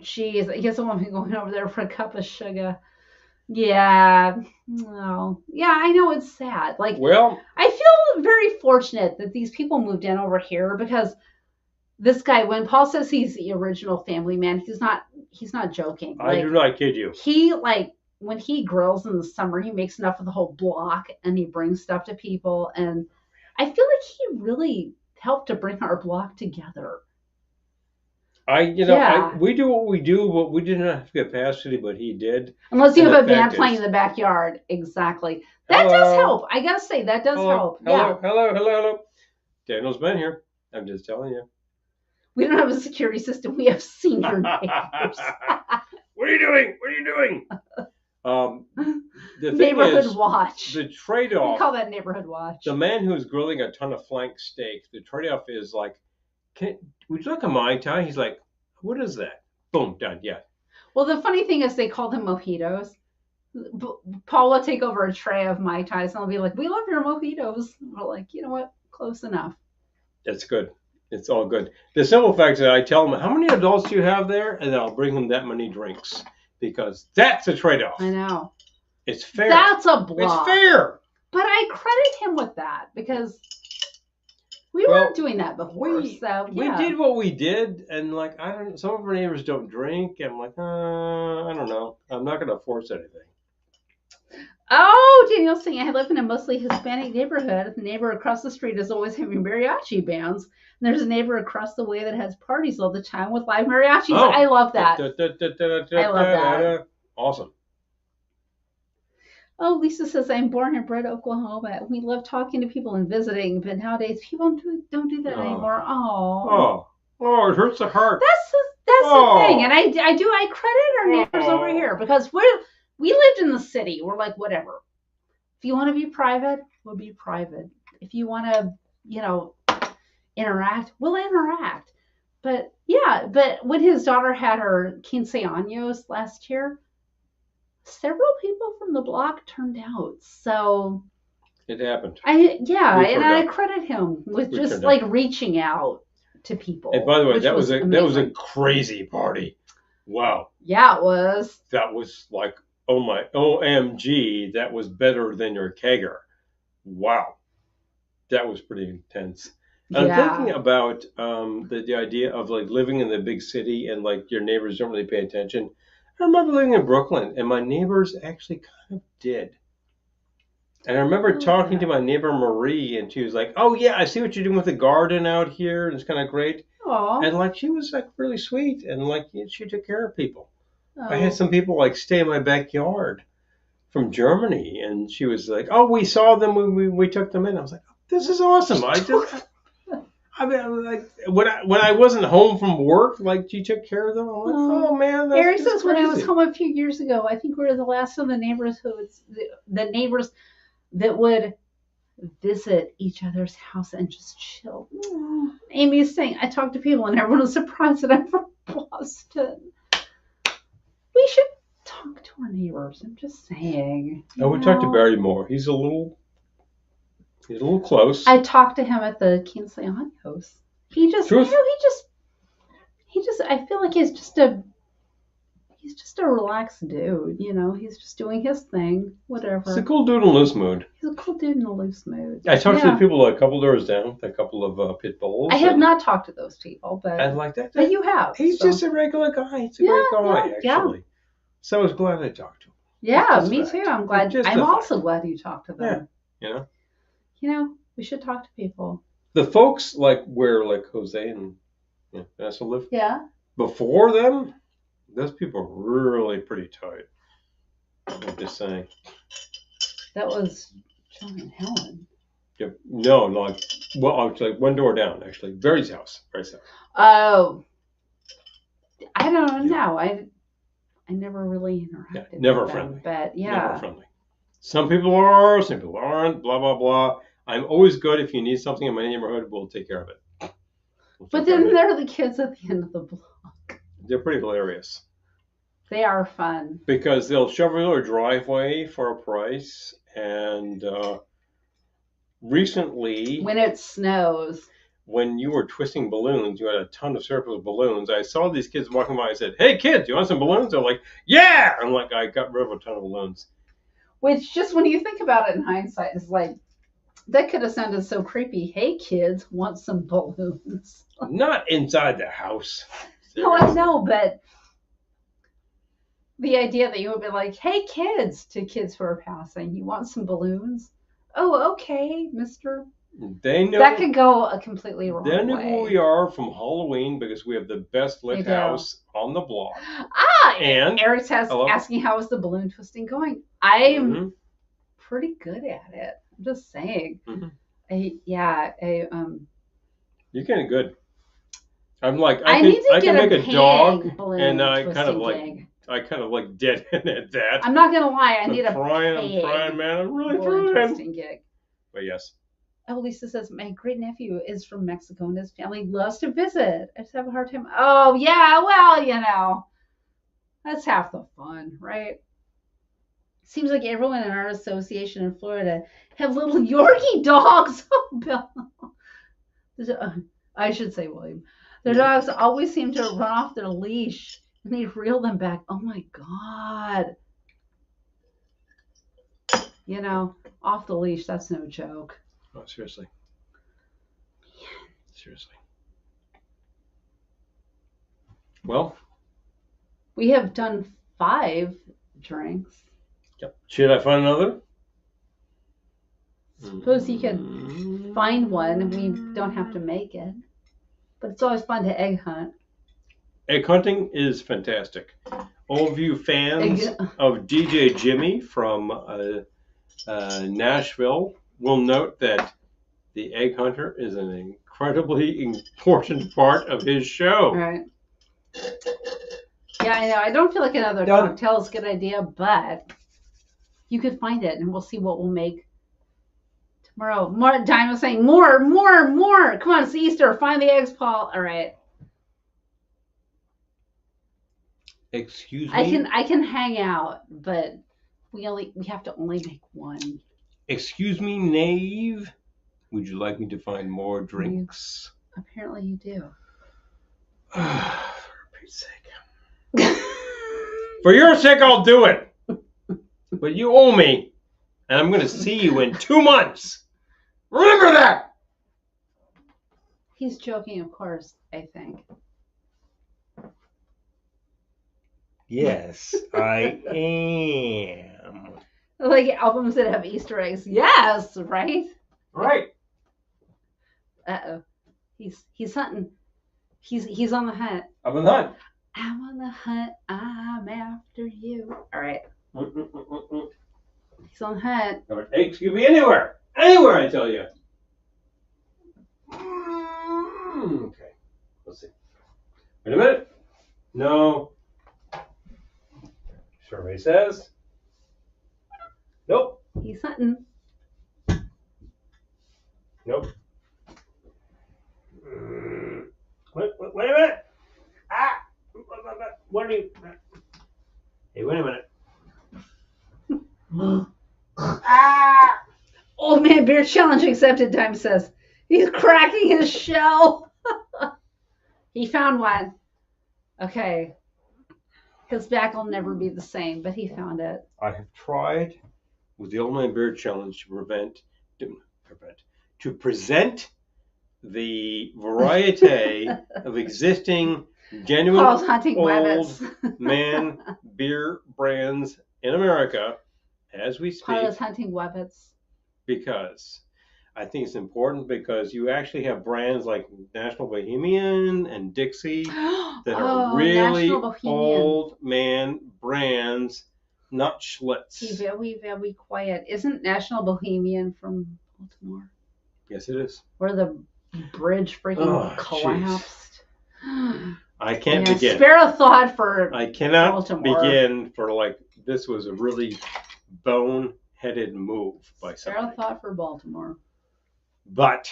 geez. I guess I won't be going over there for a cup of sugar. Yeah. No. Yeah, I know it's sad. Like, well, I feel very fortunate that these people moved in over here, because this guy, when Paul says he's the original family man, he's not joking. I do not kid you. He, like, when he grills in the summer, he makes enough for the whole block, and he brings stuff to people. And I feel like he really helped to bring our block together. We do what we do, but we didn't have capacity, but he did. Unless you have a band playing in the backyard. Exactly. That does help. I gotta say, that does help. Hello. Daniel's been here. I'm just telling you. We don't have a security system. We have senior neighbors. What are you doing? The neighborhood watch. The trade-off. We call that neighborhood watch. The man who's grilling a ton of flank steak, the trade-off is like, would you like a Mai Tai? He's like, what is that? Boom, done. Yeah. Well, the funny thing is they call them mojitos. Paul will take over a tray of Mai Tais and they'll be like, we love your mojitos. We're like, you know what? Close enough. That's good. It's all good. The simple fact is that I tell them, how many adults do you have there? And then I'll bring them that many drinks, because that's a trade-off. I know. It's fair. That's a block. It's fair. But I credit him with that, because we weren't doing that before. We did what we did, and like, some of our neighbors don't drink. I'm like, I don't know. I'm not going to force anything. Oh, Daniel's saying, I live in a mostly Hispanic neighborhood. The neighbor across the street is always having mariachi bands. And there's a neighbor across the way that has parties all the time with live mariachis. Oh. I love that. I love that. Awesome. Oh, Lisa says, I'm born and bred Oklahoma. We love talking to people and visiting, but nowadays people don't do that anymore. Oh, it hurts the heart. That's the thing. And I credit our neighbors over here, because we lived in the city. We're like, whatever. If you want to be private, we'll be private. If you want to, interact, we'll interact. But when his daughter had her 15 años last year, several people from the block turned out. So it happened. I credit him with just like reaching out to people. And by the way, that was a crazy party. Wow. Yeah, it was. That was like, oh my OMG, that was better than your kegger. Wow. That was pretty intense. I'm thinking about the idea of like living in the big city and like your neighbors don't really pay attention. I remember living in Brooklyn, and my neighbors actually kind of did. And I remember talking to my neighbor Marie, and she was like, "Oh yeah, I see what you're doing with the garden out here, and it's kind of great." Aww. And like she was like really sweet, and like she took care of people. I had some people like stay in my backyard from Germany, and she was like, "Oh, we saw them, we took them in." I was like, "This is awesome." I mean, like when I wasn't home from work, like she took care of them. I'm like, oh man, that's Eric says crazy. When I was home a few years ago, I think we were the last of the neighbors the neighbors that would visit each other's house and just chill. Amy is saying, I talk to people and everyone is surprised that I'm from Boston. We should talk to our neighbors. I'm just saying. We talked to Barry more. He's a little close. I talked to him at the 15 años. He just, I feel like he's he's just a relaxed dude, you know. He's just doing his thing, whatever. He's a cool dude in a loose mood. He's a cool dude in a loose mood. I talked to the people a couple doors down, a couple of pit bulls. I have not talked to those people, but and like that. But you have. He's just a regular guy. He's a great guy, actually. Yeah. So I was glad I talked to him. Yeah, me too. I'm glad. I'm also glad you talked to them. Yeah. You know, we should talk to people. The folks like where like Jose and Vanessa live. Yeah. Before them, those people were really pretty tight. I'm just saying. That was John and Helen. Yeah, no, like like one door down actually. Barry's house. Oh. I don't know. I never really interacted. Never with friendly. Them, but Never friendly. Some people are, some people aren't. Blah blah blah. I'm always good if you need something in my neighborhood. We'll take care of it. But then they're the kids at the end of the block. They're pretty hilarious. They are fun. Because they'll shovel your driveway for a price. And recently... When it snows. When you were twisting balloons, you had a ton of surplus balloons. I saw these kids walking by and said, "Hey, kids, you want some balloons?" They're like, "Yeah!" I'm like, I got rid of a ton of balloons. Which, just when you think about it in hindsight, is like, that could have sounded so creepy. Hey, kids, want some balloons? Not inside the house. No, I know, but the idea that you would be like, "Hey, kids," to kids who are passing, "you want some balloons?" "Oh, okay, mister." They know that could go a completely wrong way. They know who we are from Halloween because we have the best lit house on the block. And Eric's asking how is the balloon twisting going. I'm pretty good at it. I'm just saying. You're getting good. I'm like I can make a dog, and I kind of like dead in at that. I'm not gonna lie, I need I'm trying, man. I'm really trying. Gig. But yes. Oh, Lisa says, my great nephew is from Mexico and his family loves to visit. I just have a hard time. Oh, yeah, well, you know, that's half the fun, right? Seems like everyone in our association in Florida have little Yorkie dogs. Oh, Bill. I should say, William. Their dogs always seem to run off their leash and they reel them back. Oh, my God. You know, off the leash, that's no joke. Oh, seriously. Seriously. Well, we have done 5 drinks. Yep. Should I find another? Suppose you could find one and we don't have to make it. But it's always fun to egg hunt. Egg hunting is fantastic. All of you fans of DJ Jimmy from Nashville will note that the egg hunter is an incredibly important part of his show. Right. Yeah, I know. I don't feel like another cocktail is a good idea, but you could find it, and we'll see what we'll make tomorrow. More. Diane was saying more. Come on, it's Easter. Find the eggs, Paul. All right. Excuse me. I can hang out, but we have to only make one. Excuse me, knave. Would you like me to find more drinks? Apparently you do. For Pete's sake. For your sake, I'll do it. But you owe me. And I'm going to see you in 2 months. Remember that. He's joking, of course, I think. Yes, I am. Like albums that have Easter eggs. Yes, right? Right. Uh-oh. He's hunting. He's on the hunt. I'm on the hunt. I'm on the hunt. I'm after you. All right. He's on the hunt. Eggs could be anywhere. Anywhere, I tell you. Okay. Let's see. Wait a minute. No. Survey says. Nope. He's hunting. Nope. Wait a minute. Ah! What are you? Hey, wait a minute. Ah! Old man beer challenge accepted, Time says. He's cracking his shell. He found one. Okay. His back will never be the same, but he found it. I have tried with the Old Man Beard Challenge to present the variety of existing genuine Paul's hunting old rabbits. man beer brands in America as we speak. Paul's hunting rabbits. Because I think it's important because you actually have brands like National Bohemian and Dixie that are really old man brands, not Schlitz. Be very, very quiet. Isn't National Bohemian from Baltimore? Yes, it is. Where the bridge freaking collapsed. I can't begin. Spare a thought for I cannot Baltimore. begin for like this was a really bone-headed move by somebody. Spare a thought for Baltimore. But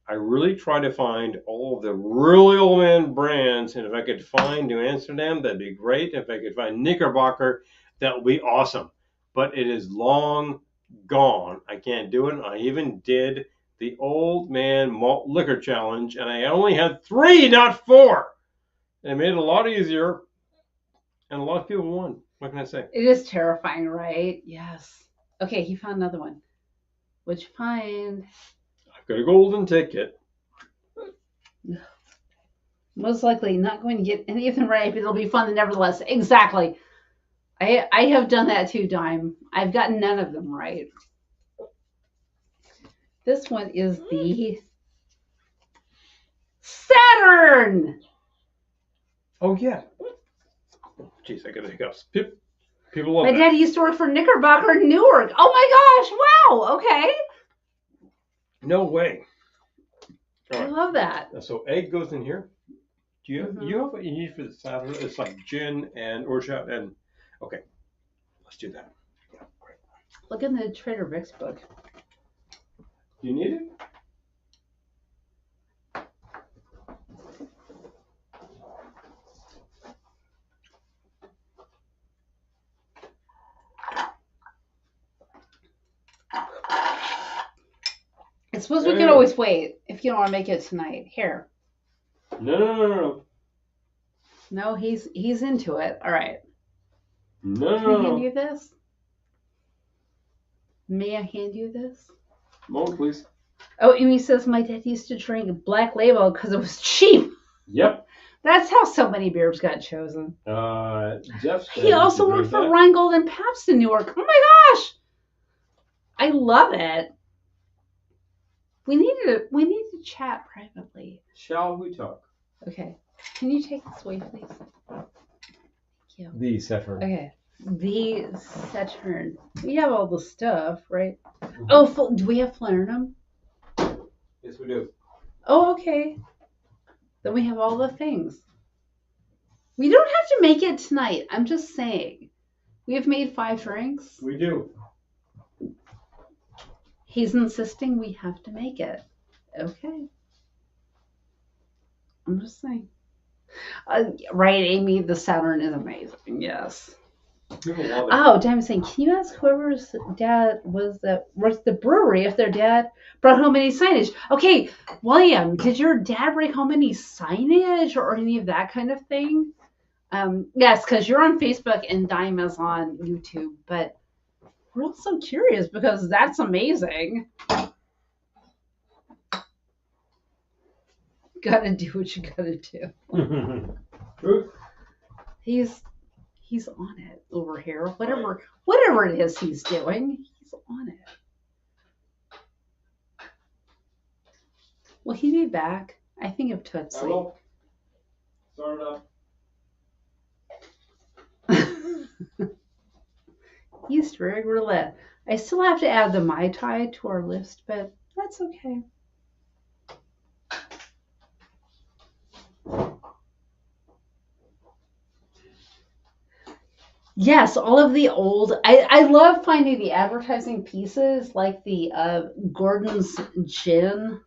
I really try to find all of the really old man brands, and if I could find New Amsterdam, that'd be great. If I could find Knickerbocker, that would be awesome. But it is long gone. I can't do it. I even did the Old Man Malt Liquor Challenge, and I only had 3, not 4. And it made it a lot easier, and a lot of people won. What can I say? It is terrifying, right? Yes. Okay, he found another one. What'd you find? I've got a golden ticket. Most likely not going to get any of them right, but it'll be fun nevertheless. Exactly. I have done that too, Dime. I've gotten none of them right. This one is the Saturn. Oh, yeah. Jeez, I got the hiccups. People love My that. dad used to work for Knickerbocker in Newark. Oh my gosh. Wow. Okay. No way. I love that. So egg goes in here. Do you have what you need for the salad? It's like gin and orgeat and okay. Let's do that. Yeah, great. Look in the Trader Vic's book. Do you need it? I suppose we can always wait if you don't want to make it tonight. Here. No. No, he's into it. All right. No. Can I hand you this? May I hand you this? Moment, please. Oh, Amy says my dad used to drink Black Label because it was cheap. Yep. That's how so many beers got chosen. Jeff. He also worked for Rheingold and Pabst in Newark. Oh my gosh! I love it. We need to chat privately. Shall we talk? Okay. Can you take this away, please? Thank you. The Saturn. Okay. The Saturn. We have all the stuff, right? Mm-hmm. Oh, do we have Falernum? Yes, we do. Oh, okay. Then we have all the things. We don't have to make it tonight. I'm just saying. We have made 5 drinks. We do. He's insisting we have to make it. Okay. I'm just saying. Right, Amy, the Saturn is amazing. Yes. Oh, Diamon's saying, can you ask whoever's dad was that works the brewery if their dad brought home any signage? Okay, William, did your dad bring home any signage or any of that kind of thing? Yes, because you're on Facebook and Dime is on YouTube, but we're also curious because that's amazing. Gotta do what you gotta do. He's on it over here. Whatever it is he's doing, he's on it. Will he be back? I think of Tootsie. Hello. Start it up. Easter egg roulette. I still have to add the Mai Tai to our list, but that's okay. Yes, all of the old. I love finding the advertising pieces like the Gordon's Gin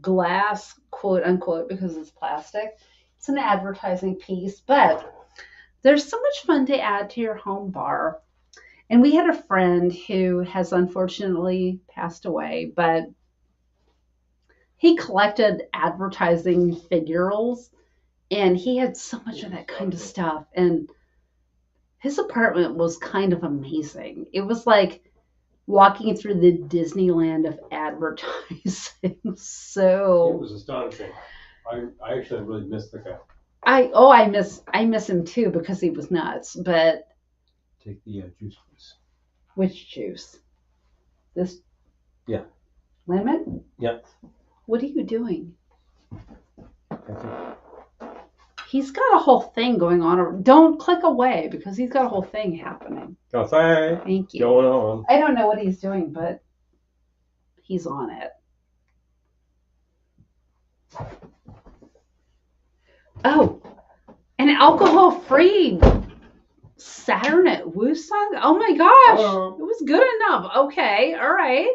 glass, quote unquote, because it's plastic. It's an advertising piece, but there's so much fun to add to your home bar. And we had a friend who has unfortunately passed away, but he collected advertising figurals And he had so much of that kind of stuff. And his apartment was kind of amazing. It was like walking through the Disneyland of advertising. So it was astonishing. I actually really missed the guy. I miss him too because he was nuts. But Take the juice, please. which juice? This? Yeah. Lemon? Yep. What are you doing? He's got a whole thing going on. Don't click away because he's got a whole thing happening. Oh, thank you. Going on. I don't know what he's doing, but he's on it. Oh, an alcohol-free Saturn at Woosung? Oh my gosh. It was good enough. Okay, all right.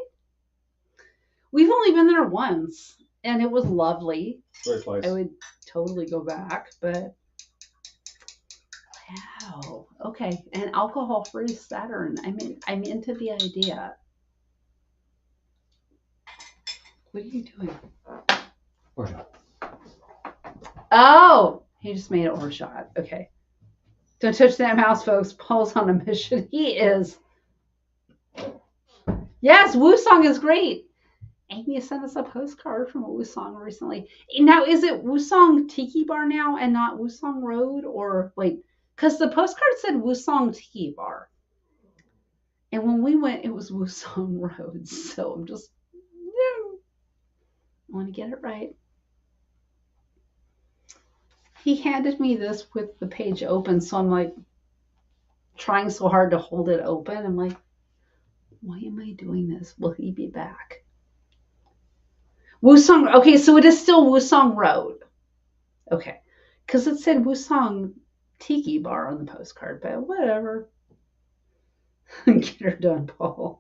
We've only been there once, and it was lovely. Very nice. I would totally go back, but wow. Okay, an alcohol-free Saturn. I'm into the idea. What are you doing? Orgeat. Oh, he just made an Orgeat. Okay. Don't touch that mouse, folks. Paul's on a mission. He is. Yes, Woosung is great. Amy sent us a postcard from Woosung recently. Now, is it Woosung Tiki Bar now and not Woosung Road? Or wait, because the postcard said Woosung Tiki Bar. And when we went, it was Woosung Road. So I'm just, I want to get it right. He handed me this with the page open, so I'm like trying so hard to hold it open. I'm like, why am I doing this? Will he be back? Woosung. Okay, so it is still Woosung Road. Okay, because it said Woosung Tiki Bar on the postcard, but whatever. Get her done, Paul.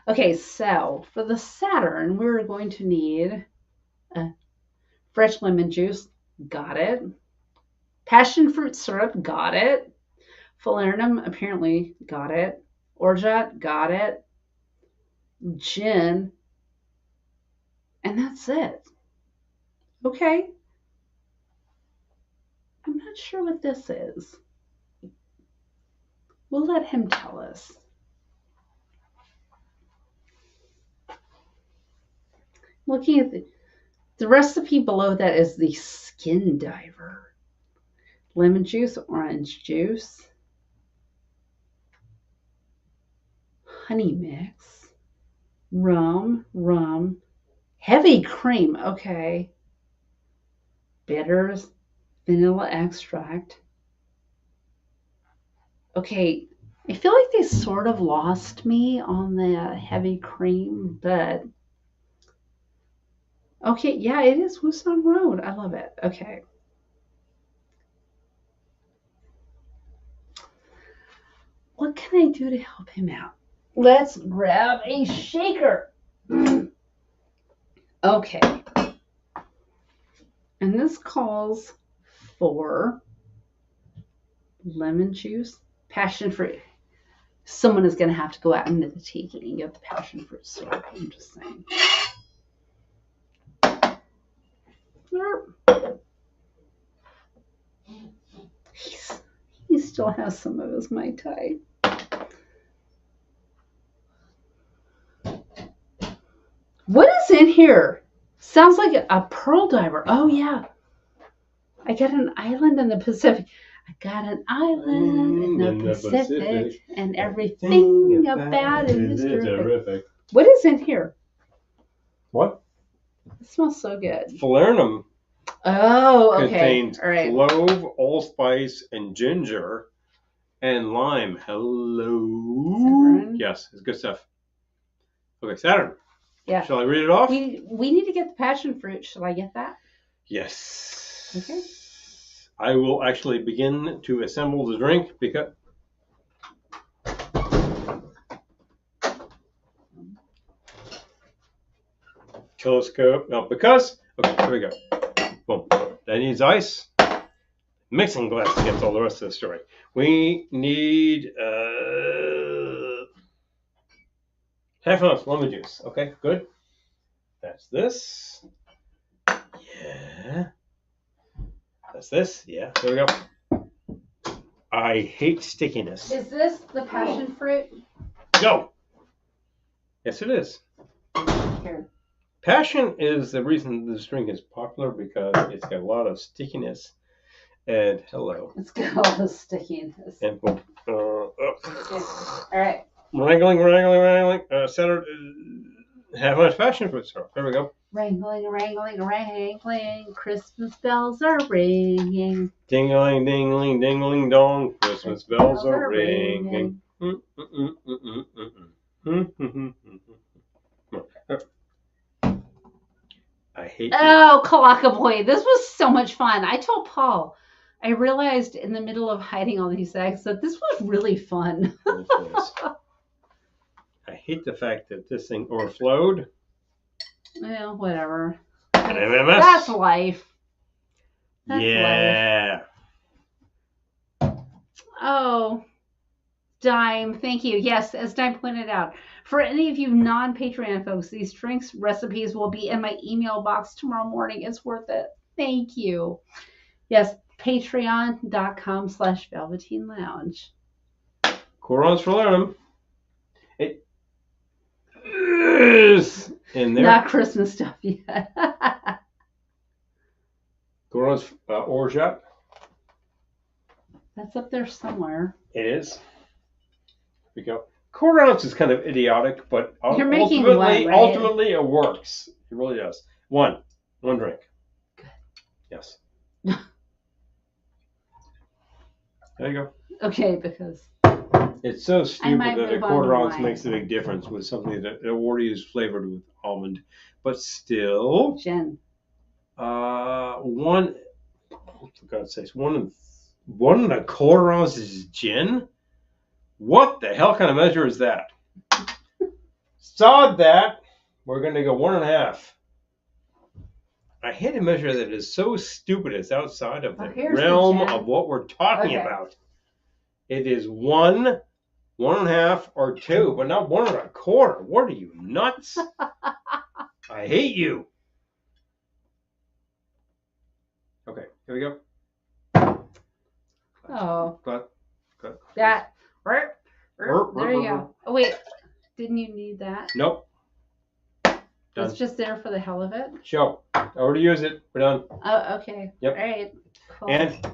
Okay, so for the Saturn, we're going to need fresh lemon juice. Got it. Passion fruit syrup. Got it. Falernum, apparently. Got it. Orgeat. Got it. Gin. And that's it. Okay. I'm not sure what this is. We'll let him tell us. Looking at the recipe below that is the Skin Diver. Lemon juice, orange juice, honey mix, rum, heavy cream, okay, bitters, vanilla extract. Okay, I feel like they sort of lost me on the heavy cream, but okay, yeah, it is Woosung Road. I love it. Okay. What can I do to help him out? Let's grab a shaker. Okay. And this calls for lemon juice, passion fruit. Someone is going to have to go out into the tiki and get the passion fruit syrup. I'm just saying. He still has some of his Mai Tai. What is in here? Sounds like a pearl diver. Oh, yeah. I got an island in the Pacific. I got an island in the Pacific, and everything about it is terrific. What is in here? What? It smells so good. Falernum. Oh, okay. Contains all right. clove, allspice, and ginger, and lime. Hello. Saturn. Yes, it's good stuff. Okay, Saturn. Yeah. Shall I read it off? We need to get the passion fruit. Shall I get that? Yes. Okay. I will actually begin to assemble the drink because telescope. No, because okay, here we go. Boom. That needs ice. Mixing glass gets all the rest of the story. We need half an ounce lemon juice. Okay, good. That's this. Yeah. That's this. Yeah. There we go. I hate stickiness. Is this the passion fruit? No. Yes, it is. Here. Passion is the reason this drink is popular because it's got a lot of stickiness. And hello. It's got all the stickiness. And All right. wrangling. Center. Have much passion fruit syrup. There we go. Wrangling. Christmas bells are ringing. Dingling, dingling, dingling, dong. Christmas bells are ringing. I hate. Oh, Kalaka Boy, this was so much fun. I told Paul, I realized in the middle of hiding all these eggs that this was really fun. I hate the fact that this thing overflowed. Well, whatever. That's life. Yeah. Life. Oh, Dime, thank you. Yes, as Dime pointed out, for any of you non-Patreon folks, these drinks recipes will be in my email box tomorrow morning. It's worth it. Thank you. Yes, patreon.com/Velveteen Lounge. Corons for learning. It is in there. Not Christmas stuff yet. Corons orgeat. That's up there somewhere. It is. Here we go. Quarter ounce is kind of idiotic, but You're making ultimately, one, right? ultimately it works. It really does. One drink. Good. Yes. There you go. Okay, because It's so stupid might that a move on quarter to ounce mine. makes a big difference with something that already is flavored with almond, but still, Jen. one. For God's sakes, 1 1/4 ounces gin. What the hell kind of measure is that? Sod that. We're going to go 1.5. I hate a measure that is so stupid it's outside of the Here's the realm gin. of what we're talking Okay. about. It is 1, 1.5, or 2, but not 1.25. What are you, nuts? I hate you. Okay, here we go. Oh, Cut. that. There you go. Oh, wait. Didn't you need that? Nope. Done. It's just there for the hell of it. Show. I already used it. We're done. Oh, okay. Yep. All right. Cool. And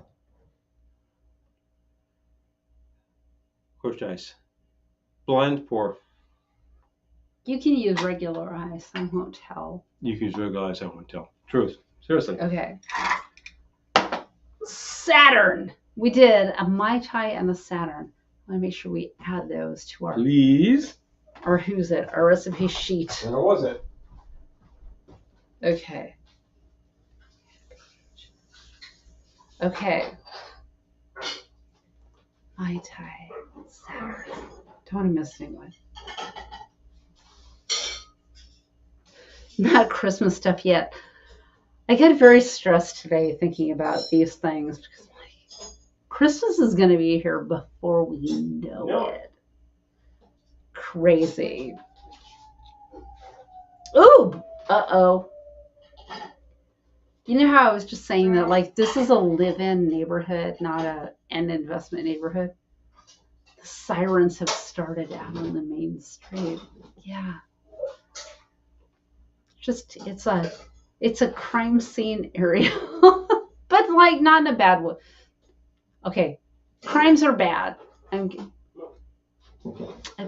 crushed ice. Blend, pour. You can use regular ice. I won't tell. You can use regular ice. I won't tell. Truth. Seriously. Okay. Saturn. We did a Mai Tai and the Saturn. Let me make sure we add those to our Please. Our recipe sheet. Where was it? Okay. Okay. Mai Tai, Saturn. Don't want to miss anyone. Not Christmas stuff yet. I get very stressed today thinking about these things because Christmas is going to be here before we know it. Crazy. Ooh! Uh-oh. You know how I was just saying that, like, this is a live-in neighborhood, not an investment neighborhood? The sirens have started out on the main street. Yeah. Just, it's a crime scene area. But, like, not in a bad way. Okay. Crimes are bad. I've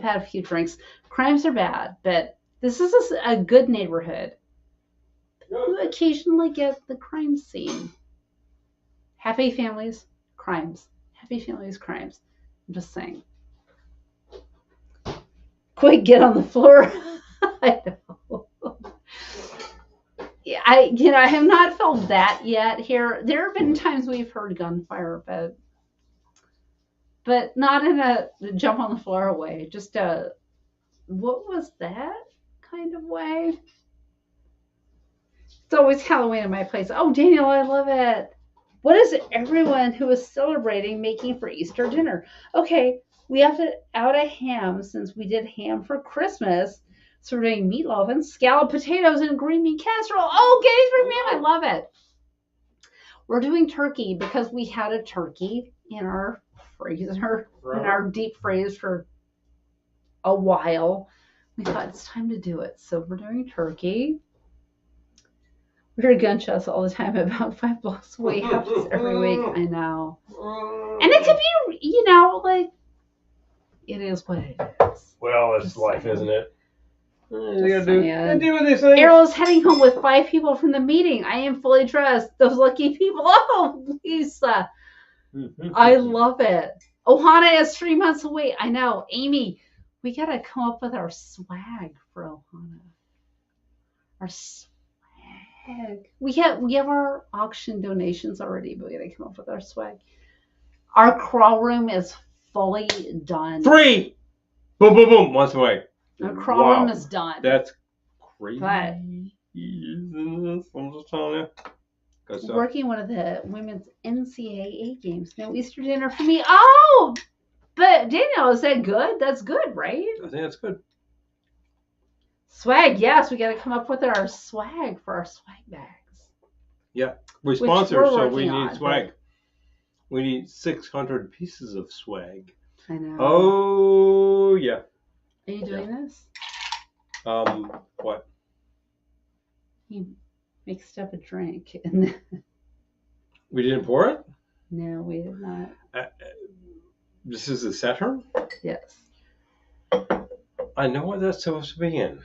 had a few drinks. Crimes are bad, but this is a good neighborhood. You occasionally get the crime scene. Happy families, crimes. Happy families, crimes. I'm just saying. Quick, get on the floor. I know. Yeah, I have not felt that yet here. There have been times we've heard gunfire, but not in a jump on the floor way. Just a, what was that kind of way? It's always Halloween in my place. Oh, Daniel, I love it. What is everyone who is celebrating making for Easter dinner? Okay, we have to out a ham since we did ham for Christmas. So we're doing meatloaf and scalloped potatoes and green bean casserole. Oh, Gettysburg Ma'am, I love it. We're doing turkey because we had a turkey in our freezer, in our deep freeze for a while. We thought it's time to do it. So we're doing turkey. We hear gunshots all the time about 5 blocks away. Happens every week. I know. And it could be, you know, like, it is what it is. Well, it's life, isn't it? You gotta saying. do what they say. Errol is heading home with 5 people from the meeting. I am fully dressed. Those lucky people. Oh, Lisa. I love it. Ohana is 3 months away. I know. Amy, we got to come up with our swag for Ohana. Our swag. We have our auction donations already, but we got to come up with our swag. Our crawl room is fully done. 3! Boom, boom, boom. Once away. Our crawl room is done. That's crazy. But I'm just telling you. Working one of the women's NCAA games. No Easter dinner for me. Oh, but Daniel, is that good? That's good, right? I think that's good. Swag, yes. We got to come up with our swag for our swag bags. Yeah, we're sponsored, so we need swag. We need 600 pieces of swag. I know. Oh, yeah. Are you doing this? What? You mixed up a drink. And We didn't pour it? No, we did not. This is a Saturn? Yes. I know what that's supposed to be in.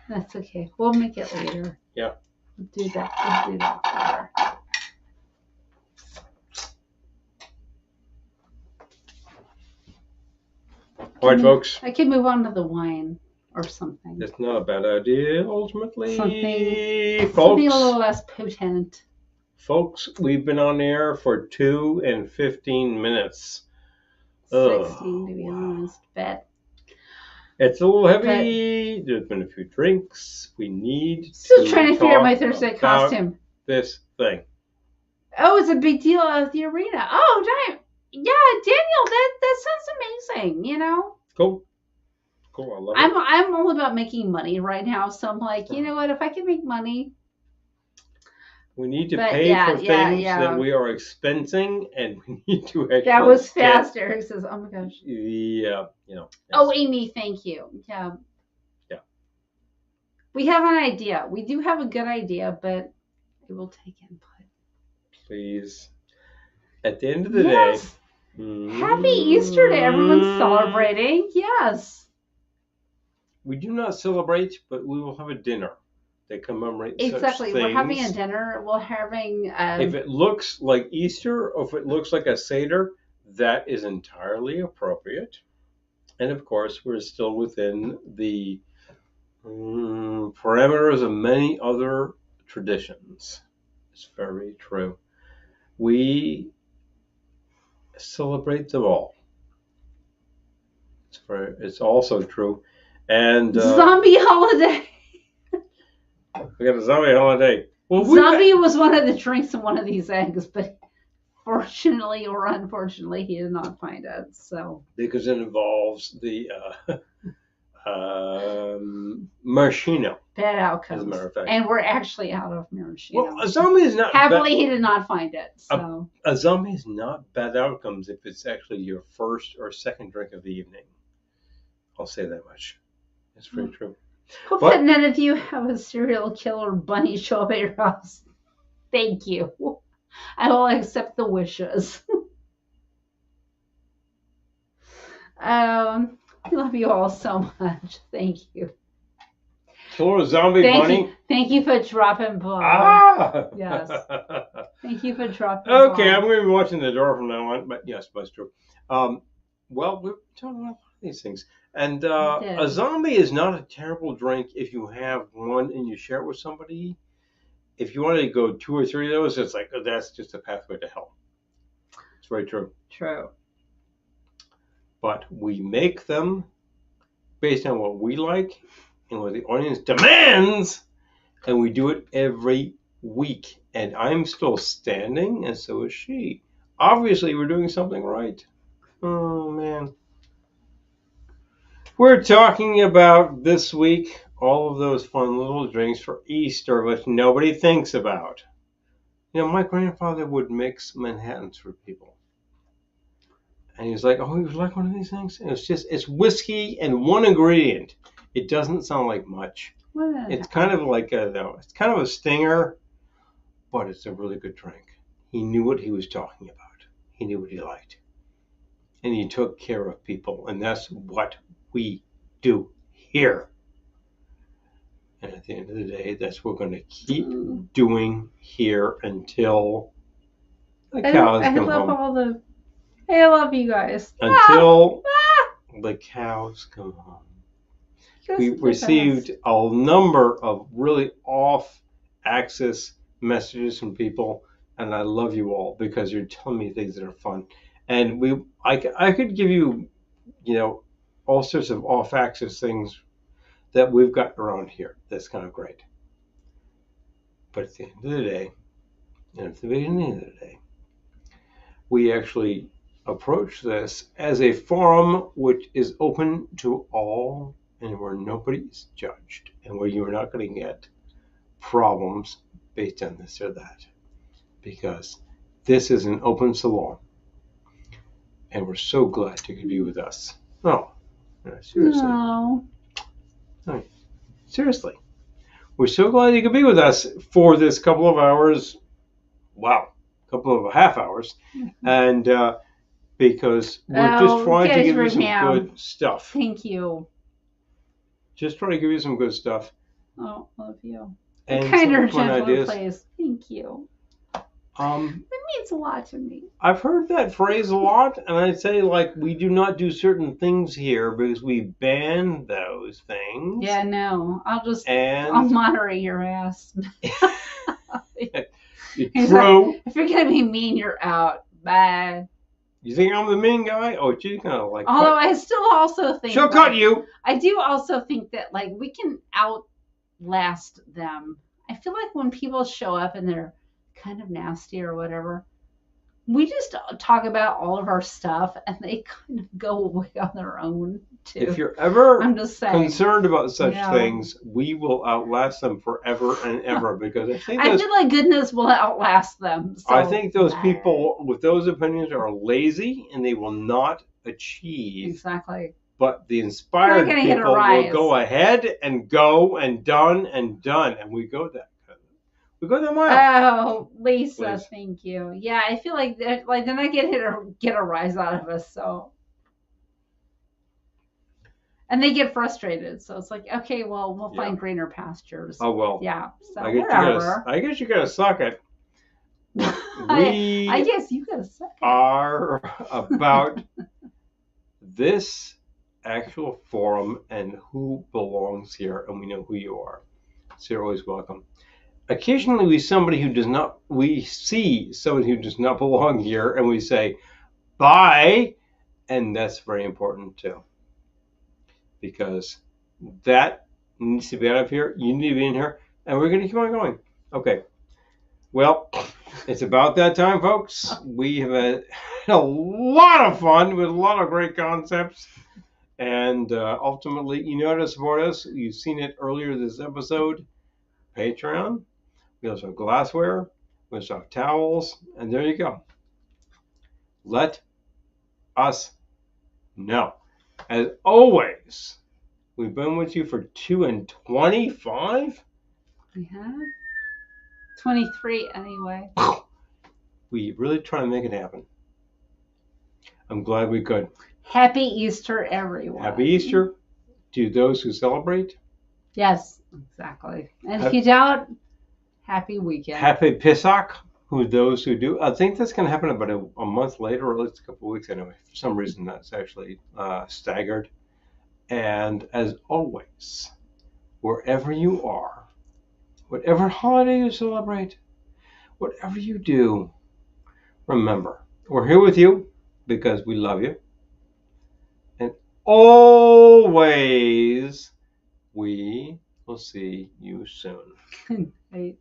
That's okay. We'll make it later. Yeah. We'll do that later. All right, folks. I can move on to the wine or something. It's not a bad idea, ultimately. Something folks, a little less potent. Folks, we've been on air for 2 and 15 minutes. 16 to be honest. But it's a little heavy. There's been a few drinks. We need still trying to figure out my Thursday costume. This thing. Oh, it's a big deal at the arena. Oh, damn. Yeah, Daniel, that sounds amazing, you know? Cool. I love it. I'm all about making money right now, so I'm like, you know what? If I can make money. We need to pay for things that we are expensing, and we need to actually. That was fast. Eric says, "Oh my gosh." Yeah, you know. Yes. Oh, Amy, thank you. Yeah. Yeah. We have an idea. We do have a good idea, but it will take input. Please. At the end of the day. Happy Easter to everyone celebrating. Yes. We do not celebrate, but we will have a dinner that commemorates exactly. Such things. We're having a dinner. We're having. If it looks like Easter or if it looks like a Seder, that is entirely appropriate. And of course, we're still within the parameters of many other traditions. It's very true. We celebrate them all. It's also true. And zombie holiday. We got a zombie holiday. Well, zombie was one of the drinks in one of these eggs, but fortunately or unfortunately, he did not find it. So because it involves the maraschino. Bad outcomes. As a matter of fact. And we're actually out of maraschino. Well, a zombie is not. Happily, he did not find it. So a zombie is not bad outcomes if it's actually your first or second drink of the evening. I'll say that much. It's very true. Hope that none of you have a serial killer bunny show up at your house. Thank you. I will accept the wishes. I love you all so much. Thank you. Killer zombie bunny. Thank you for dropping by. Yes. Thank you for dropping by. Okay, I'm going to be watching the door from now on, but yes, that's true. Well, we're talking about these things. And a zombie is not a terrible drink if you have one and you share it with somebody. If you want to go 2 or 3 of those, it's like, that's just a pathway to hell. It's very true. True. But we make them based on what we like and what the audience demands, and we do it every week. And I'm still standing, and so is she. Obviously, we're doing something right. Oh, man. We're talking about this week all of those fun little drinks for Easter, which nobody thinks about. You know, my grandfather would mix Manhattans for people. And he was like, oh, you would like one of these things? And it's whiskey and one ingredient. It doesn't sound like much. It's kind of like it's kind of a stinger, but it's a really good drink. He knew what he was talking about. He knew what he liked. And he took care of people. And that's what we do here. And at the end of the day, that's what we're going to keep doing here until the cows come home. I love you guys. Until the cows come home. We received a number of really off-axis messages from people, and I love you all because you're telling me things that are fun. And I could give you, all sorts of off-axis things that we've got around here. That's kind of great. But at the end of the day, and at the beginning of the day, we actually approach this as a forum which is open to all and where nobody's judged and where you're not going to get problems based on this or that. Because this is an open salon. And we're so glad you could be with us. Oh, seriously. No. Seriously. We're so glad you could be with us for this couple of hours. Wow. Couple of half hours. Mm-hmm. And because we're just trying to give you some good stuff. Thank you. Just trying to give you some good stuff. Oh, love you. And kinder, gentler place. Thank you. It means a lot to me. I've heard that phrase a lot, and I'd say, we do not do certain things here because we ban those things. Yeah, no. I'll moderate your ass. True. If you're going to be mean, you're out. Bye. You think I'm the mean guy? Oh, she's going to Although I still also think... She'll cut you. I do also think that, we can outlast them. I feel like when people show up and they're kind of nasty or whatever, we just talk about all of our stuff and they kind of go away on their own too. If you're ever I'm just saying, concerned about such things, we will outlast them forever and ever because I feel like goodness will outlast them. So. I think those people with those opinions are lazy and they will not achieve. Exactly. But the inspired people will go ahead and go and done, and we go that. We go that mile. Oh, Lisa, thank you. Yeah, I feel like they're not get a rise out of us, so. And they get frustrated, so it's like, okay, well, we'll find greener pastures. Oh well. Yeah. So whatever. I guess you gotta suck it. I guess you gotta suck it. Are about this actual forum and who belongs here, and we know who you are. So you're always welcome. Occasionally we see somebody who does not belong here and we say bye, and that's very important too because that needs to be out of here. You need to be in here, and we're going to keep on going. Okay, well, it's about that time, folks. We have had a lot of fun with a lot of great concepts, and ultimately, you know how to support us. You've seen it earlier this episode. Patreon. We also have glassware. We also have towels. And there you go. Let us know. As always, we've been with you for 2 and 25. We have 23 anyway. We really try to make it happen. I'm glad we could. Happy Easter, everyone. Happy Easter to those who celebrate. Yes, exactly. And if you doubt, happy weekend. Happy Pesach, those who do. I think that's going to happen about a month later, or at least a couple of weeks anyway. For some reason, that's actually staggered. And as always, wherever you are, whatever holiday you celebrate, whatever you do, remember, we're here with you because we love you. And always, we will see you soon. Right.